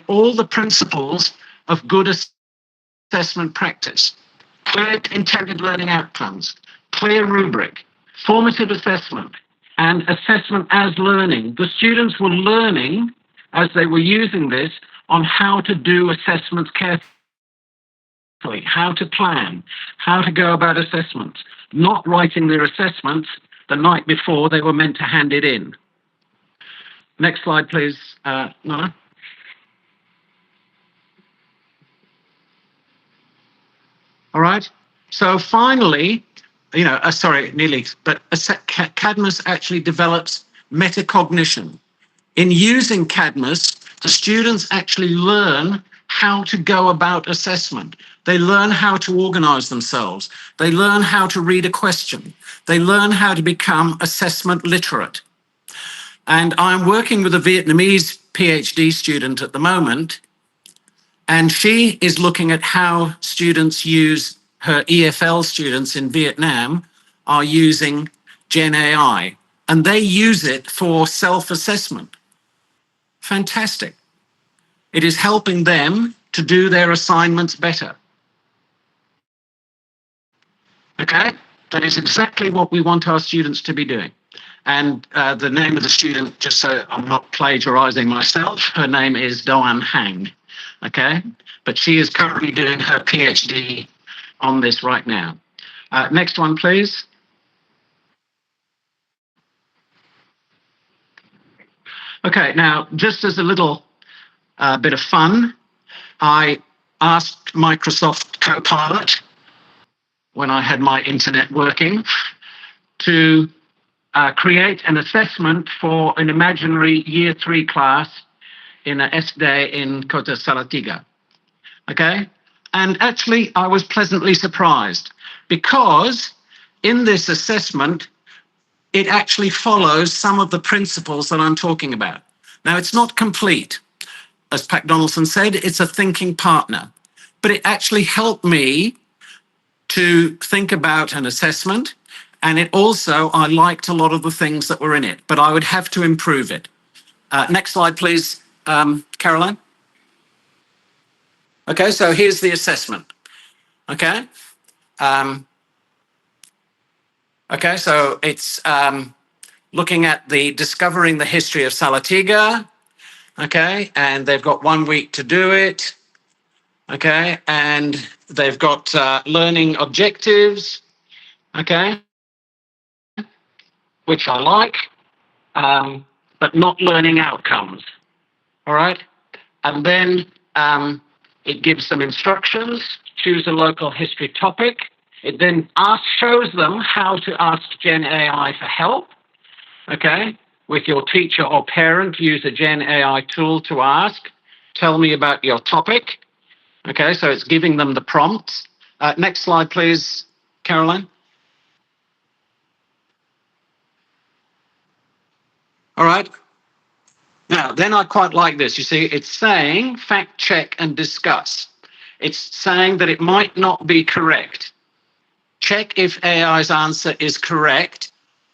all the principles of good assessment practice, clear intended learning outcomes, clear rubric, formative assessment, and assessment as learning. The students were learning, as they were using this, on how to do assessments carefully, how to plan, how to go about assessments, not writing their assessments the night before they were meant to hand it in. Next slide, please, Nana. All right. So finally, Cadmus actually develops metacognition. In using Cadmus, the students actually learn how to go about assessment. They learn how to organize themselves. They learn how to read a question. They learn how to become assessment literate. And I'm working with a Vietnamese PhD student at the moment, and she is looking at how students use, her EFL students in Vietnam are using Gen AI, and they use it for self-assessment. Fantastic. It is helping them to do their assignments better. Okay? That is exactly what we want our students to be doing. And the name of the student, just so I'm not plagiarizing myself, her name is Doan Hang. Okay? But she is currently doing her PhD on this right now. Next one, please. Okay, now just as a little bit of fun, I asked Microsoft Copilot when I had my internet working to create an assessment for an imaginary year 3 class in a SD in Kota Salatiga. Okay? And actually, I was pleasantly surprised because in this assessment, it actually follows some of the principles that I'm talking about. Now, it's not complete. As Pat Donaldson said, it's a thinking partner, but it actually helped me to think about an assessment. And it also, I liked a lot of the things that were in it, but I would have to improve it. Next slide, please, Caroline. Okay, so here's the assessment. Okay. Okay, so it's looking at the discovering the history of Salatiga. Okay, and they've got 1 week to do it. Okay, and they've got learning objectives. Okay, which I like, but not learning outcomes. All right, and then it gives some instructions. Choose a local history topic. It then shows them how to ask Gen AI for help. Okay, with your teacher or parent, use a Gen AI tool to ask, tell me about your topic. Okay, so it's giving them the prompts. Next slide, please, Caroline. All right. Now, then I quite like this. You see, it's saying fact check and discuss. It's saying that it might not be correct. Check if AI's answer is correct.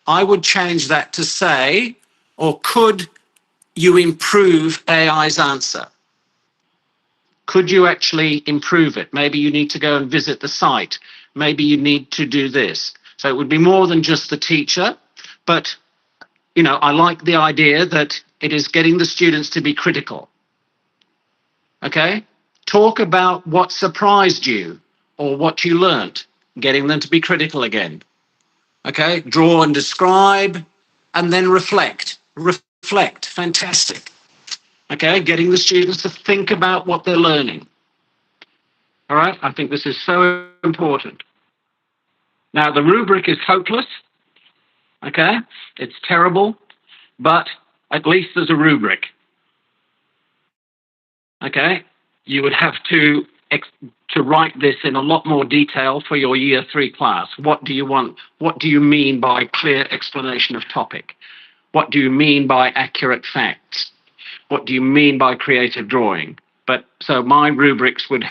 I would change that to say, or could you improve AI's answer? Could you actually improve it? Maybe you need to go and visit the site. Maybe you need to do this. So it would be more than just the teacher, but I like the idea that it is getting the students to be critical. Okay? Talk about what surprised you or what you learnt, getting them to be critical again. Okay? Draw and describe, and then reflect. Reflect. Fantastic. Okay? Getting the students to think about what they're learning. All right? I think this is so important. Now, the rubric is hopeless. Okay? It's terrible, but at least there's a rubric. Okay? You would have to write this in a lot more detail for your year 3 class. What do you want? What do you mean by clear explanation of topic? What do you mean by accurate facts? What do you mean by creative drawing? But so my rubrics would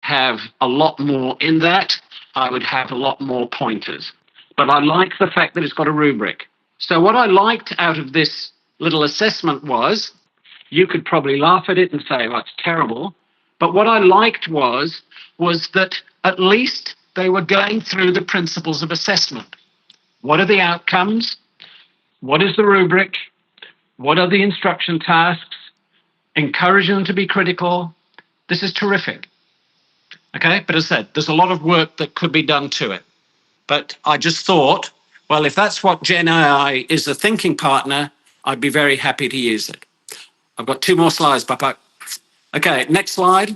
have a lot more in that. I would have a lot more pointers. But I like the fact that it's got a rubric. So what I liked out of this little assessment was, you could probably laugh at it and say, well, it's terrible. But what I liked was that at least they were going through the principles of assessment. What are the outcomes? What is the rubric? What are the instruction tasks? Encourage them to be critical. This is terrific. Okay, but as I said, there's a lot of work that could be done to it. But I just thought, well, if that's what Gen AI is a thinking partner, I'd be very happy to use it. I've got 2 more slides, Papa. Okay, next slide.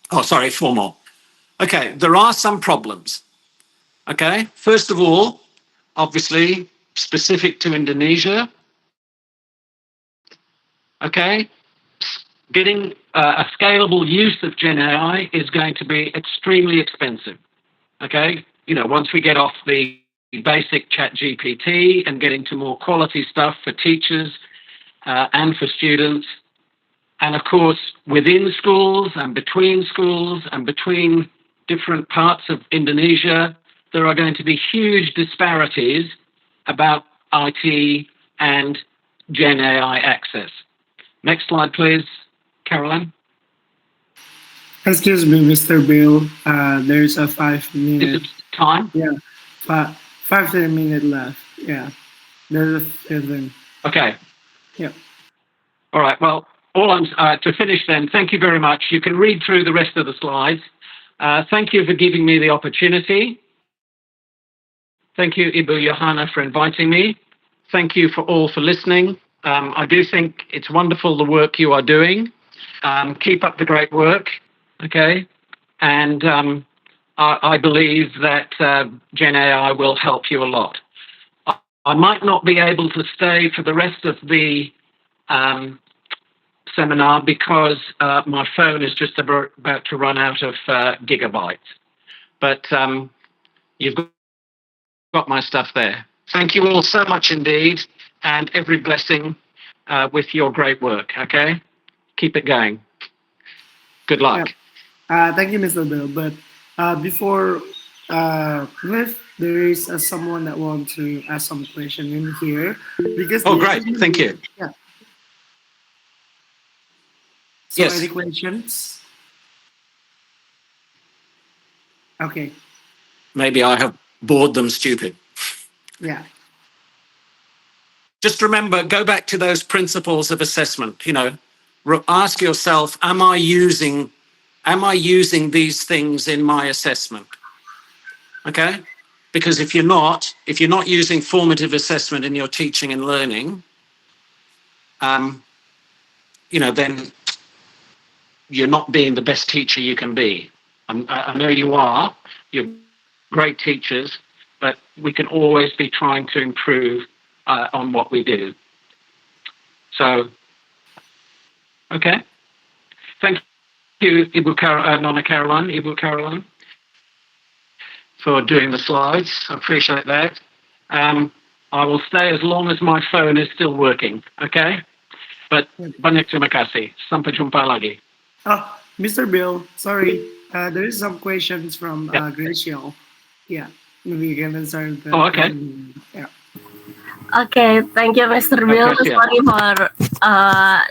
Oh, sorry, 4 more. Okay, there are some problems. Okay, first of all, obviously, specific to Indonesia. Okay, getting a scalable use of Gen AI is going to be extremely expensive. Okay, once we get off the basic chat GPT and get into more quality stuff for teachers and for students, and of course within schools and between different parts of Indonesia, there are going to be huge disparities about IT and Gen AI access. Next slide, please, Caroline. Excuse me, Mr. Bill. There's a 5 minute time. Yeah, 5 minutes left. Yeah, there's a thing. Okay. Yeah. All right. Well, to finish then, thank you very much. You can read through the rest of the slides. Thank you for giving me the opportunity. Thank you, Ibu Johanna, for inviting me. Thank you for all for listening. I do think it's wonderful the work you are doing. Keep up the great work, okay? And I believe that Gen AI will help you a lot. I might not be able to stay for the rest of the seminar because my phone is just about to run out of gigabytes. But you've got my stuff there. Thank you all so much indeed, and every blessing with your great work, okay? Keep it going. Good luck. Thank you, Mr. Bill. But before Cliff, there is someone that wants to ask some question in here. Because Oh, great. Thank you. Yeah. So Yes. any questions? Okay. Maybe I have bored them stupid. Yeah. Just remember, go back to those principles of assessment. You know, ask yourself, am I using these things in my assessment? Okay? Because if you're not using formative assessment in your teaching and learning, then you're not being the best teacher you can be. I know you are. You're great teachers, but we can always be trying to improve on what we do. So, okay. Thank you, Ibu Caroline, for doing the slides. I appreciate that. I will stay as long as my phone is still working, okay? But banyak terima kasih. Sampai jumpa lagi. Oh, Mr. Bill, sorry. There is some questions from Gracio. Yeah, maybe you can answer that. Oh, okay. Yeah. Okay, thank you, Mr. Bill. Okay, Sorry for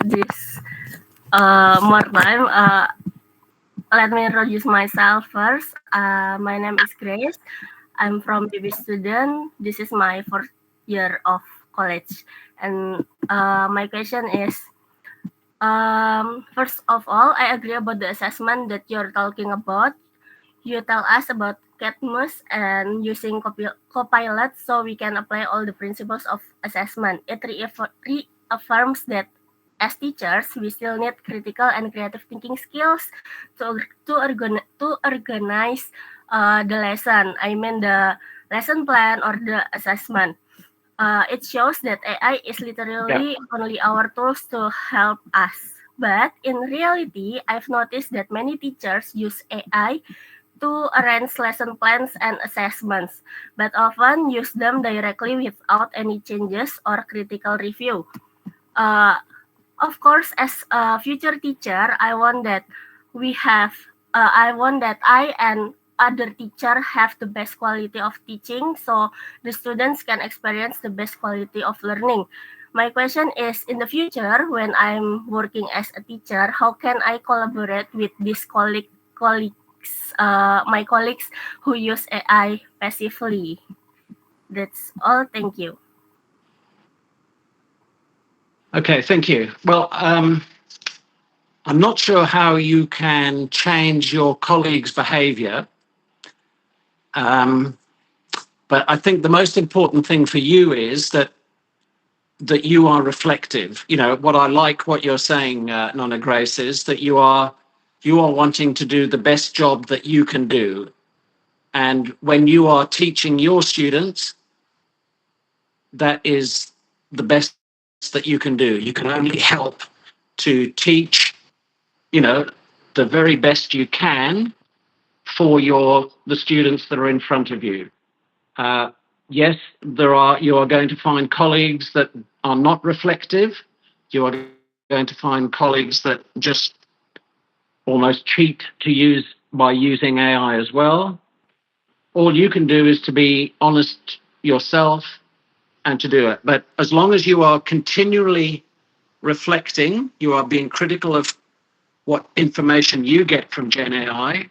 this more time. Let me introduce myself first. My name is Grace. I'm from BB student. This is my fourth year of college. And my question is, first of all, I agree about the assessment that you're talking about. You tell us about Catmus and using Copilot so we can apply all the principles of assessment. It reaffirms that as teachers, we still need critical and creative thinking skills to organize the lesson. I mean the lesson plan or the assessment. It shows that AI is literally only our tools to help us. But in reality, I've noticed that many teachers use AI to arrange lesson plans and assessments, but often use them directly without any changes or critical review. Of course, as a future teacher, I want that I and other teacher have the best quality of teaching so the students can experience the best quality of learning. My question is, in the future, when I'm working as a teacher, how can I collaborate with these my colleagues who use AI passively? That's all. Thank you. Okay, thank you. Well, I'm not sure how you can change your colleagues' behavior. But I think the most important thing for you is that you are reflective. You know, what you're saying, Nonna Grace, is that you are wanting to do the best job that you can do. And when you are teaching your students, that is the best that you can do. You can only help to teach, the very best you can for the students that are in front of you. Yes, you are going to find colleagues that are not reflective. You are going to find colleagues that just almost cheat by using AI as well. All you can do is to be honest yourself and to do it. But as long as you are continually reflecting, you are being critical of what information you get from Gen AI,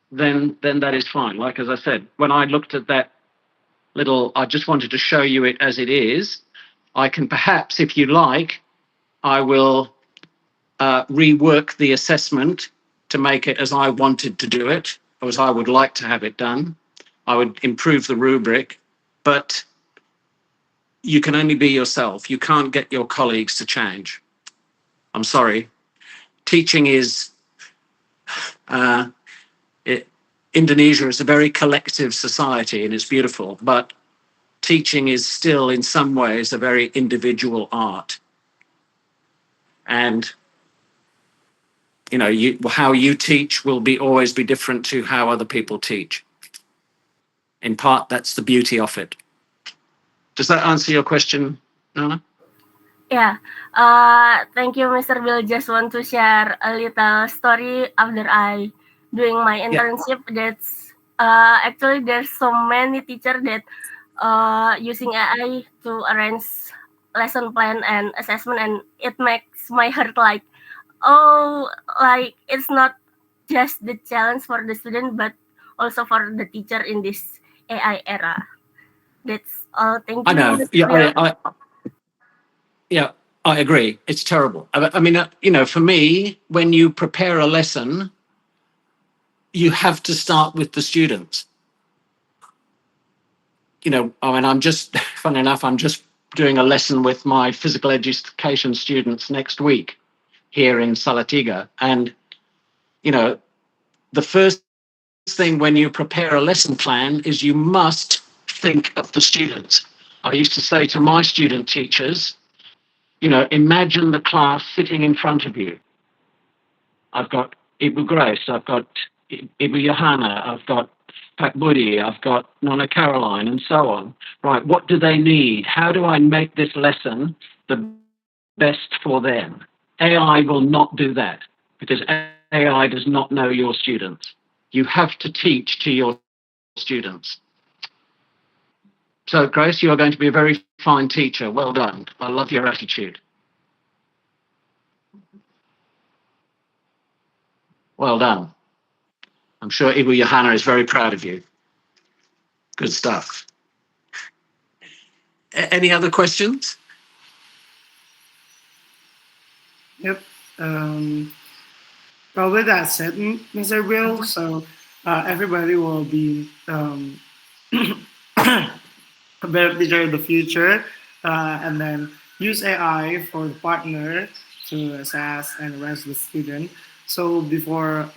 then that is fine. Like, as I said, when I looked at that I just wanted to show you it as it is. I can perhaps, if you like, I will rework the assessment to make it as I wanted to do it, or as I would like to have it done. I would improve the rubric, but you can only be yourself. You can't get your colleagues to change. I'm sorry. Teaching is, Indonesia is a very collective society and it's beautiful, but teaching is still in some ways a very individual art. And, how you teach will always be different to how other people teach. In part, that's the beauty of it. Does that answer your question, Nana? Yeah. Thank you, Mr. Bill. Just want to share a little story after I doing my internship. That's actually there's so many teachers that using AI to arrange lesson plan and assessment, and it makes my heart like, oh, like it's not just the challenge for the student, but also for the teacher in this AI era. That's all. Thank you. I know. Mr. Yeah, Bill. I agree. It's terrible. I mean, for me, when you prepare a lesson, you have to start with the students. I'm just, funny enough, I'm just doing a lesson with my physical education students next week here in Salatiga. And, the first thing when you prepare a lesson plan is you must think of the students. I used to say to my student teachers, imagine the class sitting in front of you. I've got Ibu Grace, I've got Ibu Johanna, I've got Pak Budi, I've got Nona Caroline, and so on. Right, what do they need? How do I make this lesson the best for them? AI will not do that because AI does not know your students. You have to teach to your students. So, Grace, you are going to be a very fine teacher. Well done. I love your attitude. Well done. I'm sure Ibu Johanna is very proud of you. Good stuff. Any other questions? Yep. Probably that's it, Mr. Bill. So everybody will be a better teacher in the future, and then use AI for the partner to assess and arrange the student. So before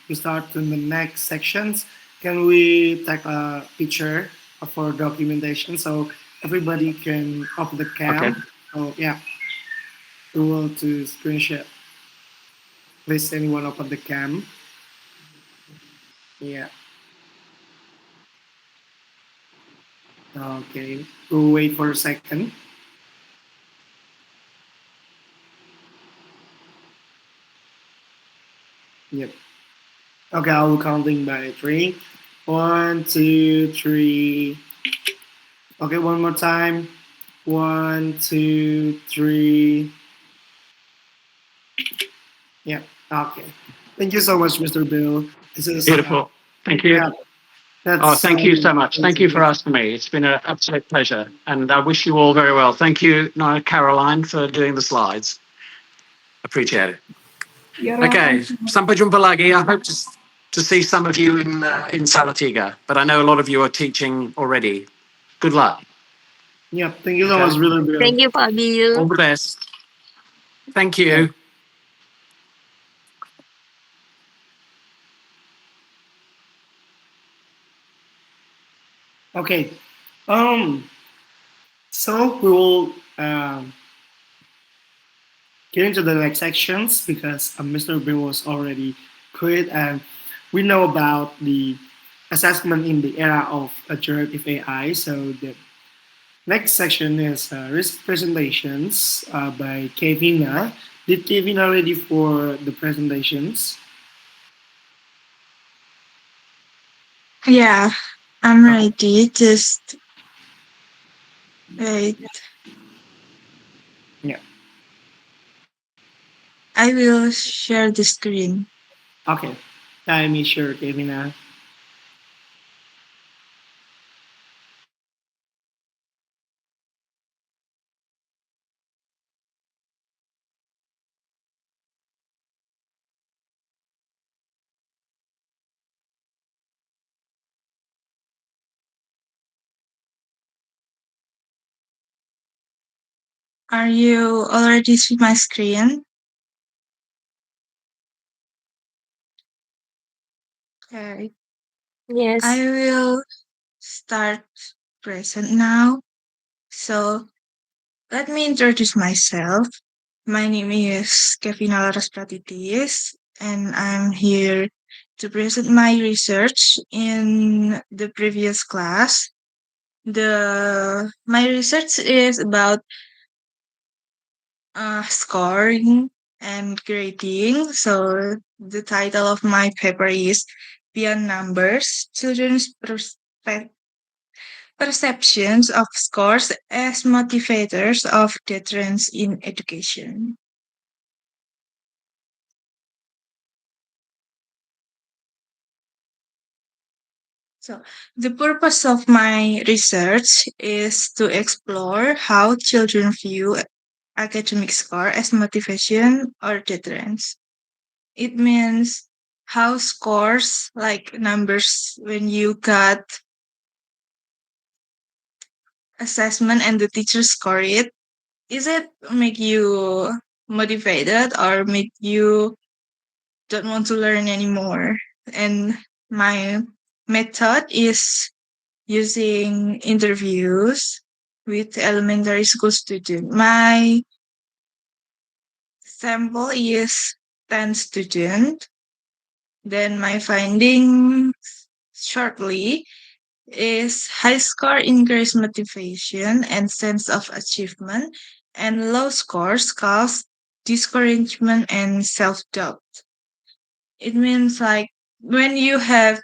we start in the next sections, can we take a picture for documentation so everybody can open the Okay. cam? So yeah, we will to screen share. Please anyone open the cam? Yeah. Okay. We'll wait for a second. Yep. Okay, I'll be counting by three. 1, 2, 3. Okay, one more time. 1, 2, 3. Yeah. Okay. Thank you so much, Mr. Bill. This is Beautiful. Thank you. Yeah, that's. Thank you so much. Thank you for asking me. It's been an absolute pleasure. And I wish you all very well. Thank you, Nora Caroline, for doing the slides. Appreciate it. Okay. Sampai jumpa lagi. I hope to see some of you in Salatiga. But I know a lot of you are teaching already. Good luck. Yeah. Thank you so much, Mr. Bill. Thank you, Pak Bill. All the best. Thank you. Okay. So we will get into the next sections because Mr. Bill was already quit, and we know about the assessment in the era of generative AI. So the next section is risk presentations by Kevina. Did Kevina ready for the presentations? Yeah, I'm ready. Just wait. Yeah. I will share the screen. Okay. Let me share, Kevina. Are you already see my screen? Okay. Yes. I will start present now. So let me introduce myself. My name is Kevin Alaras Pratitis, and I'm here to present my research in the previous class. My research is about scoring and grading. So the title of my paper is Beyond Numbers: Children's Perceptions of Scores as Motivators of Deterrence in Education. So, the purpose of my research is to explore how children view academic score as motivation or deterrence. It means how scores, like numbers, when you got assessment and the teacher score it, is it make you motivated or make you don't want to learn anymore? And my method is using interviews with elementary school students. My sample is 10 students. Then my finding shortly is high score increase motivation and sense of achievement, and low scores cause discouragement and self-doubt. It means like when you have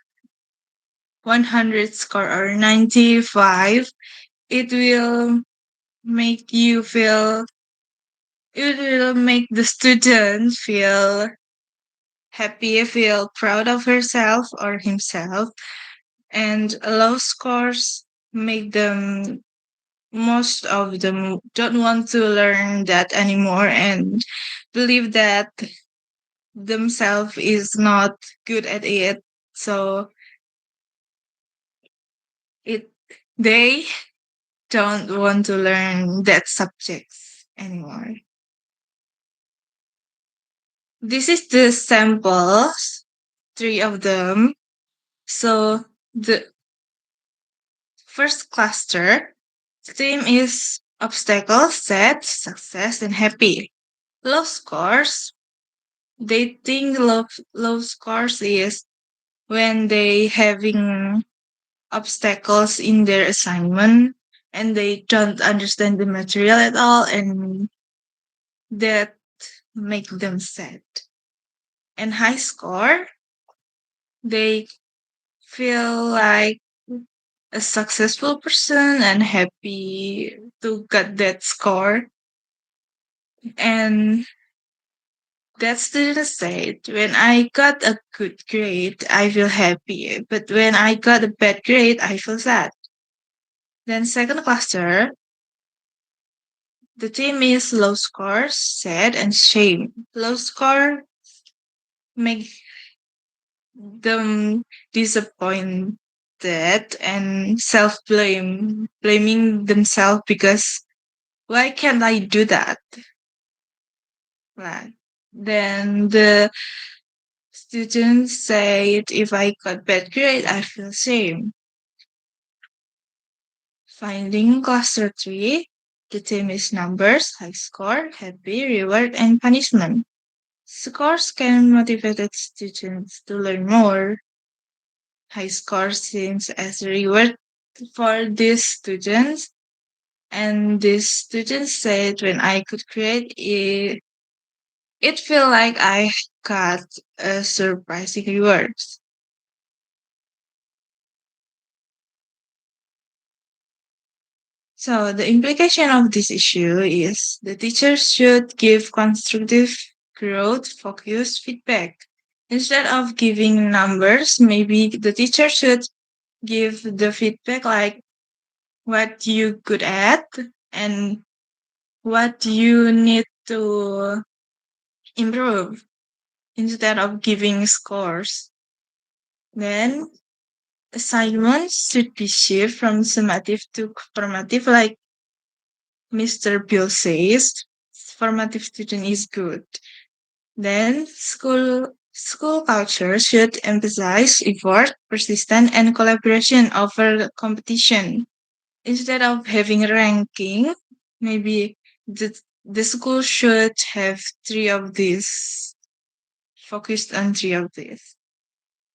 100 score or 95, it will make you feel, it will make the student feel happy, feel proud of herself or himself, and low scores make them, most of them don't want to learn that anymore and believe that themselves is not good at it. So it they don't want to learn that subjects anymore. This is the samples, three of them. So the first cluster theme is obstacle, sad, success, and happy. Low scores, they think low scores is when they having obstacles in their assignment and they don't understand the material at all, and that make them sad. And high score, they feel like a successful person and happy to get that score. And that student said, when I got a good grade, I feel happy. But when I got a bad grade, I feel sad. Then second cluster, the theme is low scores, sad, and shame. Low score make them disappointed and self-blame, blaming themselves because why can't I do that? Right. Then the students said, if I got bad grade, I feel shame. Finding cluster 3, the theme is numbers, high score, happy, reward, and punishment. Scores can motivate students to learn more. High score seems as a reward for these students, and these students said when I could create it, it felt like I got a surprising rewards. So the implication of this issue is the teachers should give constructive growth focused feedback. Instead of giving numbers, maybe the teacher should give the feedback like what you good at and what you need to improve instead of giving scores. Then assignments should be shifted from summative to formative, like Mr. Bill says formative student is good, then school culture should emphasize effort, persistence, and collaboration over competition. Instead of having a ranking, maybe the school should have three of these, focused on three of these.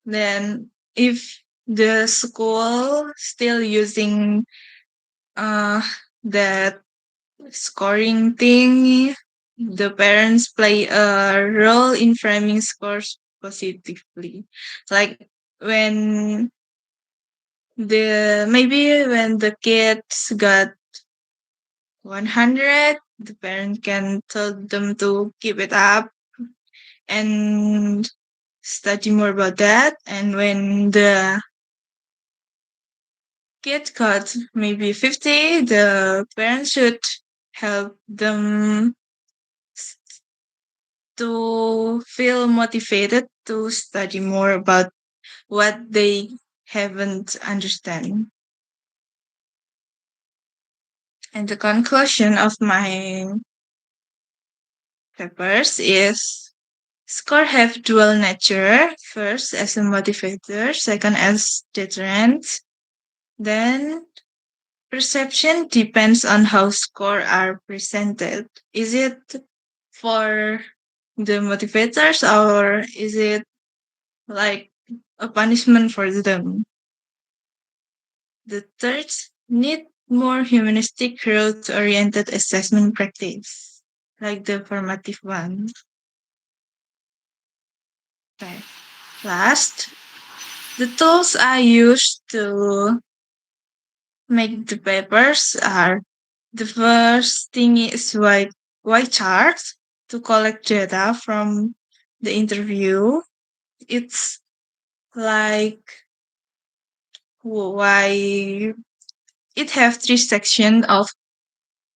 Then if the school still using that scoring thing, the parents play a role in framing scores positively. Like when the kids got 100, the parent can tell them to keep it up and study more about that. And when the kid got maybe 50, the parents should help them to feel motivated to study more about what they haven't understand. And the conclusion of my papers is score have dual nature. First as a motivator, second as deterrent. Then perception depends on how score are presented. Is it for the motivators or is it like a punishment for them? The third, need more humanistic growth-oriented assessment practice, like the formative one. Okay. Last, the tools I use to make the papers are the first thing is white charts to collect data from the interview. It's like why it have three sections of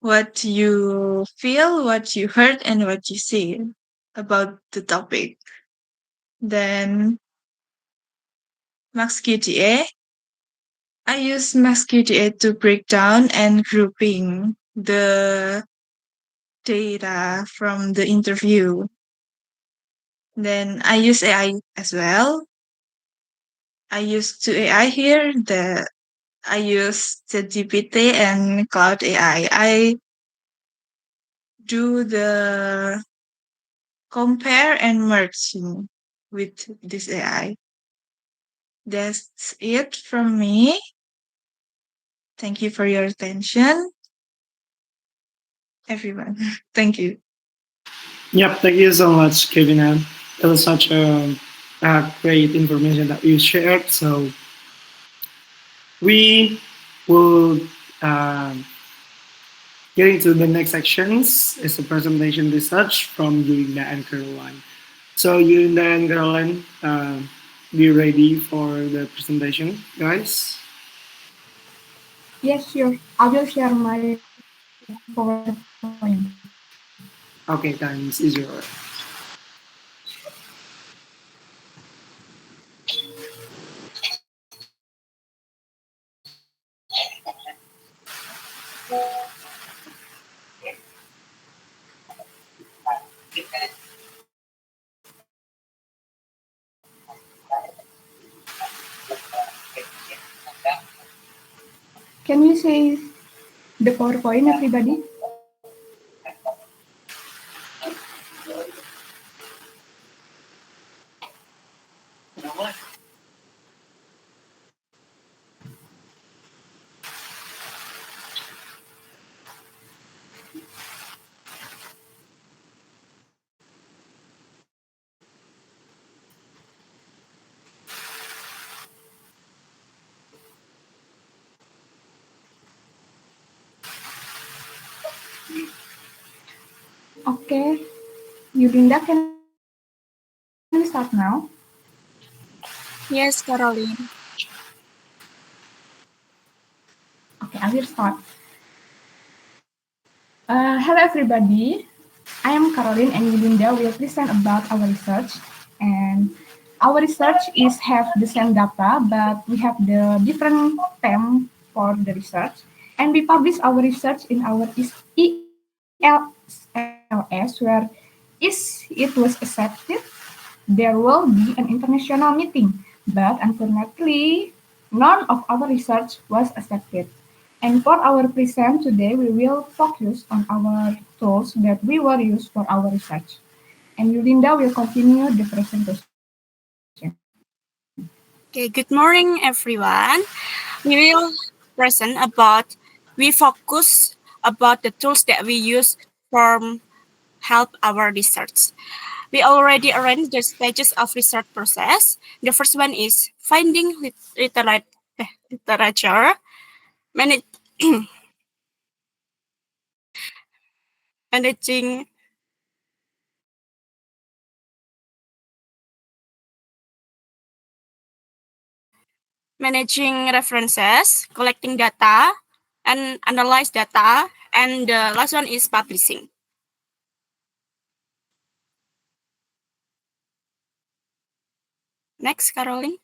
what you feel, what you heard, and what you see about the topic. Then MaxQTA. I use MaxQTA to break down and grouping the data from the interview. Then I use AI as well. I use two AI here. I use the GPT and Cloud AI. I do the compare and merging with this AI. That's it from me. Thank you for your attention, everyone. Thank you. Yep, thank you so much, Kevin. It was such a great information that you shared. So we will get into the next sections. It's a presentation research from Yurinda and Caroline. So Yurinda and Caroline, be ready for the presentation, guys. Yes, sure. I will share my PowerPoint. Okay, thanks. Is your Can you see the PowerPoint, everybody? Okay, Yulinda, can we start now? Yes, Caroline. Okay, I will start. Hello, everybody. I am Caroline and Yulinda will present about our research. And our research is have the same data, but we have the different theme for the research. And we publish our research in our ELS, where is it was accepted, there will be an international meeting. But unfortunately, none of our research was accepted. And for our present today, we will focus on our tools that we will use for our research. And Yulinda will continue the presentation. Okay, good morning, everyone. We will present about, we focus about the tools that we use for help our research. We already arranged the stages of research process. The first one is finding literature, manage, managing managing references, collecting data, and analyze data, and the last one is publishing. Next, Caroline.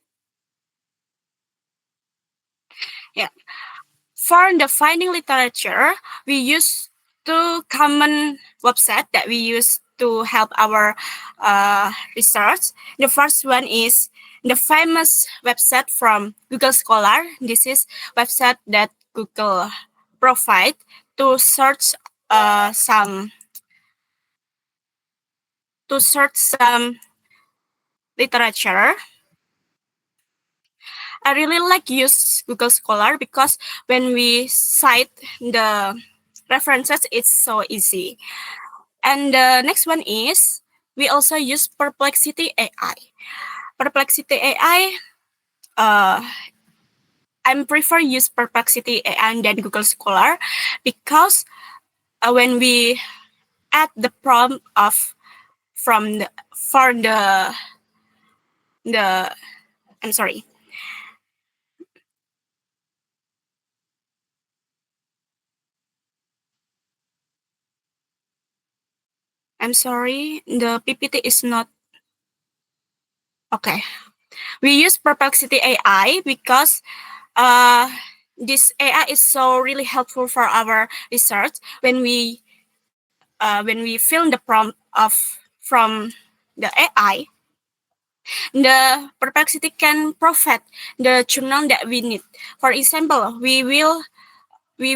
Yeah. For the finding literature, we use two common websites that we use to help our research. The first one is the famous website from Google Scholar. This is website that Google provide to search some literature. I really like use Google Scholar because when we cite the references, it's so easy. And the next one is we also use Perplexity AI. Perplexity AI, I prefer use Perplexity AI than Google Scholar because when we add the prompt of from the for the I'm sorry. I'm sorry, the PPT is not okay. We use Perplexity AI because this AI is so really helpful for our research when we fill the prompt of from the AI. The Perplexity can provide the journal that we need. For example, we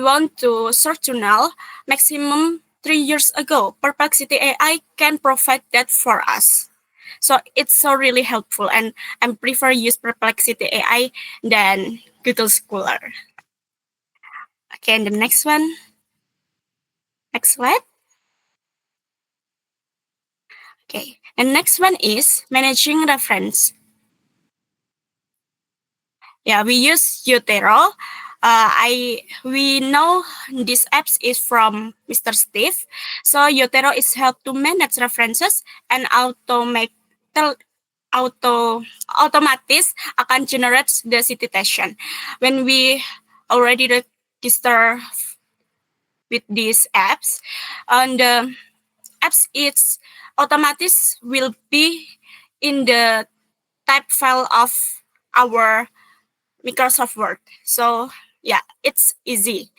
want to search journal maximum 3 years ago. Perplexity AI can provide that for us. So it's so really helpful, and I prefer use Perplexity AI than Google Scholar. Okay, and the next one. Next slide. Okay, and next one is managing reference. Yeah, we use Utero. We know this apps is from Mr. Steve. So Utero is help to manage references and automatis akan generate the citation. When we already register with these apps, and the apps it's automatis will be in the type file of our Microsoft Word. So yeah, it's easy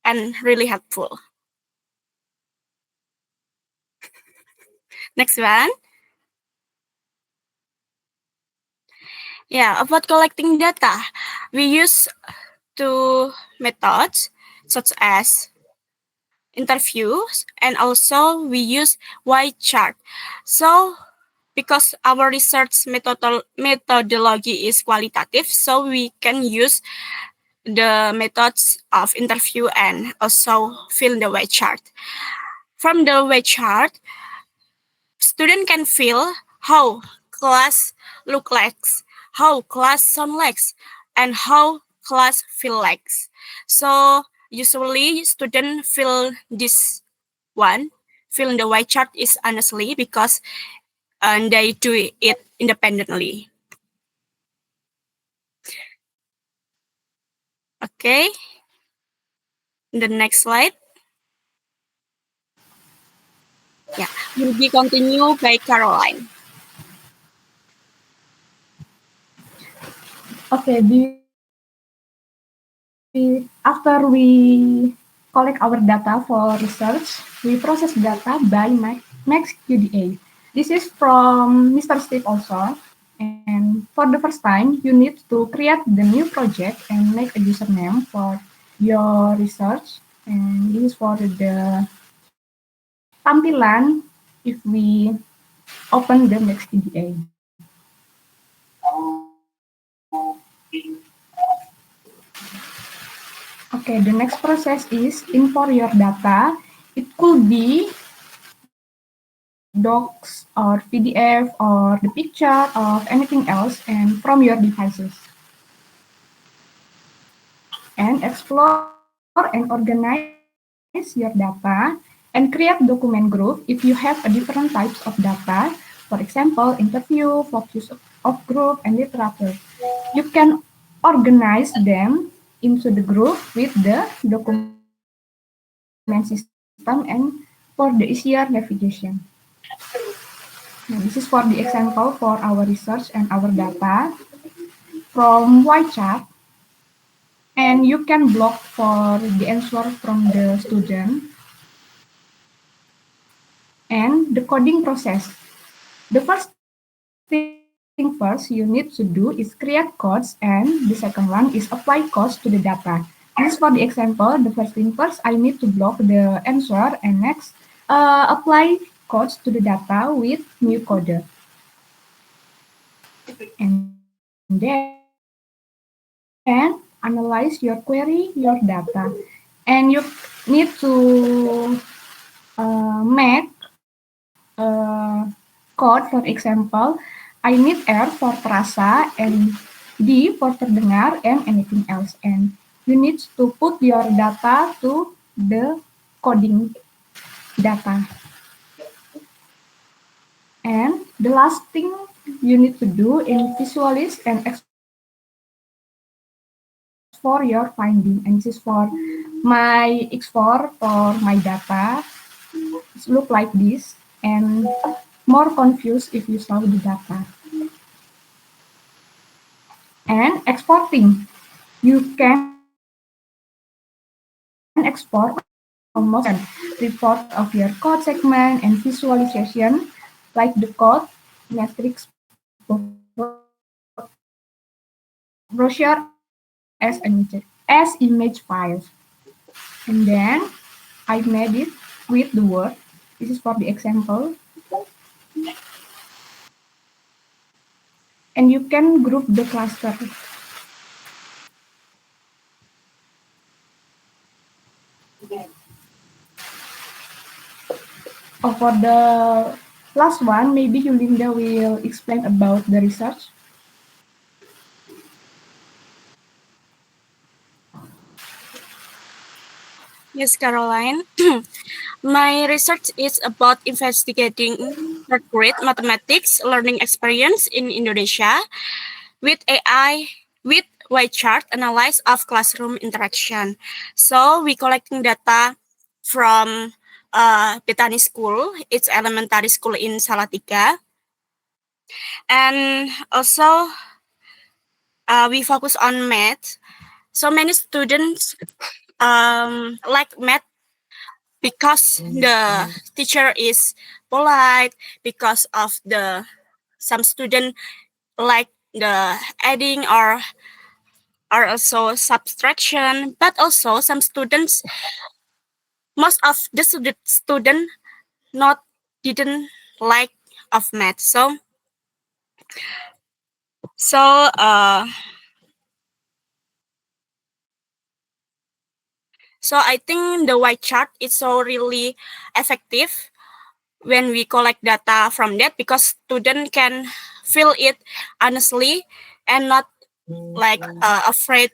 and really helpful. Next one. Yeah, about collecting data, we use two methods such as interviews, and also we use Y chart. So because our research methodology is qualitative, so we can use the methods of interview and also fill the Y chart. From the Y chart, student can feel how class look like, how class sound like, and how class feel like. So usually student feel this one, filling the Y chart is honestly because they do it independently. Okay, the next slide. Yeah, will be continued by Caroline. Okay, do you after we collect our data for research, we process data by MaxQDA. This is from Mr. Steve also. And for the first time, you need to create the new project and make a username for your research. And this is for the tampilan if we open the MaxQDA. Okay, the next process is import your data. It could be docs or PDF or the picture of anything else and from your devices. And explore and organize your data and create document group if you have a different types of data. For example, interview, focus of group, and literature. You can organize them into the group with the document system and for the easier navigation. Now, this is for the example for our research and our data from YChat. And you can block for the answer from the student. And the coding process. The first thing first you need to do is create codes, and the second one is apply codes to the data. This is for the example. The first thing first, I need to block the answer, and next, apply codes to the data with new coder. And then analyze your query, your data. And you need to make code. For example, I need R for terasa and D for terdengar and anything else. And you need to put your data to the coding data. And the last thing you need to do is visualize and export your finding. And this is for my export for my data. It look like this and more confused if you saw the data. And exporting, you can export almost any report of your code segment and visualization like the code, metrics, brochure as image files. And then I made it with the word. This is for the example. And you can group the cluster. For the last one, maybe Yulinda will explain about the research. Yes, Caroline. My research is about investigating third-grade mathematics learning experience in Indonesia with AI, with Y-chart analysis of classroom interaction. So we collecting data from Betani School, it's elementary school in Salatiga. And also we focus on math. So many students like math because the teacher is polite, because of the some student like the adding or also subtraction, but also some students, most of the student not didn't like of math. So I think the Y chart is so really effective when we collect data from that, because student can feel it honestly and not like afraid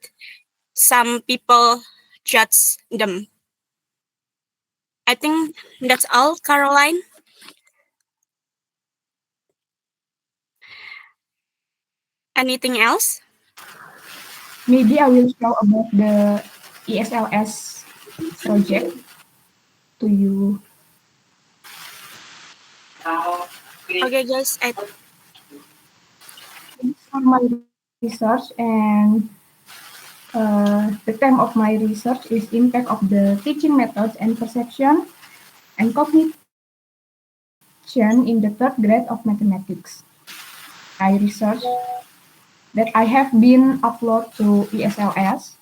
some people judge them. I think that's all, Caroline. Anything else? Maybe I will show about the ESLS project to you. Okay, guys. This is for my research, and The theme of my research is impact of the teaching methods and perception and cognition in the third grade of mathematics. I research that I have been uploaded to ESLS.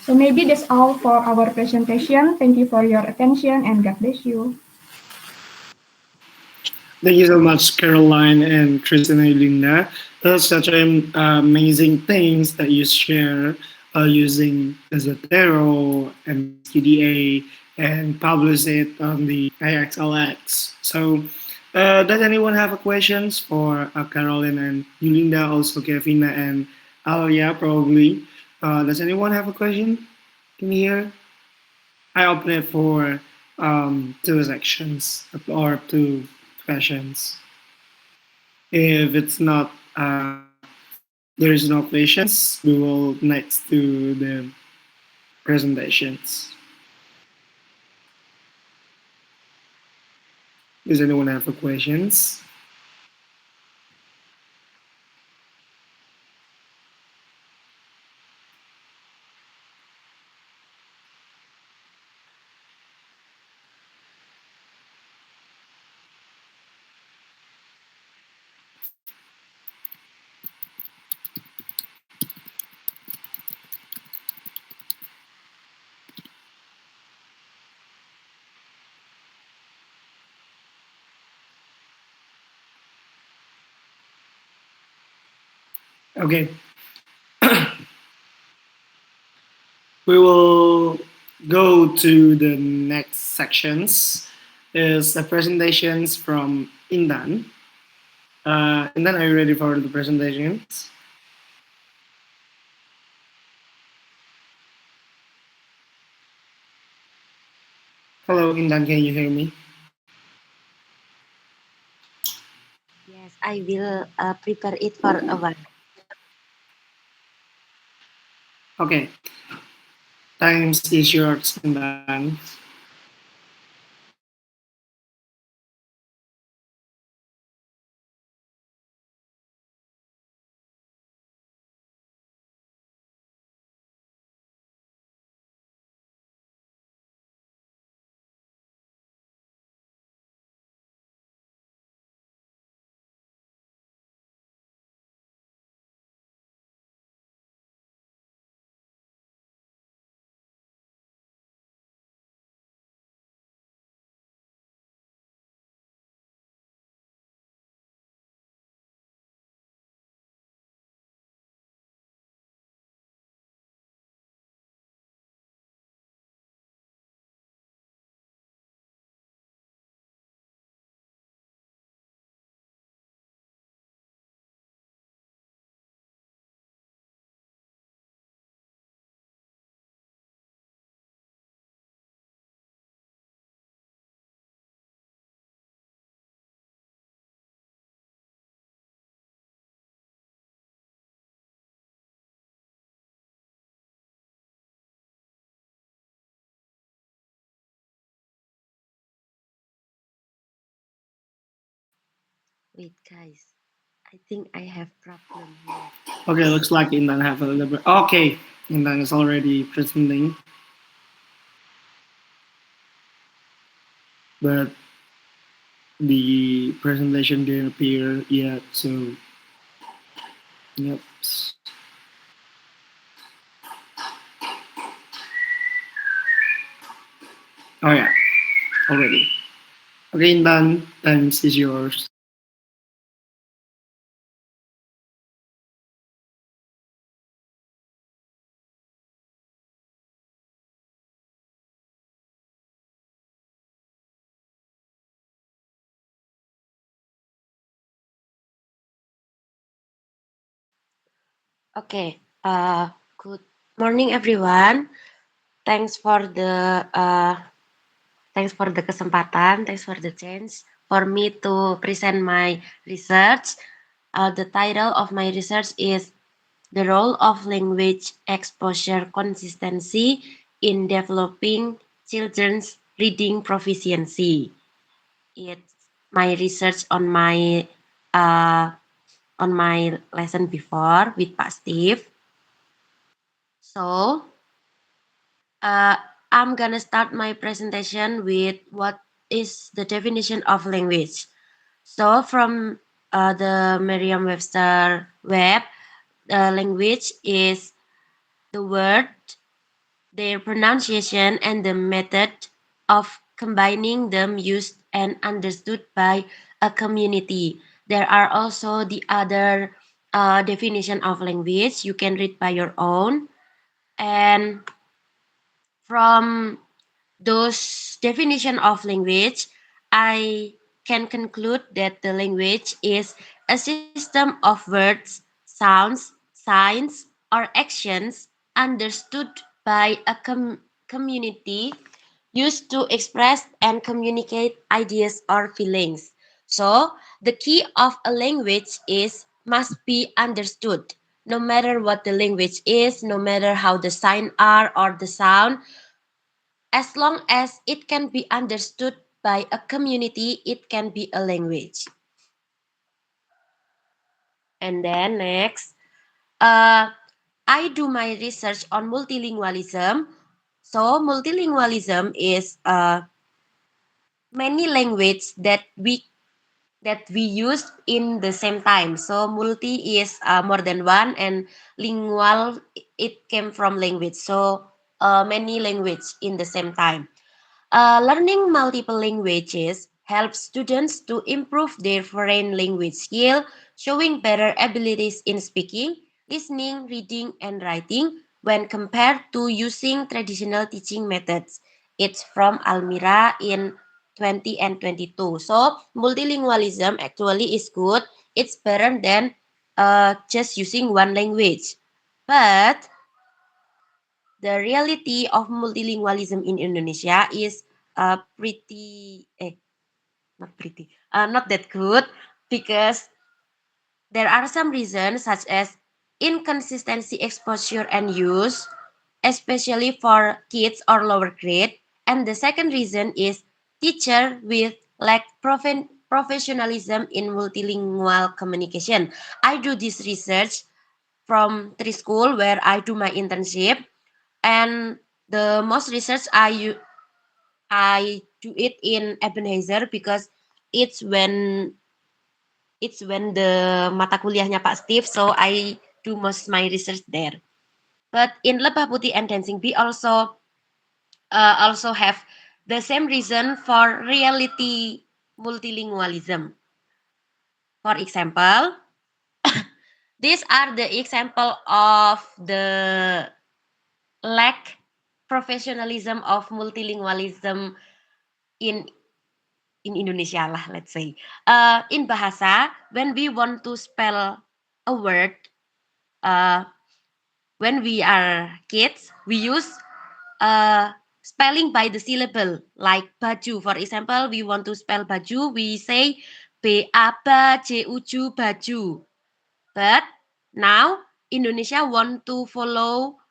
So maybe that's all for our presentation. Thank you for your attention and God bless you. Thank you so much, Caroline and Christina and Linda. Those such amazing things that you share using Zotero and STDA and publish it on the IXLX. So, does anyone have a questions for Caroline and Yulinda, also Kevina and Alia probably? Does anyone have a question in here? I open it for two sections or two questions. If it's not, there is no questions, we will next to the presentations. Does anyone have a questions? Okay. We will go to the next sections. Is the presentations from Indan. Indan, are you ready for the presentations? Hello, Indan, can you hear me? Yes, I will prepare it for a while. Okay. Times is yours, Indan. Wait, guys. I think I have problem here. Okay, looks like Indan have a little bit. Okay, Indan is already presenting, but the presentation didn't appear yet. So, yep. Oh yeah, already. Okay, Indan, thanks is yours. Okay. Good morning, everyone. Thanks for the kesempatan. Thanks for the chance for me to present my research. The title of my research is The Role of Language Exposure Consistency in developing children's reading proficiency. It's my research on my lesson before with Pak Steve. So uh, I'm gonna start my presentation with what is the definition of language. So from the Merriam-Webster web, language is the word, their pronunciation, and the method of combining them used and understood by a community. There are also the other definition of language you can read by your own. And from those definition of language, I can conclude that the language is a system of words, sounds, signs, or actions understood by a community used to express and communicate ideas or feelings. So, the key of a language is must be understood. No matter what the language is, no matter how the sign are or the sound, as long as it can be understood by a community, it can be a language. And then next, I do my research on multilingualism. So multilingualism is many language that we use in the same time. So multi is more than one, and lingual it came from language. So many language in the same time. Learning multiple languages helps students to improve their foreign language skill, showing better abilities in speaking, listening, reading, and writing when compared to using traditional teaching methods. It's from Almira in 20 and 22. So multilingualism actually is good. It's better than just using one language. But the reality of multilingualism in Indonesia is not that good, because there are some reasons such as inconsistency exposure and use, especially for kids or lower grade. And the second reason is teacher with lack professionalism in multilingual communication. I do this research from three school where I do my internship, and the most research I do it in Ebenezer because it's when it's when the mata kuliahnya Pak Steve, so I do most my research there. But in Lebah Putih and Dancing Bee also have the same reason for reality multilingualism. For example, these are the example of the lack professionalism of multilingualism in Indonesia lah, let's say. In bahasa, when we want to spell a word, uh, when we are kids, we use spelling by the syllable, like baju. For example, we want to spell baju, we say B-A-B-J-U-J, baju. But now, Indonesia want to follow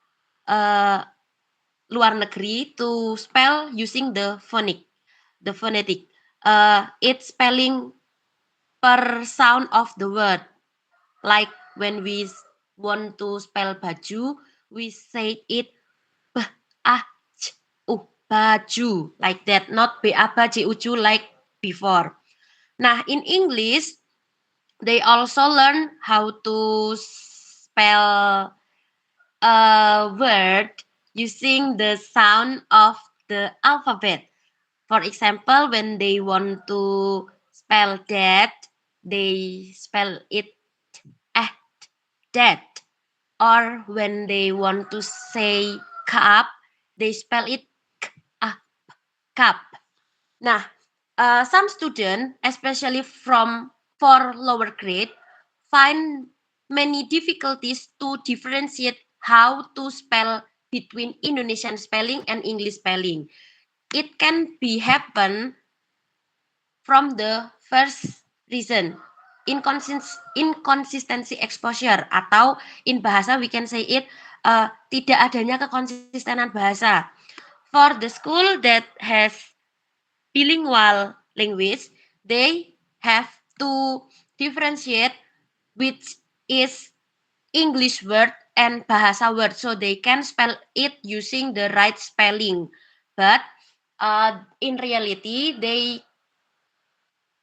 luar negeri to spell using the phonetic. It's spelling per sound of the word. Like when we want to spell baju, we say it baju, like that, not b-a-b-j-u-ju like before. Nah, in English, they also learn how to spell a word using the sound of the alphabet. For example, when they want to spell that, they spell it that. Or when they want to say cup, they spell it cup. Nah, some students, especially for lower grade, find many difficulties to differentiate how to spell between Indonesian spelling and English spelling. It can be happen from the first reason, inconsistency exposure, atau in bahasa we can say it tidak adanya kekonsistenan bahasa. for the school that has bilingual language, they have to differentiate which is English word and bahasa word, so they can spell it using the right spelling. But in reality,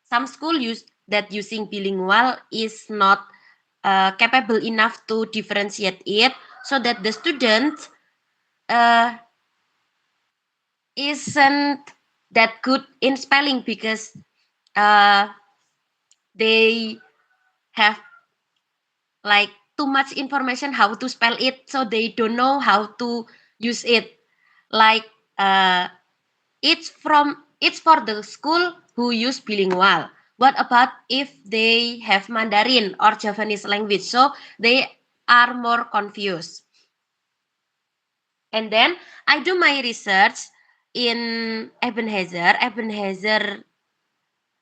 some school use that using bilingual is not capable enough to differentiate it, so that the student uh, isn't that good in spelling because uh, they have like too much information how to spell it, so they don't know how to use it. Like it's for the school who use bilingual. What about if they have Mandarin or Javanese language? So they are more confused. And then I do my research in Ebenezer. Ebenezer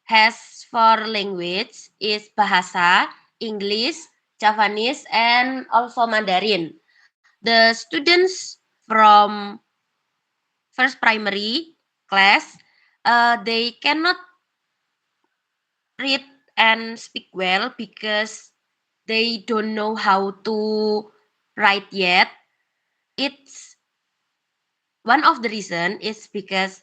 has four language is Bahasa, English, Javanese, and also Mandarin. The students from first primary class, they cannot read and speak well because they don't know how to write yet. It's one of the reason is because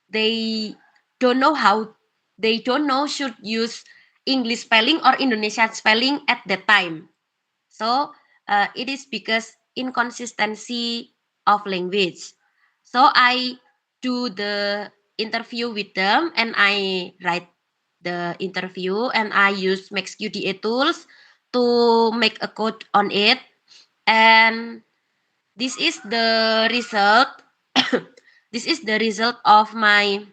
they don't know how they don't know should use English spelling or Indonesian spelling at that time. So it is because inconsistency of language. So I do the interview with them and I write the interview and I use MaxQDA tools to make a code on it. And this is the result. This is the result of my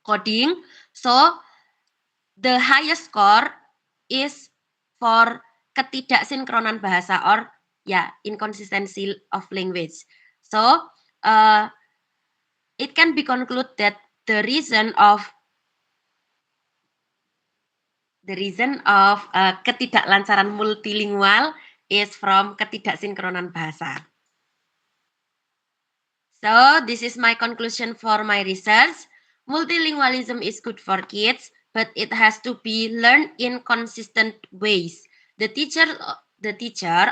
coding. So the highest score is for ketidaksinkronan bahasa or inconsistency of language. So it can be concluded that the reason of ketidaklancaran multilingual is from ketidaksinkronan bahasa. So this is my conclusion for my research. Multilingualism is good for kids, but it has to be learned in consistent ways. The teacher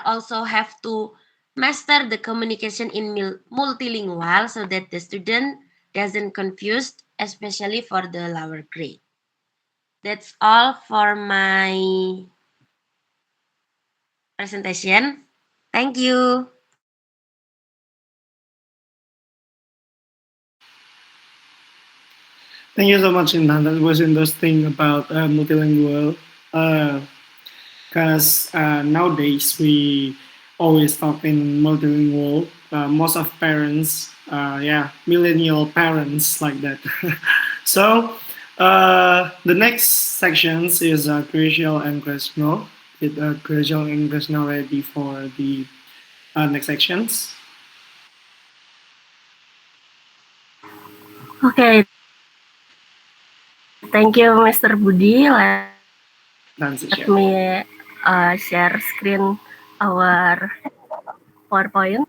also have to master the communication in multilingual so that the student doesn't confused, especially for the lower grade. That's all for my presentation. Thank you. Thank you so much, Intan. That was interesting about multilingual. Because nowadays we always talk in multilingual. Most of parents, millennial parents like that. So the next sections is crucial and questionable. Crucial and questionable ready for the next sections. Okay, thank you, Mr. Budi. Let me share screen our PowerPoint.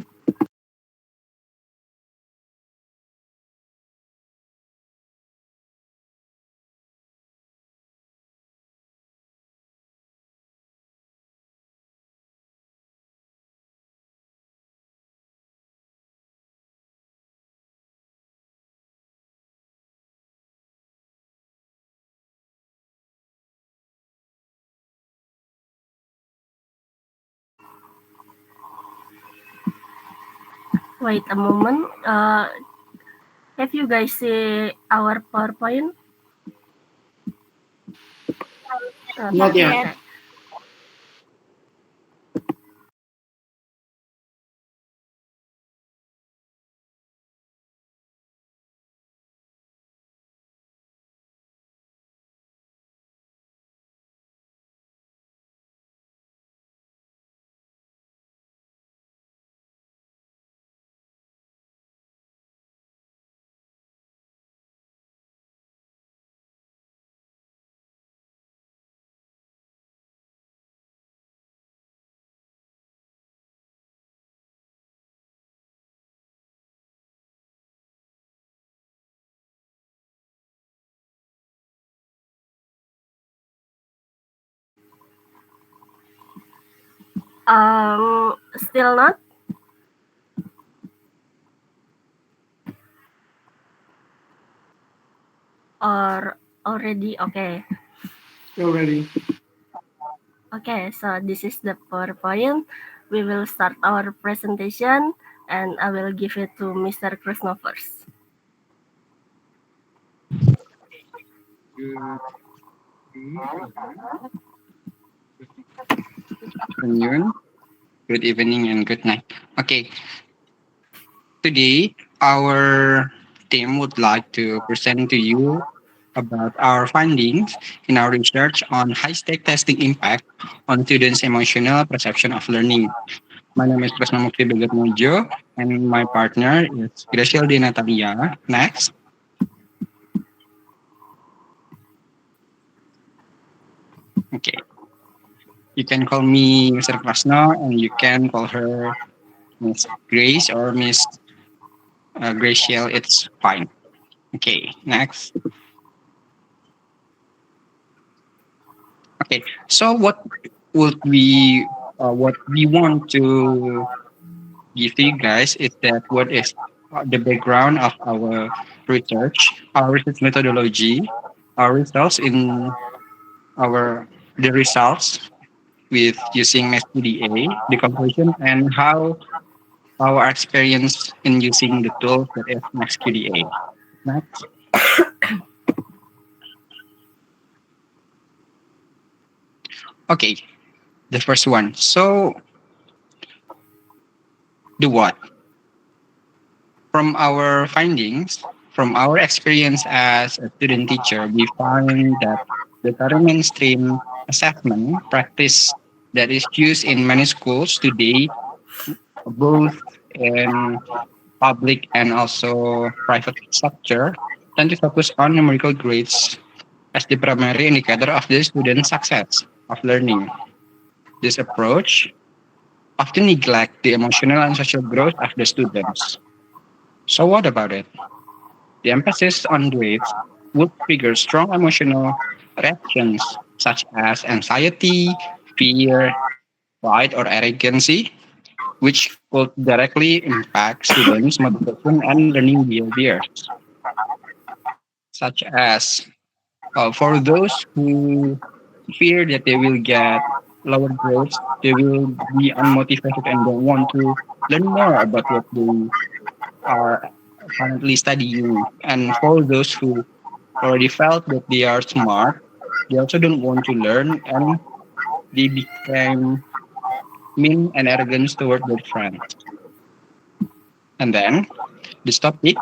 Wait a moment. Have you guys see our PowerPoint? Not yet. Still not? Or already? Okay. Already. Okay, so this is the PowerPoint. We will start our presentation and I will give it to Mr. Krishna first. Afternoon, good evening, and good night. Okay, today our team would like to present to you about our findings in our research on high-stake testing impact on students' emotional perception of learning. My name is Krishna Mukti Begatmojo, and my partner is Graciel De Natalia. Next. Okay. You can call me Mr. Krishna, and you can call her Miss Grace or Miss Graciel. It's fine. Okay, next. Okay, so what we want to give to you guys is that what is the background of our research methodology, our results in our the results with using MathPDA, the conclusion, and how our experience in using the tool that is MathQDA. Next. Okay, the first one. So the what? From our findings, from our experience as a student teacher, we find that the current mainstream assessment practice that is used in many schools today, both in public and also private sector, tend to focus on numerical grades as the primary indicator of the student success of learning. This approach often neglect the emotional and social growth of the students. So what about it? The emphasis on grades would trigger strong emotional reactions such as anxiety, fear, pride, or arrogancy, which could directly impact students' motivation and learning behaviors, such as for those who fear that they will get lower grades, they will be unmotivated and don't want to learn more about what they are currently studying. And for those who already felt that they are smart, they also don't want to learn and they became mean and arrogant toward their friends. And then this topic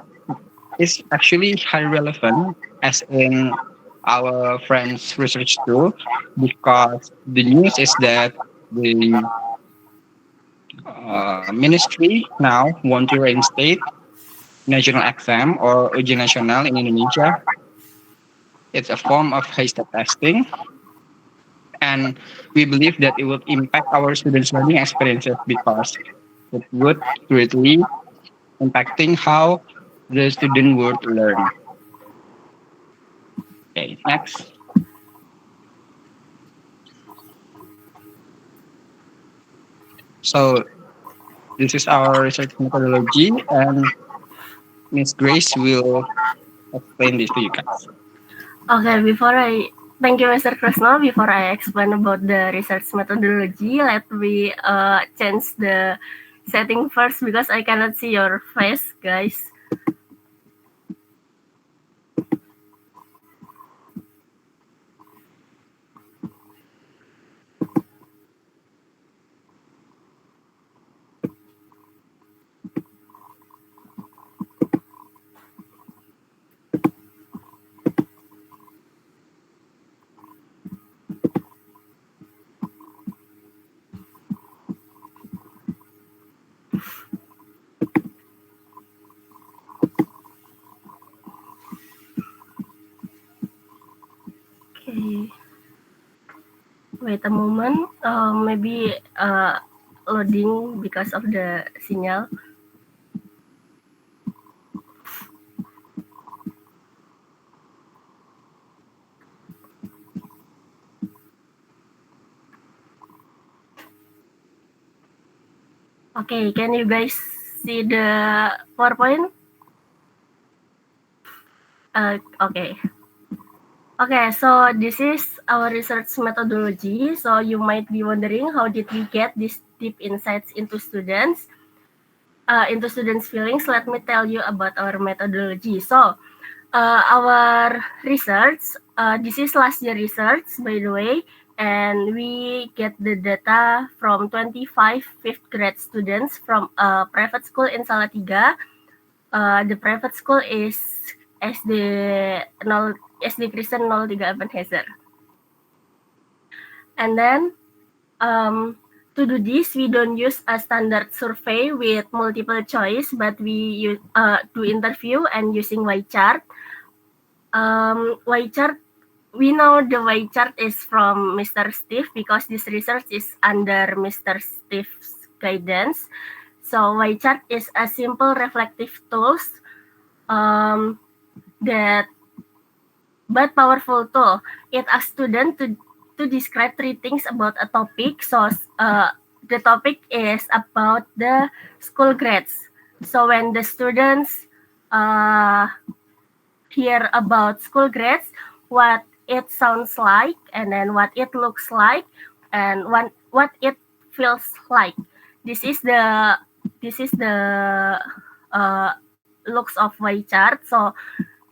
is actually highly relevant as in our friends research too, because the news is that the ministry now want to reinstate national exam or ujian nasional in Indonesia. It's a form of high-step testing, and we believe that it will impact our students' learning experiences because it would greatly impacting how the student would learn. Okay, next. So this is our research methodology, and Miss Grace will explain this to you guys. Okay, thank you, Mr. Krishna. Before I explain about the research methodology, let me change the setting first because I cannot see your face, guys. Okay. Wait a moment. Maybe loading because of the signal. Okay, can you guys see the PowerPoint? Okay. Okay, so this is our research methodology. So you might be wondering, how did we get these deep insights into students' feelings? Let me tell you about our methodology. So our research, this is last year research, by the way, and we get the data from 25 fifth grade students from a private school in Salatiga. The private school is SD Kristen 03 Ebenezer. And then to do this, we don't use a standard survey with multiple choice, but we do interview and using Y chart. Y chart, we know the Y chart is from Mr. Steve because this research is under Mr. Steve's guidance. So Y chart is a simple reflective tools but powerful tool. It asks students to describe 3 things about a topic. So the topic is about the school grades. So when the students hear about school grades, what it sounds like, and then what it looks like, and what it feels like. This is the looks of Y chart. So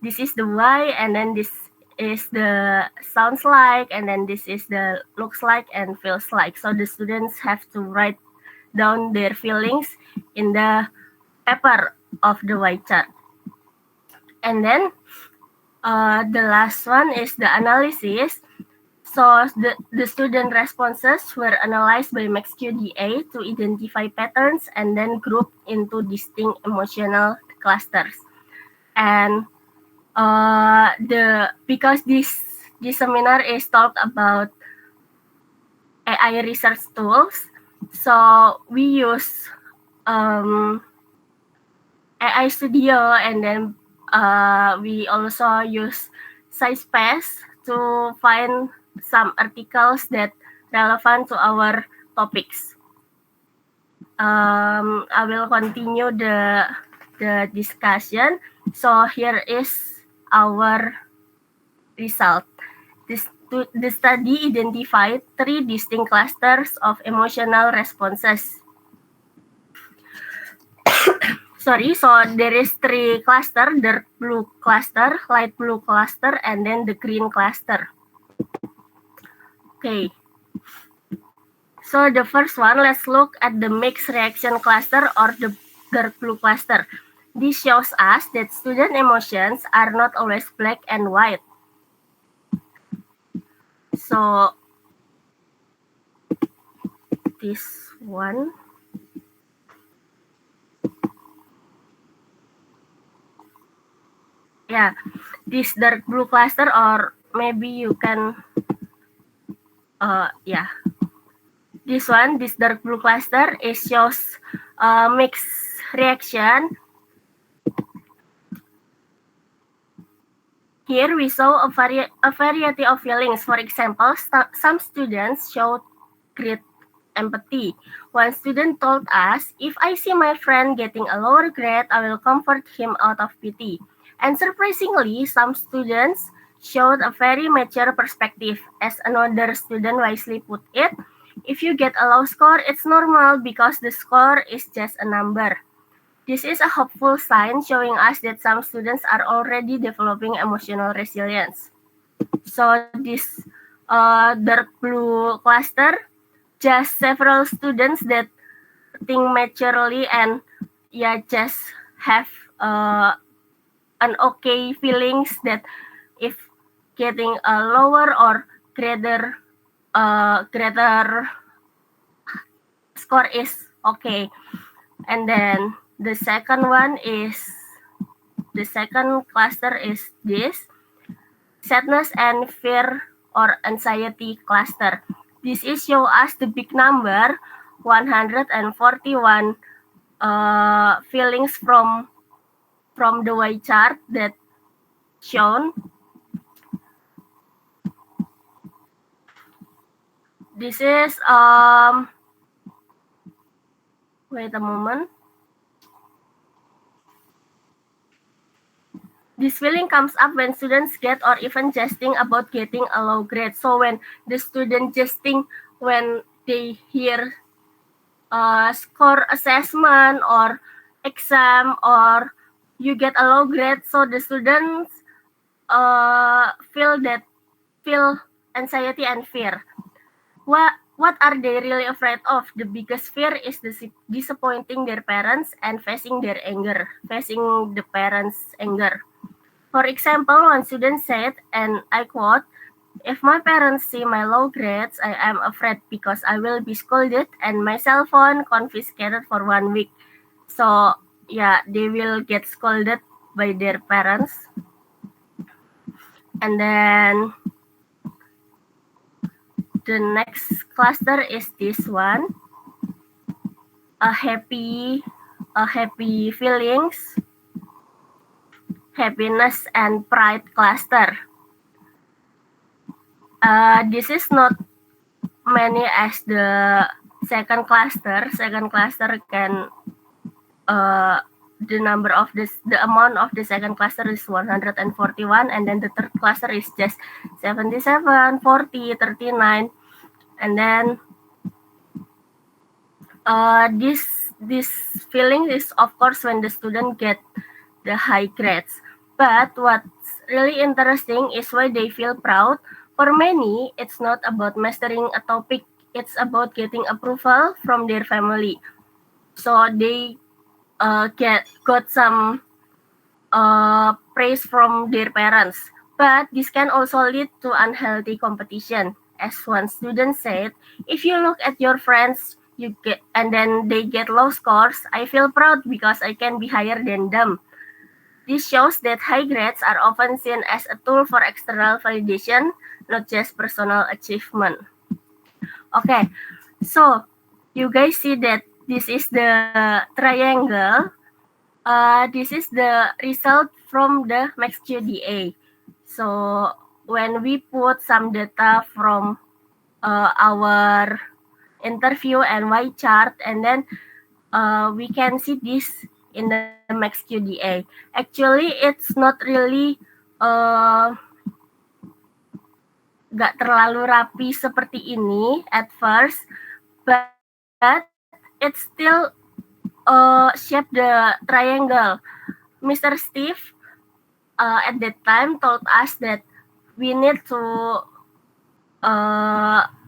this is the Y, and then this is the sounds like, and then this is the looks like and feels like. So the students have to write down their feelings in the paper of the Y chart. And then the last one is the analysis. So the student responses were analyzed by MaxQDA to identify patterns and then grouped into distinct emotional clusters. And because this seminar is talked about AI research tools, so we use AI Studio, and then we also use SciSpace to find some articles that relevant to our topics. I will continue the discussion. So here is our result. The study identified 3 distinct clusters of emotional responses. Sorry, so there is 3 cluster: dark blue cluster, light blue cluster, and then the green cluster. Okay. So the first one, let's look at the mixed reaction cluster or the dark blue cluster. This shows us that student emotions are not always black and white. So this one. Yeah, this dark blue cluster, or maybe you can, yeah. This one, this dark blue cluster, it shows mixed reaction. Here we saw a variety of feelings. For example, some students showed great empathy. One student told us, "If I see my friend getting a lower grade, I will comfort him out of pity." And surprisingly, some students showed a very mature perspective. As another student wisely put it, "If you get a low score, it's normal because the score is just a number." This is a hopeful sign showing us that some students are already developing emotional resilience. So this dark blue cluster, just several students that think maturely and just have an okay feelings that if getting a lower or greater score is okay. And then the second cluster is this sadness and fear or anxiety cluster. This is show us the big number 141 feelings from the Y chart that shown. This is Wait a moment. This feeling comes up when students get or even jesting about getting a low grade. So when the student jesting when they hear score assessment or exam or you get a low grade, so the students feel anxiety and fear. What are they really afraid of? The biggest fear is disappointing their parents and facing the parents' anger. For example, one student said, and I quote, "If my parents see my low grades, I am afraid because I will be scolded and my cell phone confiscated for 1 week." So yeah, they will get scolded by their parents. And then the next cluster is this one, a happy feelings, happiness and pride cluster. This is not many as the second cluster. Second cluster can the amount of the second cluster is 141, and then the third cluster is just 77, 40, 39, and then this feeling is of course when the student get the high grades. But what's really interesting is why they feel proud. For many, it's not about mastering a topic, it's about getting approval from their family. So they got some praise from their parents. But this can also lead to unhealthy competition. As one student said, if you look at your friends, and then they get low scores, I feel proud because I can be higher than them. This shows that high grades are often seen as a tool for external validation, not just personal achievement. Okay, so you guys see that this is the triangle. This is the result from the MaxQDA. So when we put some data from our interview and Y chart, and then we can see this in the MaxQDA. Actually, it's not really gak terlalu rapi seperti ini at first, but it still shape the triangle. Mr. Steve at that time told us that we need to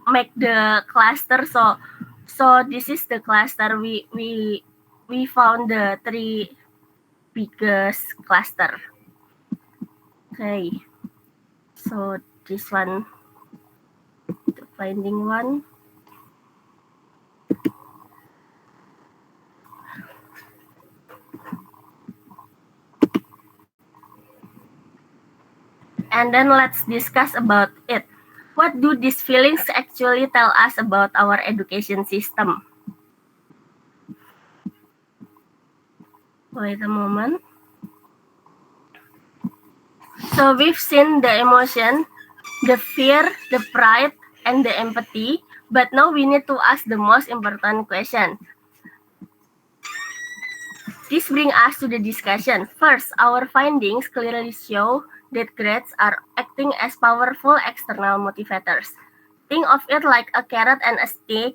make the cluster. So this is the cluster. We found the 3 biggest cluster. Okay, so this one, the finding one. And then let's discuss about it. What do these feelings actually tell us about our education system? Wait a moment. So we've seen the emotion, the fear, the pride, and the empathy. But now we need to ask the most important question. This brings us to the discussion. First, our findings clearly show that grades are acting as powerful external motivators. Think of it like a carrot and a stick.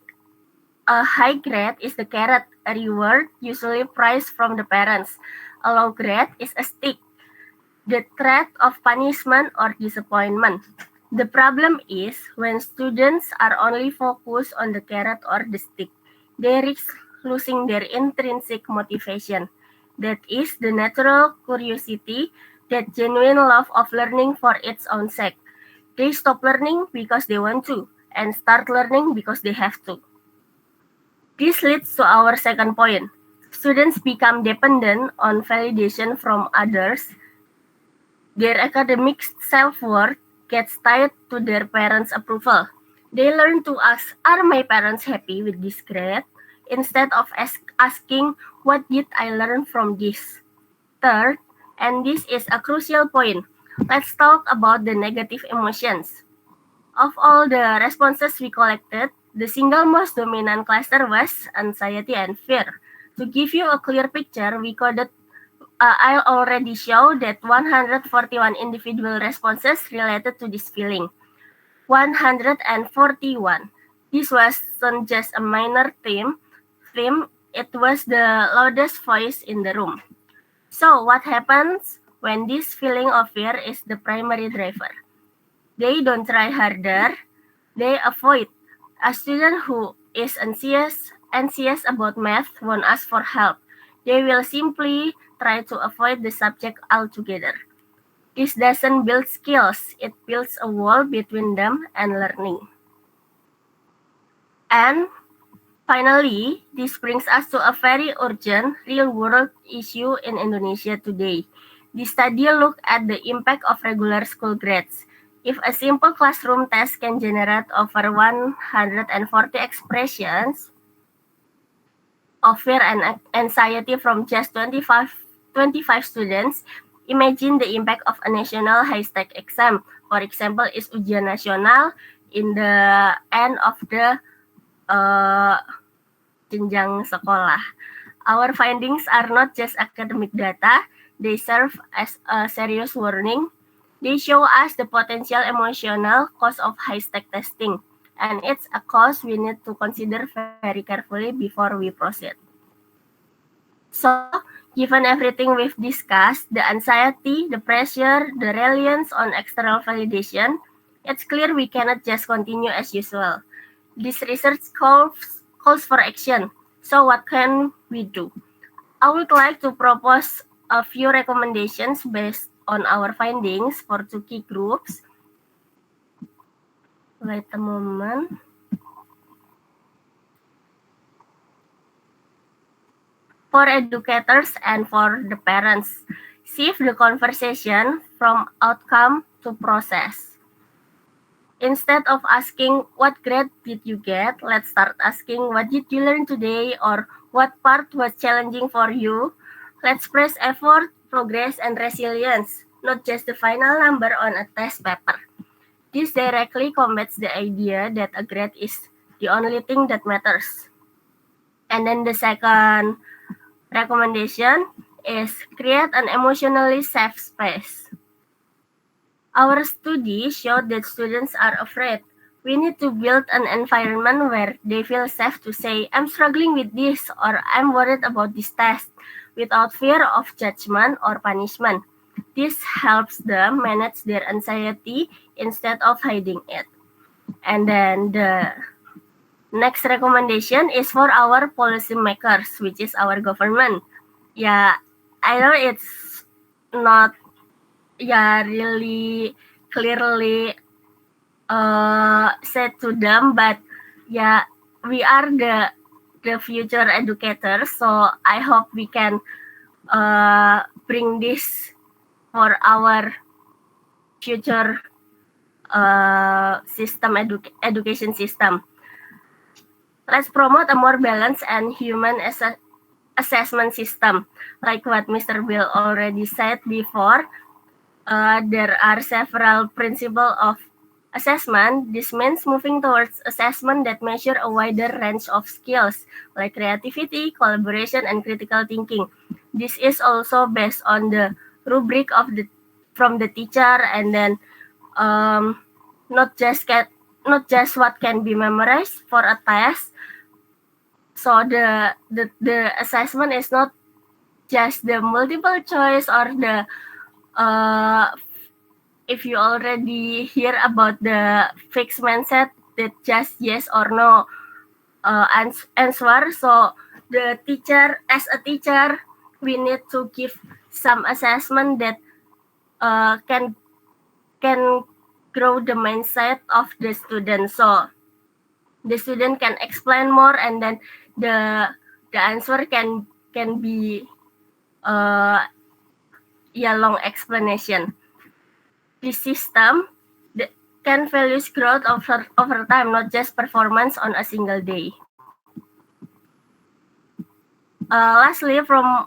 A high grade is the carrot, a reward usually prized from the parents. A low grade is a stick, the threat of punishment or disappointment. The problem is when students are only focused on the carrot or the stick, they risk losing their intrinsic motivation. That is the natural curiosity, that genuine love of learning for its own sake. They stop learning because they want to, and start learning because they have to. This leads to our second point. Students become dependent on validation from others. Their academic self-worth gets tied to their parents' approval. They learn to ask, are my parents happy with this grade? Instead of asking, what did I learn from this? Third, and this is a crucial point, let's talk about the negative emotions. Of all the responses we collected, the single most dominant cluster was anxiety and fear. To give you a clear picture, I already showed that 141 individual responses related to this feeling. 141. This wasn't just a minor theme, it was the loudest voice in the room. So what happens when this feeling of fear is the primary driver? They don't try harder, they avoid. A student who is anxious about math won't ask for help. They will simply try to avoid the subject altogether. This doesn't build skills, it builds a wall between them and learning. And finally, this brings us to a very urgent real-world issue in Indonesia today. The study looked at the impact of regular school grades. If a simple classroom test can generate over 140 expressions of fear and anxiety from just 25 students, imagine the impact of a national high-stake exam. For example, is ujian nasional in the end of the jenjang sekolah. Our findings are not just academic data, they serve as a serious warning. They show us the potential emotional cost of high-stake testing, and it's a cost we need to consider very carefully before we proceed. So, given everything we've discussed, the anxiety, the pressure, the reliance on external validation, it's clear we cannot just continue as usual. This research calls for action. So what can we do? I would like to propose a few recommendations based on our findings for 2 key groups. Wait a moment. For educators and for the parents, shift the conversation from outcome to process. Instead of asking, what grade did you get? Let's start asking, what did you learn today? Or what part was challenging for you? Let's praise effort, progress, and resilience, not just the final number on a test paper. This directly combats the idea that a grade is the only thing that matters. And then the second recommendation is create an emotionally safe space. Our study showed that students are afraid. We need to build an environment where they feel safe to say, I'm struggling with this, or I'm worried about this test, without fear of judgment or punishment. This helps them manage their anxiety instead of hiding it. And then the next recommendation is for our policymakers, which is our government. Yeah, I know it's not really clearly said to them, but yeah, we are the future educators, so I hope we can bring this for our future education system. Let's promote a more balanced and human assessment system. Like what Mr. Bill already said before, there are several principles of assessment. This means moving towards assessment that measure a wider range of skills like creativity, collaboration, and critical thinking. This is also based on the rubric from the teacher, and then not just what can be memorized for a test. So the assessment is not just the multiple choice or the if you already hear about the fixed mindset that just yes or no answer. So the teacher, as a teacher, we need to give some assessment that can grow the mindset of the student. So the student can explain more, and then the answer can be long explanation. This system can values growth over time, not just performance on a single day. Lastly, from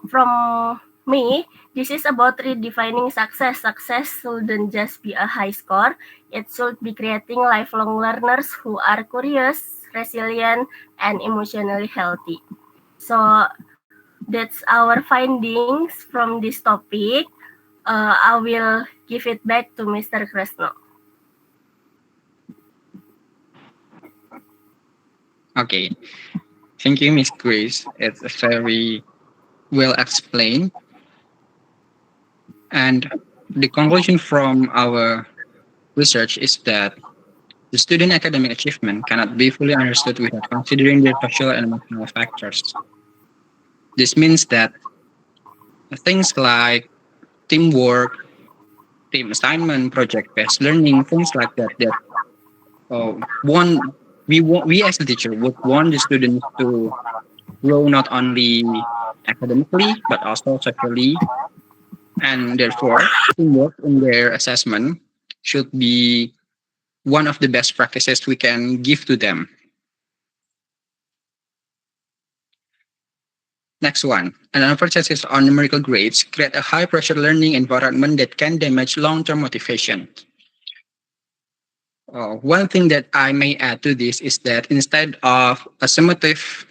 me, this is about redefining success. Success shouldn't just be a high score. It should be creating lifelong learners who are curious, resilient, and emotionally healthy. So That's our findings from this topic. I will give it back to Mr. Kresno. Okay, thank you, Miss Grace. It's very well explained. And the conclusion from our research is that the student academic achievement cannot be fully understood without considering their social and emotional factors. This means that things like teamwork, team assignment, project-based learning, things like that, that one we as a teacher would want the students to grow not only academically but also socially, and therefore teamwork in their assessment should be one of the best practices we can give to them. Next one, an emphasis on numerical grades create a high pressure learning environment that can damage long-term motivation. One thing that I may add to this is that instead of a summative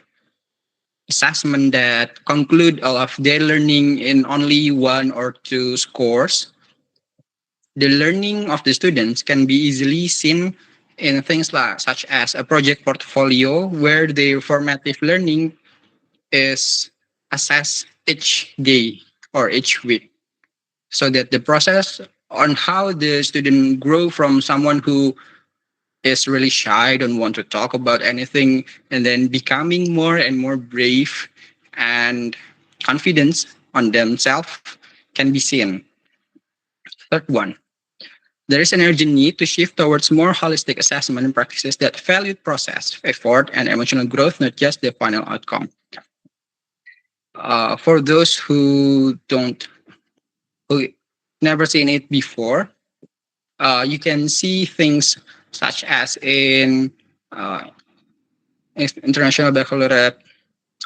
assessment that conclude all of their learning in only one or two scores, the learning of the students can be easily seen in things like such as a project portfolio where their formative learning is assessed each day or each week, so that the process on how the student grow from someone who is really shy, don't want to talk about anything, and then becoming more and more brave and confidence on themselves can be seen. Third one, there is an urgent need to shift towards more holistic assessment and practices that value process, effort, and emotional growth, not just the final outcome. For those who never seen it before, you can see things such as in uh, international baccalaureate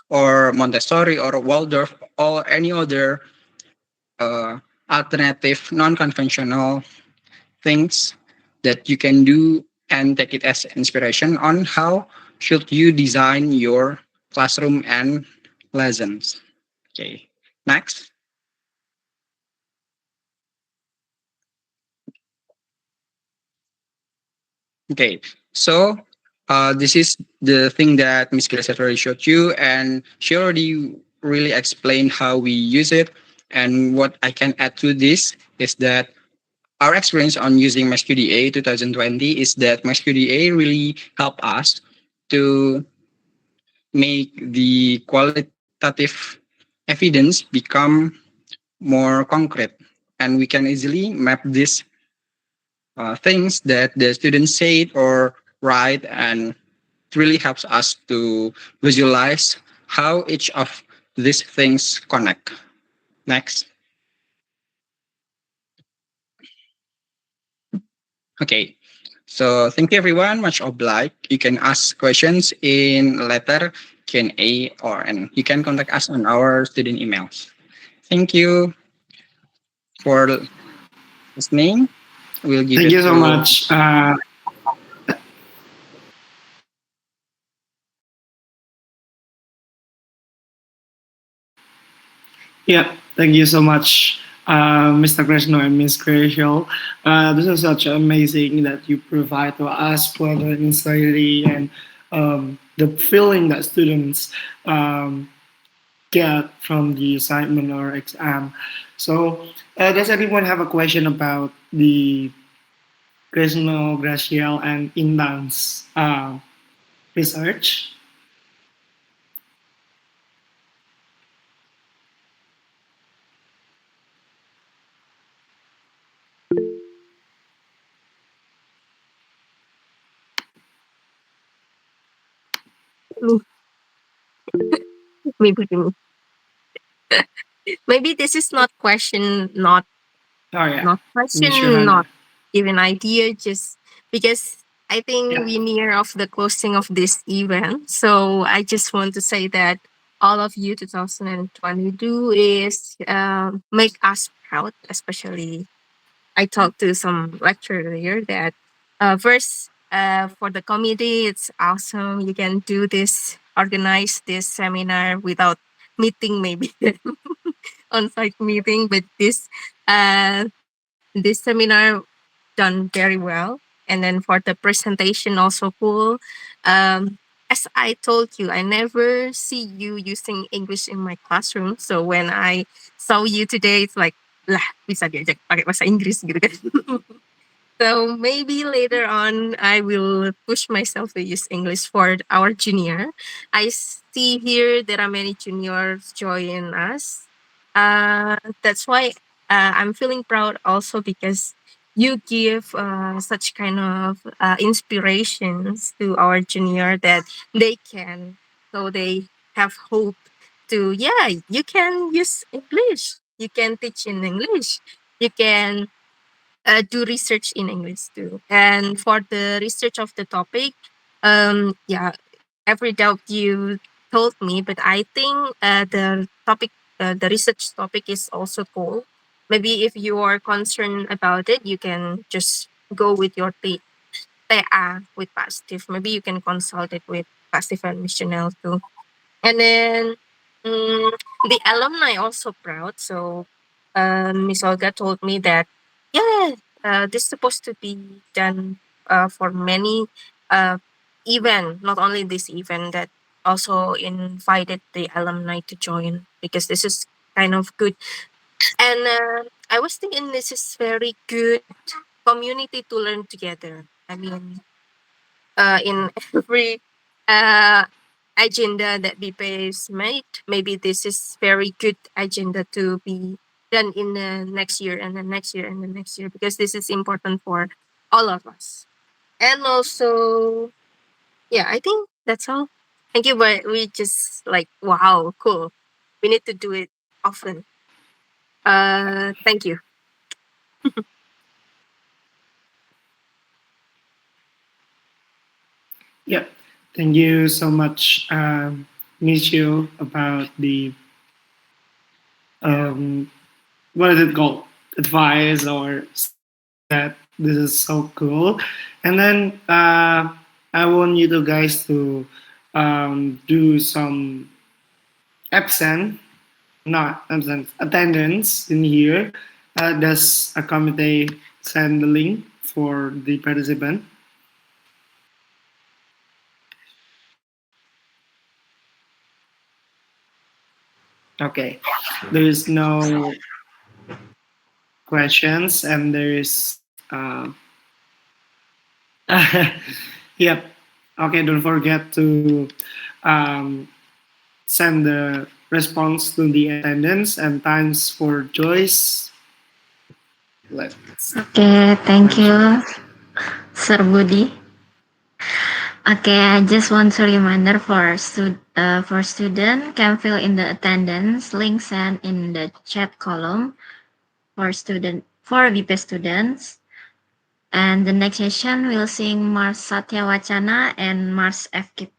or Montessori or Waldorf or any other uh, alternative non-conventional things that you can do and take it as inspiration on how should you design your classroom and lessons. Okay, next. Okay, so this is the thing that Miss Grace already showed you, and she already really explained how we use it. And what I can add to this is that our experience on using MaxQDA 2020 is that MaxQDA really helped us to make the qualitative evidence become more concrete, and we can easily map these things that the students said or write, and it really helps us to visualize how each of these things connect. Next. Okay. So thank you everyone. Much obliged. You can ask questions in letter Q&A, or and you can contact us on our student emails. Thank you for listening. We'll give Thank it you so to much. Yeah, thank you so much, Mr. Krishna and Miss Rachel. This is such amazing that you provide to us for the anxiety and the feeling that students get from the assignment or exam. So, does anyone have a question about the Krishna, Graciel, and Indan's research? Maybe maybe this is not question, not Oh yeah, not Miss question, Jonan. not even idea, just because I think Yeah. we near of the closing of this event. So I just want to say that all of you 2022 is make us proud, especially I talked to some lecturer earlier that first for the committee, it's awesome. You can do this, organize this seminar without meeting maybe on-site meeting, but this seminar done very well. And then for the presentation also cool. As I told you, I never see you using English in my classroom. So when I saw you today, it's like, lah, bisa diajak pakai bahasa Inggris gitu kan. So maybe later on, I will push myself to use English for our junior. I see here there are many juniors join us. That's why I'm feeling proud also because you give such kind of inspirations to our junior that they can, so they have hope to, yeah, you can use English. You can teach in English. You can do research in English too. And for the research of the topic, yeah, every doubt you told me, but I think the research topic is also cool. Maybe if you are concerned about it, you can just go with your TA with Positive. Maybe you can consult it with Positive and Missional too. And then the alumni also proud. So Miss Olga told me that, yeah, this is supposed to be done for many uh, event, not only this event, that also invited the alumni to join because this is kind of good. And I was thinking this is very good community to learn together. I mean, in every uh, agenda that BPA is made, maybe this is very good agenda to be done in the next year and the next year and the next year because this is important for all of us. And also, yeah, I think that's all. Thank you, but we just like wow, cool. We need to do it often. Thank you. Yeah, thank you so much, Michio, about the what is it called? Advice or saying that this is so cool. And then I want you to guys to do some absent, not absent, attendance in here. Does a committee send the link for the participant? Okay, there is no questions and there is yep. Okay, don't forget to um, send the response to the attendance and times for Joyce. Let's Okay, thank mention. you, Sir Budi. Okay, I just want to reminder for student can fill in the attendance link sent in the chat column for VP students. And the next session we'll sing Mars Satya Wacana and Mars FK.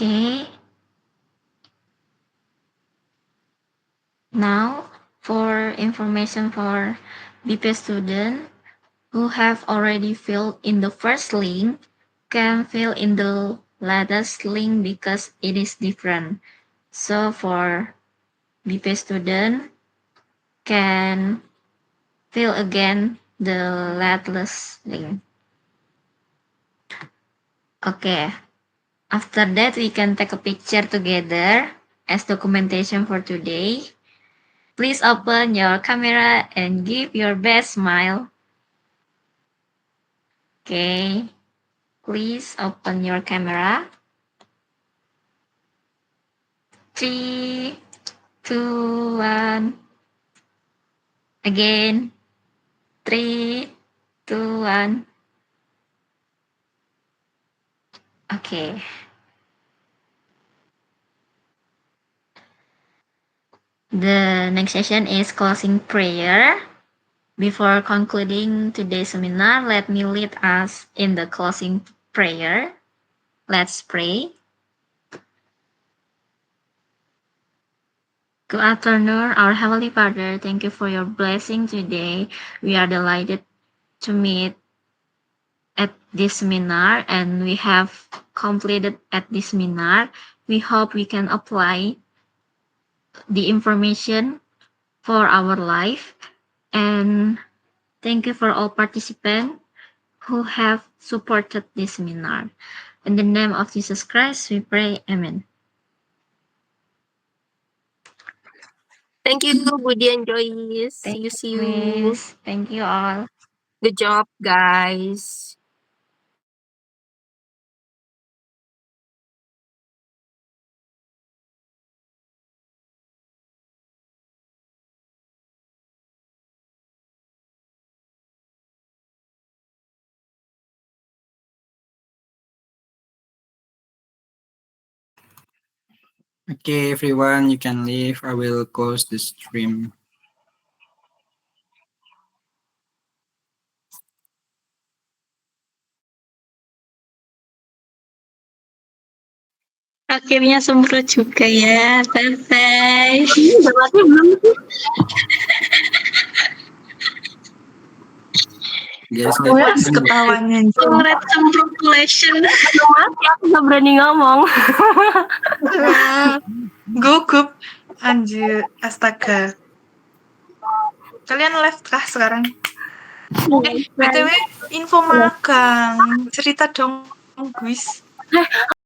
Okay. Now, for information for BIPE student who have already filled in the first link can fill in the latest link because it is different. So for BIPE student can fill again the latest link. Okay. After that, we can take a picture together as documentation for today. Please open your camera and give your best smile. Okay. Please open your camera. 3, 2, 1. Again. 3, 2, 1. Okay. The next session is closing prayer. Before concluding today's seminar, let me lead us in the closing prayer. Let's pray. Good afternoon, our Heavenly Father. Thank you for your blessing today. We are delighted to meet at this seminar and we have completed at this seminar. We hope we can apply the information for our life. And thank you for all participants who have supported this seminar. In the name of Jesus Christ, we pray. Amen. Thank you, Budi and Joyce. Thank See you, you. Miss. Thank you all. Good job, guys. Okay, everyone, you can leave. I will close the stream. Akhirnya semprot juga ya. Bye-bye. Guys, Puas ketawanya. Congratulations. Aku nggak berani ngomong. Gugup. Anjir, astaga. Kalian live kah sekarang? BTW, info magang. Cerita dong, guys.